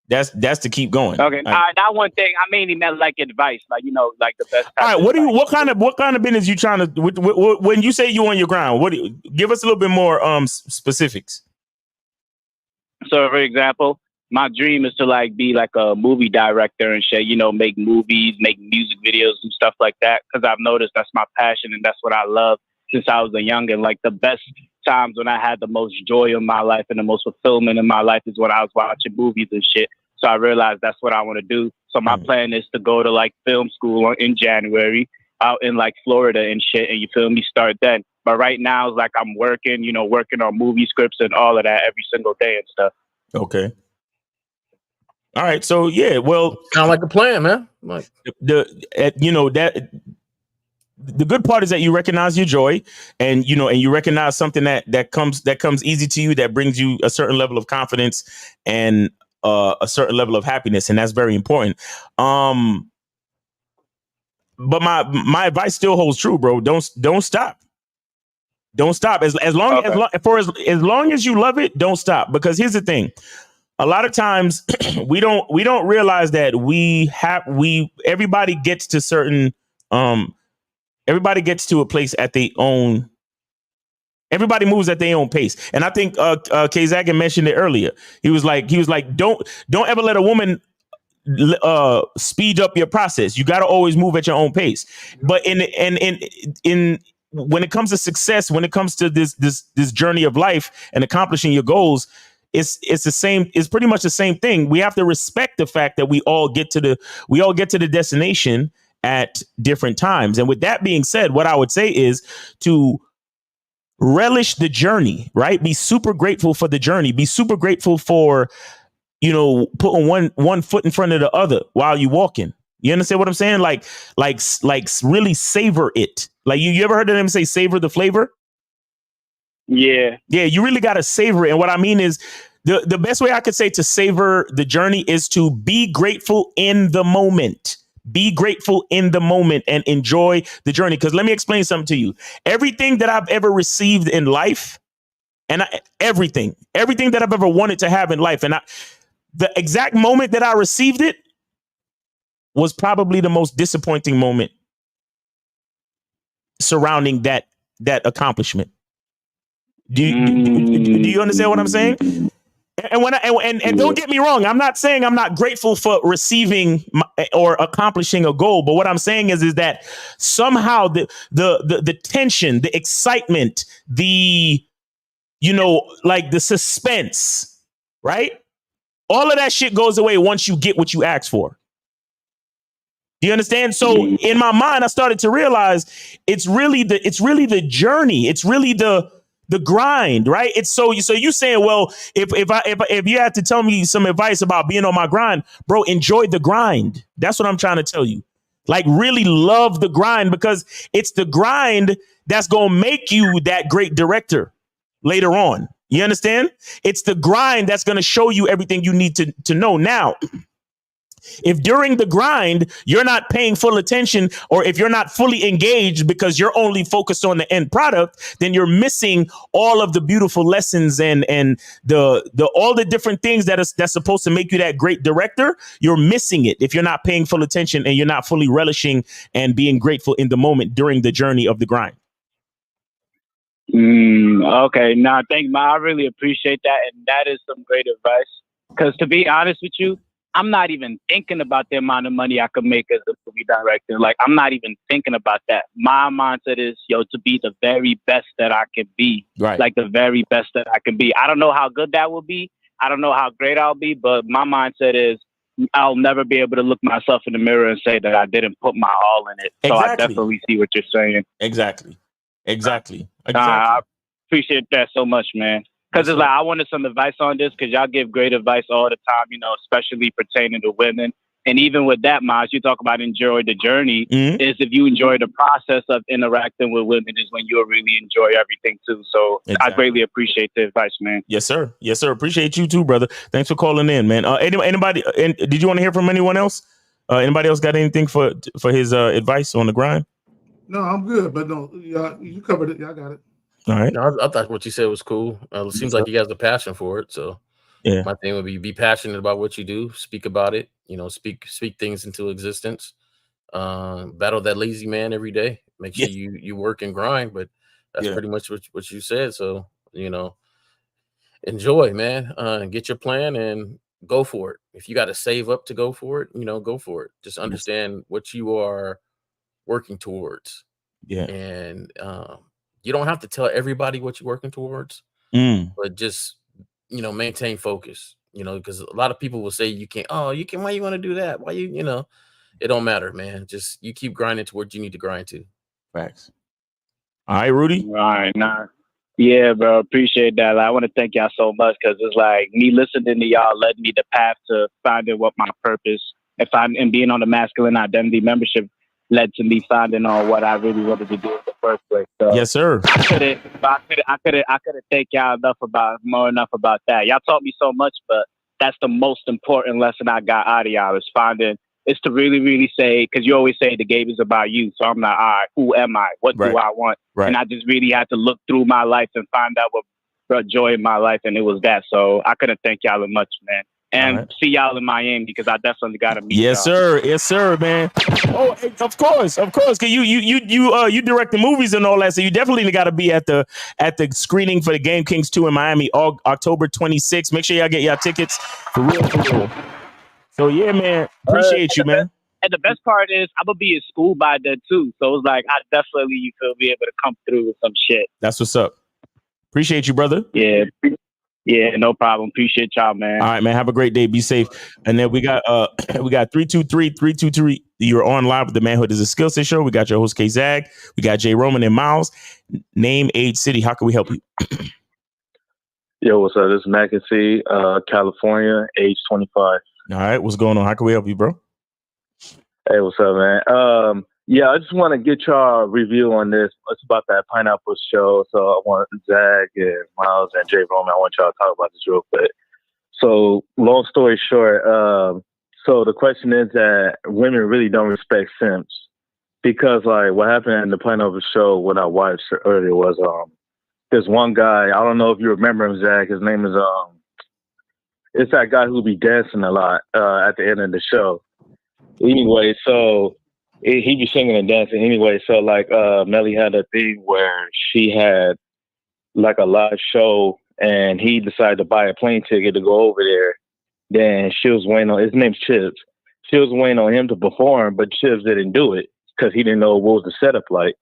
that's to keep going. Okay, not one thing. I mainly meant like advice, like like the best. All right, what kind of business you trying to? When you say you on your ground, give us a little bit more specifics. So, for example, my dream is to be like a movie director and shit. Make movies, make music videos and stuff like that. Because I've noticed that's my passion and that's what I love since I was a youngin'. Like the best times when I had the most joy in my life and the most fulfillment in my life is when I was watching movies and shit. So I realized that's what I want to do. So my plan is to go to film school in January out in Florida and shit. And you feel me? Start then. But right now it's I'm working, working on movie scripts and all of that every single day and stuff. Okay. All right. So yeah, well, kind of like a plan, man. Like the good part is that you recognize your joy, and you recognize something that comes easy to you, that brings you a certain level of confidence and a certain level of happiness, and that's very important. But my advice still holds true, bro. Don't stop. Don't stop. As long as you love it, don't stop. Because here's the thing. A lot of times we don't realize that everybody gets to certain everybody gets to a place at their own. Everybody moves at their own pace. And I think K-Zag mentioned it earlier. He was like, don't ever let a woman speed up your process. You got to always move at your own pace. But in when it comes to success, when it comes to this journey of life and accomplishing your goals, it's the same. It's pretty much the same thing. We have to respect the fact that we all get to the destination at different times. And with that being said, what I would say is to relish the journey, right? Be super grateful for the journey. Be super grateful for, putting one foot in front of the other while you're walking. You understand what I'm saying? Like really savor it. Like you ever heard of them say savor the flavor? Yeah. Yeah, you really got to savor it. And what I mean is the best way I could say to savor the journey is to be grateful in the moment. Be grateful in the moment and enjoy the journey. Because let me explain something to you. Everything that I've ever received in life, and everything that I've ever wanted to have in life, and the exact moment that I received it was probably the most disappointing moment surrounding that accomplishment. Do you understand what I'm saying? And don't get me wrong, I'm not saying I'm not grateful for receiving or accomplishing a goal, but what I'm saying is that somehow the tension, the excitement, the suspense, right? All of that shit goes away once you get what you asked for. Do you understand? So in my mind, I started to realize it's really the journey. It's really the grind, right? It's so you saying, well, if you had to tell me some advice about being on my grind, bro, enjoy the grind. That's what I'm trying to tell you. Like really love the grind, because it's the grind that's going to make you that great director later on. You understand? It's the grind that's going to show you everything you need to know. Now, if during the grind, you're not paying full attention, or if you're not fully engaged because you're only focused on the end product, then you're missing all of the beautiful lessons and the all the different things that's supposed to make you that great director. You're missing it if you're not paying full attention and you're not fully relishing and being grateful in the moment during the journey of the grind. Okay. Nah, I really appreciate that. And that is some great advice. Because to be honest with you, I'm not even thinking about the amount of money I could make as a movie director. Like, I'm not even thinking about that. My mindset is, to be the very best that I can be. Right. Like the very best that I can be. I don't know how good that will be. I don't know how great I'll be, but my mindset is I'll never be able to look myself in the mirror and say that I didn't put my all in it. So I definitely see what you're saying. Exactly. I appreciate that so much, man. Because it's like, I wanted some advice on this because y'all give great advice all the time, especially pertaining to women. And even with that, Maj, you talk about enjoy the journey. Is if you enjoy the process of interacting with women is when you'll really enjoy everything too. So I greatly appreciate the advice, man. Yes, sir. Appreciate you too, brother. Thanks for calling in, man. Anybody? Did you want to hear from anyone else? Anybody else got anything for his advice on the grind? No, I'm good, but no, you covered it. Y'all got it. All right. No, I thought what you said was cool. It seems like you guys have a passion for it. So yeah, my thing would be passionate about what you do. Speak about it. Speak things into existence. Battle that lazy man every day. Make sure you work and grind. But that's pretty much what you said. So enjoy, man. Get your plan and go for it. If you got to save up to go for it, go for it. Just understand what you are working towards. Yeah, and you don't have to tell everybody what you're working towards, but just, maintain focus, because a lot of people will say you can't, why you want to do that? Why it don't matter, man. Just you keep grinding to what you need to grind to. Facts. All right, Rudy. All right. Nah. Yeah, bro. Appreciate that. I want to thank y'all so much because it's like me listening to y'all led me the path to finding what my purpose and being on the masculine identity membership led to me finding on what I really wanted to do in the first place. So yes, sir. I couldn't thank y'all more enough about that. Y'all taught me so much, but that's the most important lesson I got out of y'all is to really, really say, because you always say the game is about you. So I'm like, all right, who am I? What do I want? Right. And I just really had to look through my life and find out what brought joy in my life. And it was that. So I couldn't thank y'all much, man. And see y'all in Miami because I definitely got to meet y'all. Yes, sir, man. Oh, of course. Cause you direct the movies and all that, so you definitely got to be at the screening for the Game Kings 2 in Miami, October 26th. Make sure y'all get y'all tickets for real. So yeah, man, appreciate you, man. And the best part is I'm gonna be in school by then too, so it's like I definitely be able to come through with some shit. That's what's up. Appreciate you, brother. Yeah, no problem. Appreciate y'all, man. All right, man. Have a great day. Be safe. And then we got 323. You're on live with the Manhood is a Skill Set show. We got your host K Zag. We got Jay Roman and Miles. Name, age, city. How can we help you? Yo, what's up? This is Mackenzie, California, age 25. All right, what's going on? How can we help you, bro? Hey, what's up, man? Yeah, I just want to get y'all a review on this. It's about that pineapple show. So I want Zach and Miles and Jay Roman. I want y'all to talk about this real quick. So long story short, so the question is that women really don't respect simps because like what happened in the pineapple show, what I watched earlier was there's one guy, I don't know if you remember him, Zach. His name is it's that guy who be dancing a lot at the end of the show. Anyway, so he be singing and dancing anyway. So like Melly had a thing where she had like a live show and he decided to buy a plane ticket to go over there. Then she was waiting on, his name's Chips. She was waiting on him to perform, but Chips didn't do it because he didn't know what was the setup like.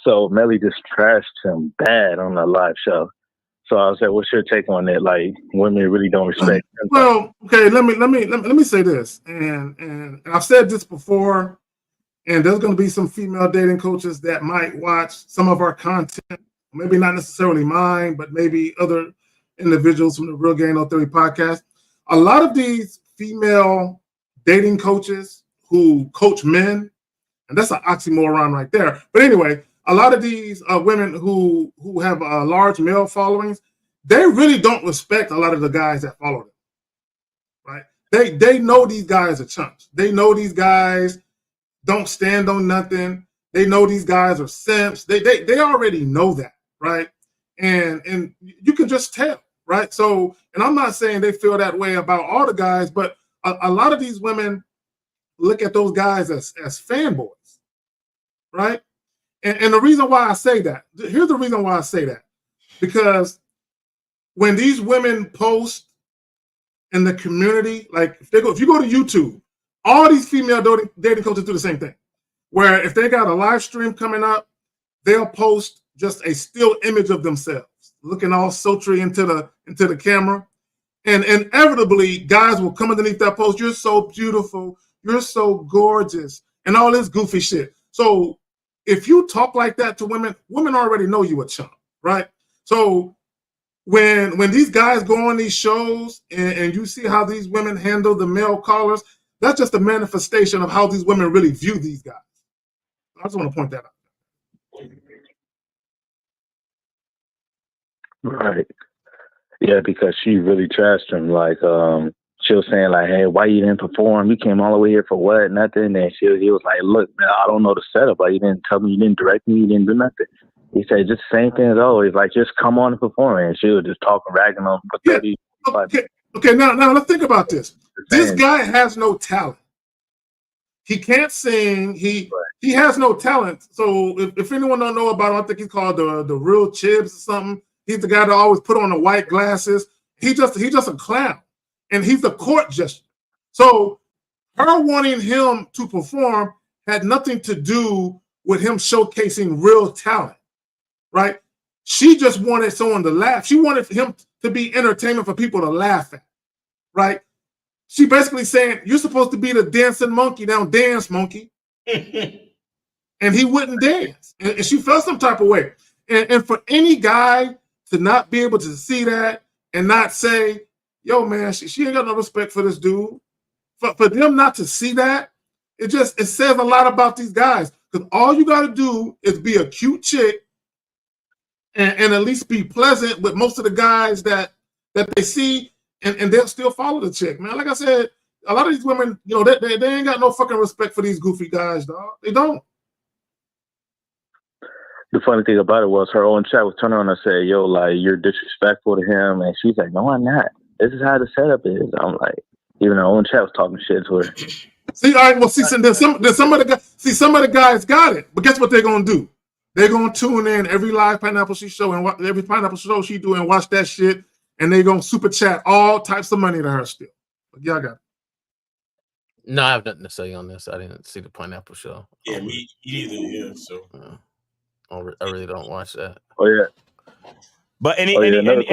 So Melly just trashed him bad on the live show. So I was like, what's your take on it? Like women really don't respect him. Well, okay, let me say this. And I've said this before. And there's going to be some female dating coaches that might watch some of our content, maybe not necessarily mine, but maybe other individuals from the Real Game No Theory podcast. A lot of these female dating coaches who coach men, and that's an oxymoron right there. But anyway, a lot of these women who have large male followings, they really don't respect a lot of the guys that follow them, right? They know these guys are chumps. They know these guys don't stand on nothing. They know these guys are simps. They already know that, right? And you can just tell, right? So, and I'm not saying they feel that way about all the guys, but a lot of these women look at those guys as fanboys, right? And the reason why I say that, here's the reason why I say that. because when these women post in the community, like if you go to YouTube, all these female dating coaches do the same thing. Where if they got a live stream coming up, they'll post just a still image of themselves, looking all sultry into the camera. And inevitably, guys will come underneath that post. You're so beautiful. You're so gorgeous. And all this goofy shit. So if you talk like that to women, women already know you a chump, right? So when these guys go on these shows and you see how these women handle the male callers, that's just a manifestation of how these women really view these guys. I just want to point that out. Right. Yeah, because she really trashed him. Like, she was saying, like, hey, why you didn't perform? You came all the way here for what? Nothing. And he was like, look, man, I don't know the setup. Like, you didn't tell me, you didn't direct me, you didn't do nothing. He said, just the same thing as always. Like, just come on and perform. And she was just talking, ragging on for 30. Okay, now let's think about this. This guy has no talent. He can't sing. He has no talent. So if anyone don't know about him, I think he's called the Real Chibs or something. He's the guy that always put on the white glasses. He just a clown, and he's a court gesture. So her wanting him to perform had nothing to do with him showcasing real talent, right? She just wanted someone to laugh. She wanted him to be entertainment for people to laugh at, right? She basically saying, you're supposed to be the dancing monkey, now dance, monkey. And he wouldn't dance. And she felt some type of way. And for any guy to not be able to see that and not say, yo, man, she ain't got no respect for this dude. For them not to see that, it says a lot about these guys. Because all you got to do is be a cute chick and at least be pleasant with most of the guys that they see, and they'll still follow the chick, man. Like I said, a lot of these women, you know, they ain't got no fucking respect for these goofy guys, dog. They don't. The funny thing about it was her own chat was turning on and said, yo, like, you're disrespectful to him. And she's like, no, I'm not. This is how the setup is. I'm like, even her own chat was talking shit to her. See, all right, well, see, some of the guys got it. But guess what they're going to do? They're going to tune in every live Pineapple show and every Pineapple show she do and watch that shit. And they're going to super chat all types of money to her still. But y'all got it. No, I have nothing to say on this. I didn't see the Pineapple show. Yeah, me either. Yeah, so I really don't watch that. Oh yeah. But any other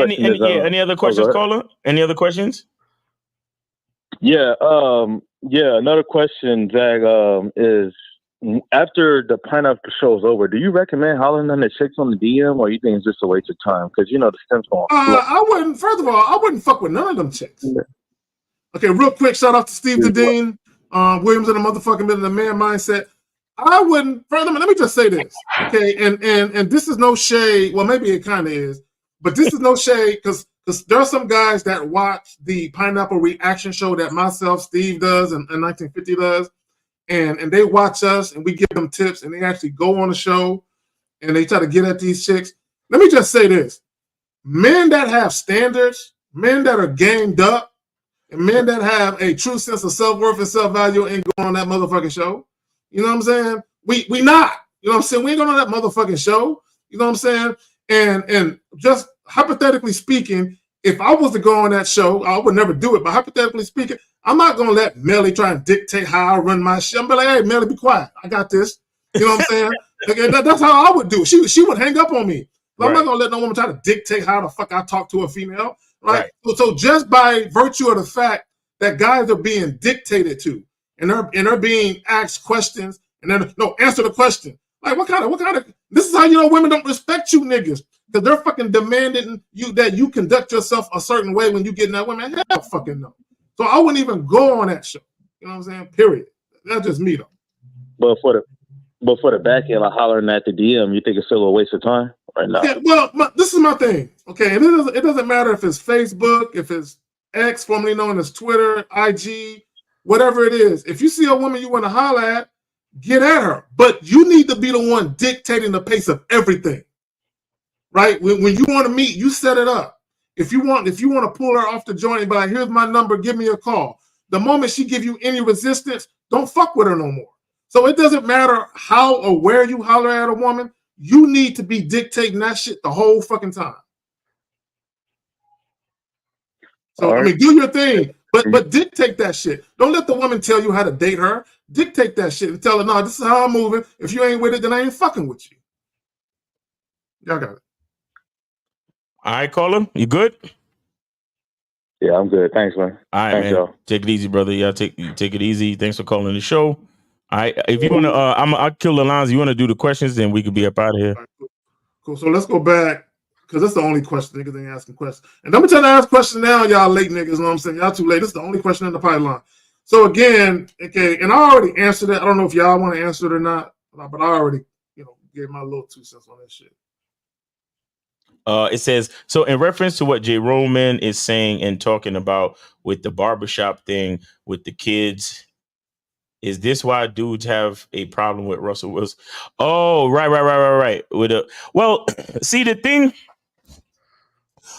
questions, caller? Any other questions? Yeah, another question, Zach, is after the Pineapple show is over, do you recommend hollering on the chicks on the DM, or you think it's just a waste of time? Because you know the stems going. First of all, I wouldn't fuck with none of them chicks. Yeah. Okay, real quick, shout out to Steve the Dean, Williams in the motherfucking middle of the man mindset. I wouldn't. Further, let me just say this, okay? And this is no shade. Well, maybe it kind of is, but this is no shade because there are some guys that watch the Pineapple reaction show that myself, Steve does, and 1950 does, and they watch us, and we give them tips, and they actually go on the show, and they try to get at these chicks. Let me just say this: men that have standards, men that are gamed up, and men that have a true sense of self-worth and self-value ain't going on that motherfucking show. You know what I'm saying? We not. You know what I'm saying? We ain't going on that motherfucking show. You know what I'm saying? And just hypothetically speaking, if I was to go on that show, I would never do it. But hypothetically speaking, I'm not going to let Melly try and dictate how I run my shit. I'm like, hey, Melly, be quiet. I got this. You know what I'm saying? Like, that's how I would do it. She would hang up on me. Right. I'm not going to let no woman try to dictate how the fuck I talk to a female. Right? So just by virtue of the fact that guys are being dictated to, and they're being asked questions, and then answer the question. Like what kind of this is how you know women don't respect you niggas. Because they're fucking demanding that you conduct yourself a certain way when you get in that woman. Hell fucking no. So I wouldn't even go on that show. You know what I'm saying? Period. That's just me though. But for the back end, like hollering at the DM, you think it's still a waste of time right now? Yeah, well, this is my thing. Okay, and it doesn't matter if it's Facebook, if it's X, formerly known as Twitter, IG, whatever it is. If you see a woman you want to holler at, get at her. But you need to be the one dictating the pace of everything. Right? When you want to meet, you set it up. If you want to pull her off the joint and be like, here's my number, give me a call. The moment she give you any resistance, don't fuck with her no more. So it doesn't matter how or where you holler at a woman, you need to be dictating that shit the whole fucking time. So I mean, do your thing, but dictate that shit. Don't let the woman tell you how to date her. Dictate that shit and tell her, no, this is how I'm moving. If you ain't with it, then I ain't fucking with you. Y'all got it. All right, caller, you good? Yeah, I'm good. Thanks, man. All right, Thanks, man. y'all. Take it easy, brother. Y'all take it easy. Thanks for calling the show. All right, if you want to, I'll kill the lines. You want to do the questions, then we could be up out of here. Right, cool. So let's go back because that's the only question niggas ain't asking questions. And I'm trying to ask questions now, y'all late niggas. You know what I'm saying? Y'all too late. This is the only question in the pipeline. So again, okay, and I already answered it. I don't know if y'all want to answer it or not, but I already, gave my little 2 cents on that shit. It says, so in reference to what J. Roman is saying and talking about with the barbershop thing with the kids, is this why dudes have a problem with Russell Wilson? Oh, right. Well, see the thing.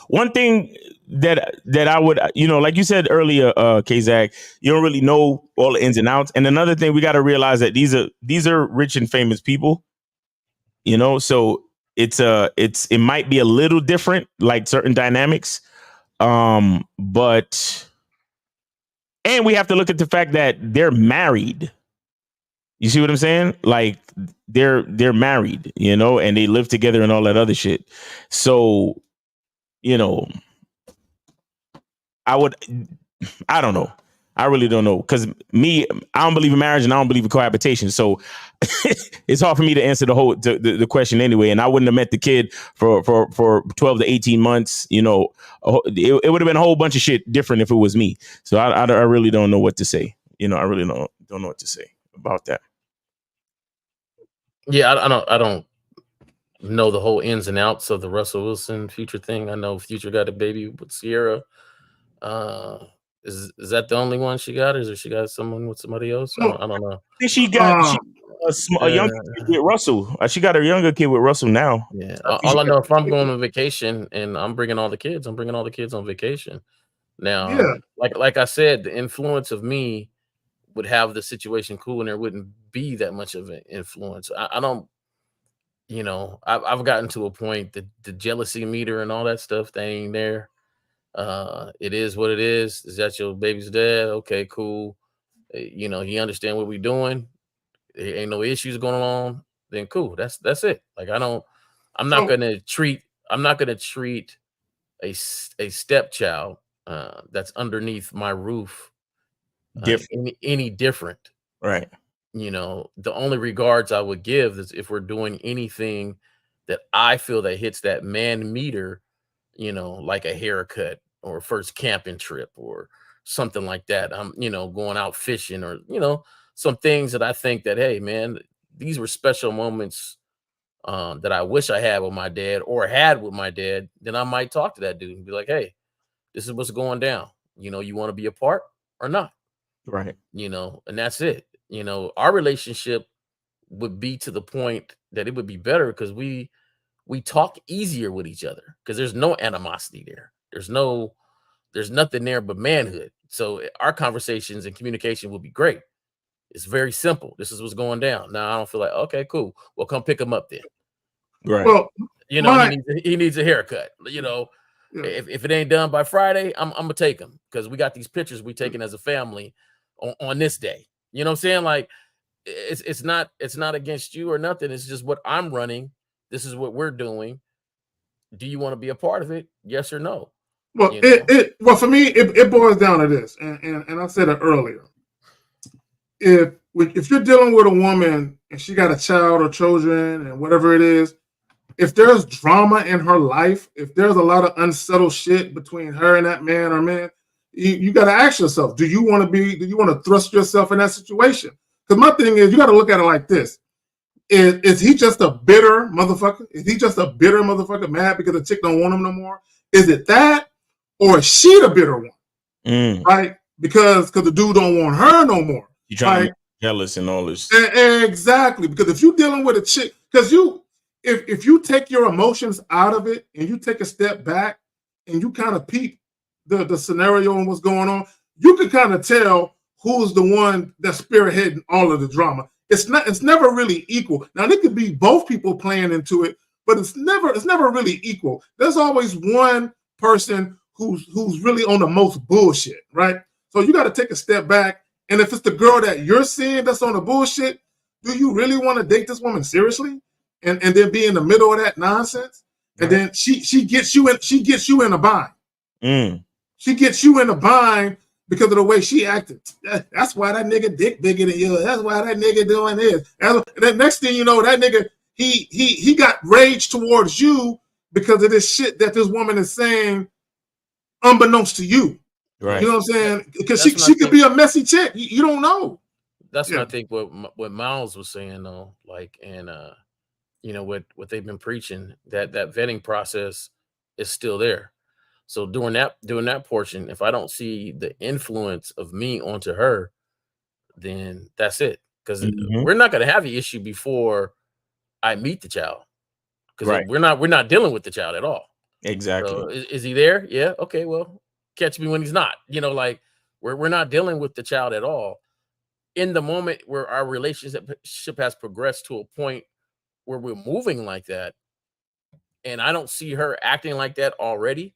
One thing that I would, like you said earlier, K-Zach, you don't really know all the ins and outs. And another thing, we got to realize that these are rich and famous people, so it might be a little different, like certain dynamics. But we have to look at the fact that they're married. You see what I'm saying? Like they're married, and they live together and all that other shit. So, I don't know. I really don't know, because I don't believe in marriage and I don't believe in cohabitation. So it's hard for me to answer the question anyway. And I wouldn't have met the kid for 12 to 18 months. It would have been a whole bunch of shit different if it was me. So I really don't know what to say. I really don't know what to say about that. Yeah, I don't know the whole ins and outs of the Russell Wilson Future thing. I know Future got a baby with Sierra. Is that the only one she got, or is she got someone with somebody else? I don't know. I think she got a younger kid with Russell. She got her younger kid with Russell now. Yeah. All I know, if I'm going on vacation and I'm bringing all the kids on vacation. Now, yeah. like I said, the influence of me would have the situation cool, and there wouldn't be that much of an influence. I don't, I've gotten to a point that the jealousy meter and all that stuff, they ain't there. It is what it is. Is that your baby's dad? Okay, cool. He understand what we're doing. There ain't no issues going on. Then cool. That's it. Like I'm not gonna treat a stepchild that's underneath my roof any different. Right. The only regards I would give is if we're doing anything that I feel that hits that man meter, like a haircut or first camping trip or something like that. I'm, going out fishing or, some things that I think that, hey, man, these were special moments that I wish I had with my dad or had with my dad. Then I might talk to that dude and be like, hey, this is what's going down. You want to be a part or not? Right. And that's it. Our relationship would be to the point that it would be better because we talk easier with each other because there's no animosity there. There's nothing there but manhood. So our conversations and communication will be great. It's very simple. This is what's going down. Now I don't feel like, okay, cool. Well, come pick him up then. Right. Well, he needs a haircut. If it ain't done by Friday, I'm gonna take him because we got these pictures we taking as a family on this day. You know what I'm saying? Like it's not against you or nothing. It's just what I'm running. This is what we're doing. Do you want to be a part of it? Yes or no? Well, well for me, it boils down to this, and I said it earlier. If you're dealing with a woman and she got a child or children and whatever it is, if there's drama in her life, if there's a lot of unsettled shit between her and that man or man, you got to ask yourself, do you want to thrust yourself in that situation? Because my thing is, you got to look at it like this. Is he just a bitter motherfucker? Is he just a bitter motherfucker mad because the chick don't want him no more? Is it that? Or is she the bitter one? Right? Because the dude don't want her no more. You trying to make jealous and all this. Exactly. Because if you're dealing with a chick, because if you take your emotions out of it and you take a step back and you kind of peep the scenario and what's going on, you can kind of tell who's the one that's spearheading all of the drama. It's never really equal. Now there could be both people playing into it, but it's never really equal. There's always one person who's really on the most bullshit, right? So you got to take a step back. And if it's the girl that you're seeing that's on the bullshit, do you really want to date this woman seriously? And then be in the middle of that nonsense? And then she gets you in a bind. She gets you in a bind because of the way she acted. That's why that nigga dick bigger than yours. That's why that nigga doing this. And the next thing you know, that nigga he got rage towards you because of this shit that this woman is saying, unbeknownst to you. Right. You know what I'm saying? Because she could be a messy chick. You don't know. That's what I think. What Miles was saying though, like, and you know what they've been preaching, that vetting process is still there. So during that portion, if I don't see the influence of me onto her, then that's it. Because we're not going to have the issue before I meet the child. Because we're not dealing with the child at all. Exactly. So is he there? Yeah. Okay. Well, catch me when he's not. You know, like we're not dealing with the child at all. In the moment where our relationship has progressed to a point where we're moving like that, and I don't see her acting like that already.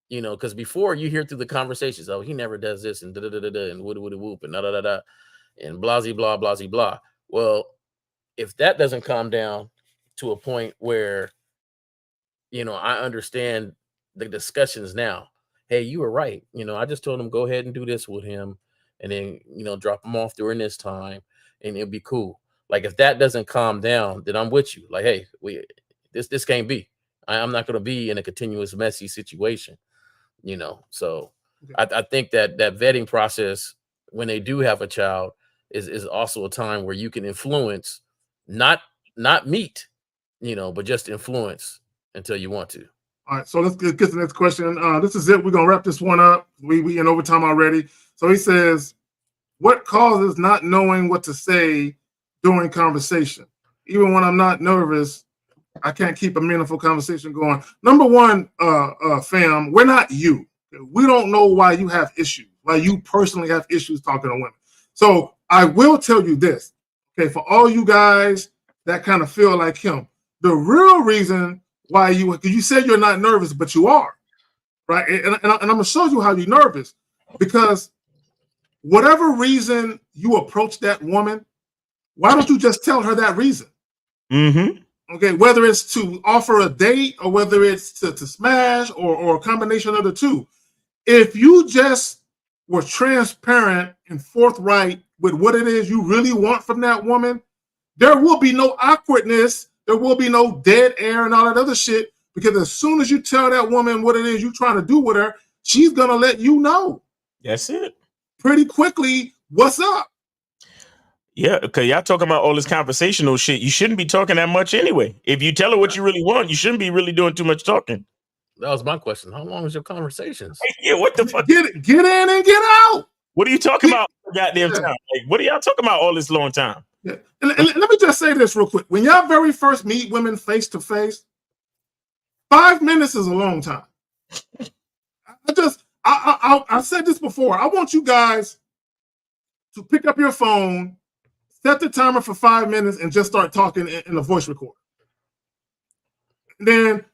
You know, because before you hear through the conversations, oh, he never does this and da da da da and woody woody whoop and da da da da and blasey blah blasey blah. Well, if that doesn't calm down to a point where, you know, I understand the discussions now. Hey, you were right. You know, I just told him go ahead and do this with him, and then, you know, drop him off during this time, and it'll be cool. Like if that doesn't calm down, then I'm with you. Like, hey, this can't be. I'm not going to be in a continuous messy situation. You know, so I think that vetting process, when they do have a child, is also a time where you can influence, not meet, you know, but just influence until you want to. All right, so let's get to the next question. This is it. We're gonna wrap this one up. We in overtime already. So he says, what causes not knowing what to say during conversation? Even when I'm not nervous, I can't keep a meaningful conversation going. Number one, fam, we're not you. We don't know why you have issues, why you personally have issues talking to women. So I will tell you this, okay, for all you guys that kind of feel like him, the real reason why because you said you're not nervous, but you are, right? And I'm going to show you how you're nervous, because whatever reason you approach that woman, why don't you just tell her that reason? Okay, whether it's to offer a date or whether it's to smash or a combination of the two. If you just were transparent and forthright with what it is you really want from that woman, there will be no awkwardness, there will be no dead air and all that other shit, because as soon as you tell that woman what it is you're trying to do with her, she's going to let you know. That's it. Pretty quickly, what's up? Yeah, because y'all talking about all this conversational shit. You shouldn't be talking that much anyway. If you tell her what you really want, you shouldn't be really doing too much talking. That was my question. How long is your conversations? Yeah, what the fuck? Get in and get out. What are you talking about? Goddamn time. Like, what are y'all talking about all this long time? Yeah. And let me just say this real quick. When y'all very first meet women face to face, 5 minutes is a long time. I said this before. I want you guys to pick up your phone, set the timer for 5 minutes, and just start talking in a voice recorder. Then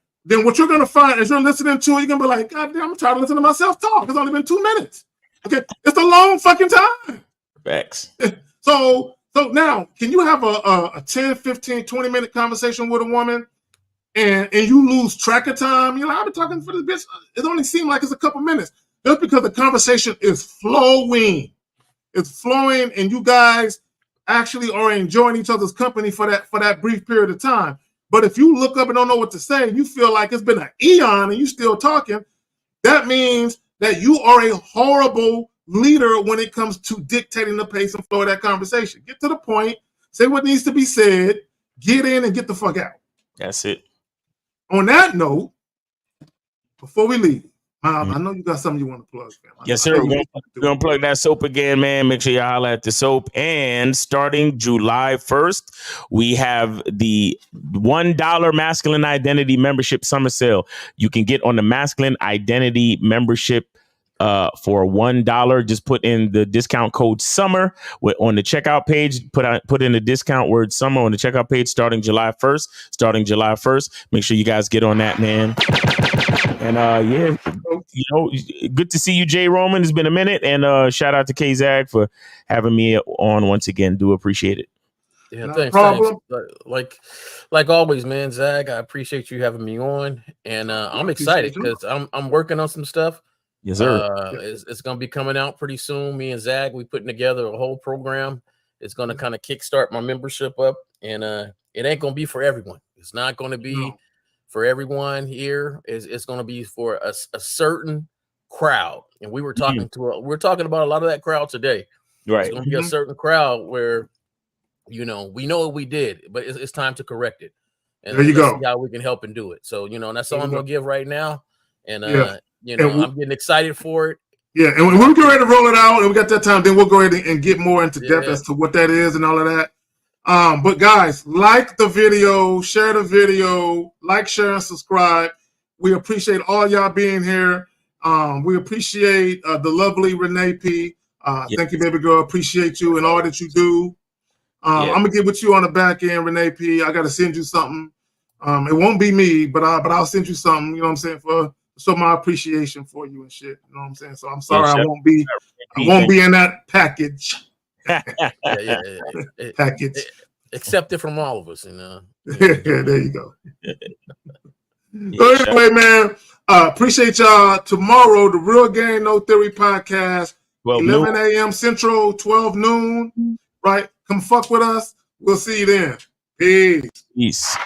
what you're going to find as you're listening to it, you're going to be like, God damn, I'm tired of listening to myself talk. It's only been 2 minutes. Okay, it's a long fucking time. Facts. So now, can you have a 10, 15, 20-minute conversation with a woman and you lose track of time? You're like, I've been talking for this bitch. It only seemed like it's a couple minutes. Just because the conversation is flowing. It's flowing, and you guys actually are enjoying each other's company for that brief period of time. But if you look up and don't know what to say, and you feel like it's been an eon and you still talking, that means that you are a horrible leader when it comes to dictating the pace and flow of that conversation. Get to the point, say what needs to be said, get in and get the fuck out. That's it. On that note, before we leave, I know you got something you want to plug, fam. Yes, sir. We're going to plug that soap again, man. Make sure you holler at the soap. And starting July 1st, we have the $1 Masculine Identity Membership Summer Sale. You can get on the Masculine Identity Membership for $1. Just put in the discount code SUMMER on the checkout page. Put in the discount word SUMMER on the checkout page starting July 1st. Make sure you guys get on that, man. And good to see you, Jay Roman. It's been a minute. And shout out to K-Zag for having me on once again. Do appreciate it. Yeah, No thanks. problem. Like always, man, Zach, I appreciate you having me on, and I'm excited because I'm working on some stuff. Yes, sir. It's gonna be coming out pretty soon. Me and Zach, we putting together a whole program. It's gonna kind of kickstart my membership up, and it ain't gonna be for everyone. It's not gonna be for everyone here. It's gonna be for a certain crowd, and we were talking we're talking about a lot of that crowd today. Right. It's gonna be a certain crowd where, we know what we did, but it's time to correct it. And there you go. See how we can help and do it. So, and that's all I'm going to give right now. And, I'm getting excited for it. Yeah. And when we get ready to roll it out and we got that time, then we'll go ahead and get more into depth as to what that is and all of that. But guys, like the video, share the video, share, and subscribe. We appreciate all y'all being here. We appreciate the lovely Renee P. Thank you, baby girl. Appreciate you and all that you do. I'm gonna get with you on the back end, Renee P. I gotta send you something. It won't be me, but I'll send you something. You know what I'm saying, for show my appreciation for you and shit. You know what I'm saying. So I'm sorry I won't be in that package. Package. Accept it from all of us, Yeah, there you go. So anyway, man, appreciate y'all. Tomorrow, the Real Game No Theory podcast, 11 a.m. Central, 12 noon. Right? Come fuck with us. We'll see you then. Peace.